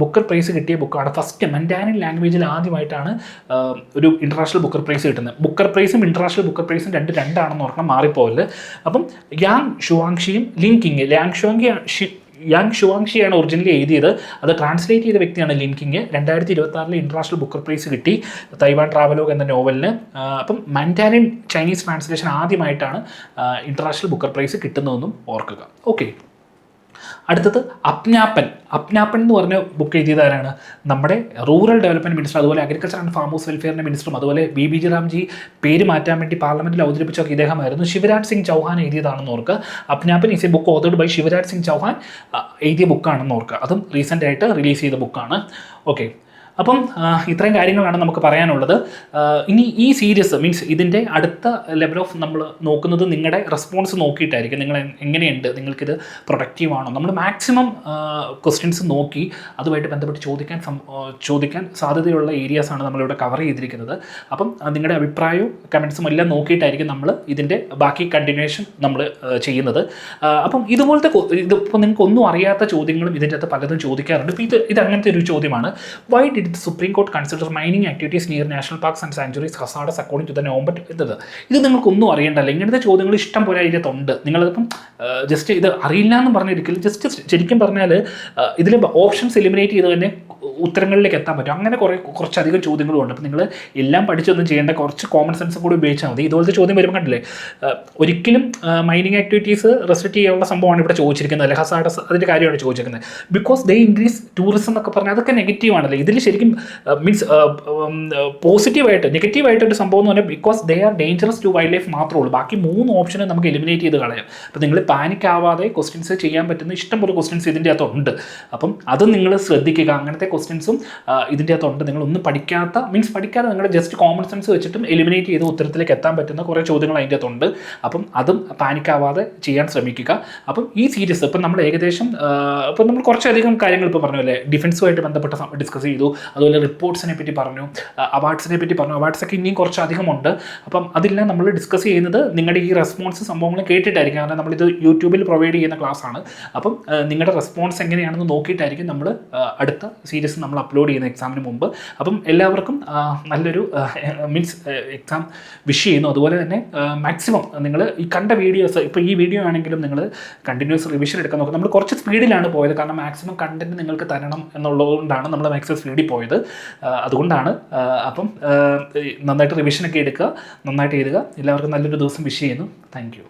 ബുക്കർ പ്രൈസ് കിട്ടിയ ബുക്കാണ്. ഫസ്റ്റ് മൻഡാരിൻ ലാംഗ്വേജിൽ ആദ്യമായിട്ടാണ് ഒരു ഇൻ്റർനാഷണൽ ബുക്കർ പ്രൈസ് കിട്ടുന്നത്. ബുക്കർ പ്രൈസും ഇൻ്റർനാഷണൽ ബുക്കർ പ്രൈസും രണ്ടാണെന്ന് ഓർക്കണം, മാറിപ്പോകല്. അപ്പം യാങ് ഷുവാങ്ഷിയും ലിൻകിങ്, യാങ് ഷുവാങ്ഷിയാണ് ഒറിജിനലി എഴുതിയത്. അത് ട്രാൻസ്ലേറ്റ് ചെയ്ത വ്യക്തിയാണ് ലിൻകിങ്. 2026 ഇൻ്റർനാഷണൽ ബുക്കർ പ്രൈസ് കിട്ടി തൈവാൻ ട്രാവലോഗ് എന്ന നോവലിന്. അപ്പം മൻഡാരിൻ ചൈനീസ് ട്രാൻസ്ലേഷൻ ആദ്യമായിട്ടാണ് ഇൻ്റർനാഷണൽ ബുക്കർ പ്രൈസ് കിട്ടുന്നതെന്നും ഓർക്കുക. ഓക്കെ, അടുത്തത് അപ്നാപ്പൻ എന്ന് പറഞ്ഞ ബുക്ക് എഴുതിയതാരാണ്? നമ്മുടെ റൂറൽ ഡെവലപ്മെൻറ്റ് മിനിസ്റ്റർ, അതുപോലെ അഗ്രികൾച്ചർ ആൻഡ് ഫാമേഴ്സ് വെൽഫെയറിൻ്റെ മിനിസ്റ്ററും, അതുപോലെ ബി റാംജി പേര് മാറ്റാൻ വേണ്ടി പാർലമെൻറ്റിൽ അവതരിപ്പിച്ച ഇദ്ദേഹമായിരുന്നു. ശിവരാജ് സിംഗ് ചൗഹാൻ എഴുതിയതാണെന്ന് ഓർക്കുക. Apnapan is a book authored by Shivraj Singh Chauhan എഴുതിയ ബുക്കാണെന്ന് ഓർക്കുക. അതും റീസെൻ്റ് ആയിട്ട് റിലീസ് ചെയ്ത ബുക്കാണ്. ഓക്കെ, അപ്പം ഇത്രയും കാര്യങ്ങളാണ് നമുക്ക് പറയാനുള്ളത്. ഇനി ഈ സീരീസ് മീൻസ് ഇതിൻ്റെ അടുത്ത ലെവൽ ഓഫ് നമ്മൾ നോക്കുന്നത് നിങ്ങളുടെ റെസ്പോൺസ് നോക്കിയിട്ടായിരിക്കും. നിങ്ങൾ എങ്ങനെയുണ്ട്, നിങ്ങൾക്കിത് പ്രൊഡക്റ്റീവാണോ, നമ്മൾ മാക്സിമം ക്വസ്റ്റ്യൻസ് നോക്കി അതുമായിട്ട് ബന്ധപ്പെട്ട് ചോദിക്കാൻ സാധ്യതയുള്ള ഏരിയാസാണ് നമ്മളിവിടെ കവർ ചെയ്തിരിക്കുന്നത്. അപ്പം നിങ്ങളുടെ അഭിപ്രായവും കമൻസും എല്ലാം നോക്കിയിട്ടായിരിക്കും നമ്മൾ ഇതിൻ്റെ ബാക്കി കണ്ടിന്യൂവേഷൻ നമ്മൾ ചെയ്യുന്നത്. അപ്പം ഇതുപോലത്തെ ഇതിപ്പോൾ നിങ്ങൾക്ക് ഒന്നും അറിയാത്ത ചോദ്യങ്ങളും ഇതിൻ്റെ അകത്ത് പലതും ചോദിക്കാറുണ്ട്. ഇപ്പോൾ ഇത് അങ്ങനത്തെ ഒരു ചോദ്യമാണ്. Why did the Supreme Court consider mining activities near national parks and sanctuaries hazardous according to the November ഇത് നിങ്ങൾക്കൊന്നും അറിയേണ്ടല്ല. ഇങ്ങനത്തെ ചോദ്യങ്ങൾ ഇഷ്ടം പോലെ അതിനകത്തുണ്ട്. നിങ്ങളിപ്പം ജസ്റ്റ് ഇത് അറിയില്ല എന്ന് പറഞ്ഞിരിക്കില്ല. ജസ്റ്റ് ശരിക്കും പറഞ്ഞാൽ ഇതിൽ ഓപ്ഷൻസ് എലിമിനേറ്റ് ചെയ്ത് തന്നെ ഉത്തരങ്ങളിലേക്ക് എത്താൻ പറ്റും. അങ്ങനെ കുറച്ചധികം ചോദ്യങ്ങളും ഉണ്ട്. അപ്പോൾ നിങ്ങൾ എല്ലാം പഠിച്ചൊന്നും ചെയ്യേണ്ട, കുറച്ച് കോമൺ സെൻസും കൂടി ഉപയോഗിച്ചാൽ മതി. ഇതുപോലത്തെ ചോദ്യം വരുമ്പോൾ കണ്ടില്ലേ, ഒരിക്കലും മൈനിങ് ആക്ടിവിറ്റീസ് റെസ്ട്രിക്റ്റ് ചെയ്യാനുള്ള സംഭവമാണ് ഇവിടെ ചോദിച്ചിരിക്കുന്നത്, അല്ലെ ഹസാർഡസ് അതിൻ്റെ കാര്യമാണ് ചോദിച്ചിരിക്കുന്നത്. ബിക്കോസ് ദേ ഇൻക്രീസ് ടൂറിസം എന്നൊക്കെ പറഞ്ഞാൽ അതൊക്കെ നെഗറ്റീവാണല്ലേ. ഇതിൽ ശരിക്കും മീൻസ് പോസിറ്റീവായിട്ട് നെഗറ്റീവായിട്ടൊരു സംഭവം എന്ന് പറഞ്ഞാൽ because they are dangerous to wildlife മാത്രമേ ഉള്ളൂ. ബാക്കി 3 ഓപ്ഷനെ നമുക്ക് എലിമിനേറ്റ് ചെയ്ത് കളയാം. അപ്പോൾ നിങ്ങൾ പാനിക് ആവാതെ ക്വസ്റ്റ്യൻസ് ചെയ്യാൻ പറ്റുന്ന ഇഷ്ടംപോലെ ക്വസ്റ്റ്യൻസ് ഇതിൻ്റെ അകത്തുണ്ട്. അപ്പം അത് നിങ്ങൾ ശ്രദ്ധിക്കുക. അങ്ങനത്തെ ക്വസ്റ്റ്യൻസും ഇതിൻ്റെ അകത്തുണ്ട്. നിങ്ങളൊന്നും പഠിക്കാതെ നിങ്ങളുടെ ജസ്റ്റ് കോമൺ സെൻസ് വെച്ചിട്ടും എലിമിനേറ്റ് ചെയ്ത് ഉത്തരത്തിലേക്ക് എത്താൻ പറ്റുന്ന കുറേ ചോദ്യങ്ങൾ അതിൻ്റെ അകത്തുണ്ട്. അപ്പം അതും പാനിക്കാവാതെ ചെയ്യാൻ ശ്രമിക്കുക. അപ്പം ഈ സീരീസ് ഇപ്പം നമ്മൾ ഏകദേശം ഇപ്പം നമ്മൾ കുറച്ചധികം കാര്യങ്ങൾ ഇപ്പോൾ പറഞ്ഞു അല്ലേ, ഡിഫൻസുമായിട്ട് ബന്ധപ്പെട്ട ഡിസ്കസ് ചെയ്തു, അതുപോലെ റിപ്പോർട്ട്സിനെ പറ്റി പറഞ്ഞു, അവാർഡ്സിനെ പറ്റി പറഞ്ഞു. അവാർഡ്സൊക്കെ ഇനിയും കുറച്ചധികം ഉണ്ട്. അപ്പം അതെല്ലാം നമ്മൾ ഡിസ്കസ് ചെയ്യുന്നത് നിങ്ങളുടെ ഈ റെസ്പോൺസ് സംഭവങ്ങൾ കേട്ടിട്ടായിരിക്കും. കാരണം നമ്മളിത് യൂട്യൂബിൽ പ്രൊവൈഡ് ചെയ്യുന്ന ക്ലാസ്സാണ്. അപ്പം നിങ്ങളുടെ റെസ്പോൺസ് എങ്ങനെയാണെന്ന് നോക്കിയിട്ടായിരിക്കും നമ്മൾ അടുത്ത സീരീസ് നമ്മൾ അപ്ലോഡ് ചെയ്യുന്ന എക്സാമിന് മുമ്പ്. അപ്പം എല്ലാവർക്കും നല്ലൊരു മീൻസ് എക്സാം വിഷ് ചെയ്യുന്നു. അതുപോലെ തന്നെ മാക്സിമം നിങ്ങൾ ഈ കണ്ട വീഡിയോസ്, ഇപ്പോൾ ഈ വീഡിയോ ആണെങ്കിലും നിങ്ങൾ കണ്ടിന്യൂസ് റിവിഷൻ എടുക്കാൻ നോക്കുക. നമ്മൾ കുറച്ച് സ്പീഡിലാണ് പോയത്, കാരണം മാക്സിമം കണ്ടൻറ്റ് നിങ്ങൾക്ക് തരണം എന്നുള്ളതുകൊണ്ടാണ് നമ്മൾ മാക്സിമം സ്പീഡിൽ പോയത്. അതുകൊണ്ടാണ്. അപ്പം നന്നായിട്ട് റിവിഷനൊക്കെ എടുക്കുക, നന്നായിട്ട് എഴുതുക. എല്ലാവർക്കും നല്ലൊരു ദിവസം വിഷ് ചെയ്യുന്നു. Thank you.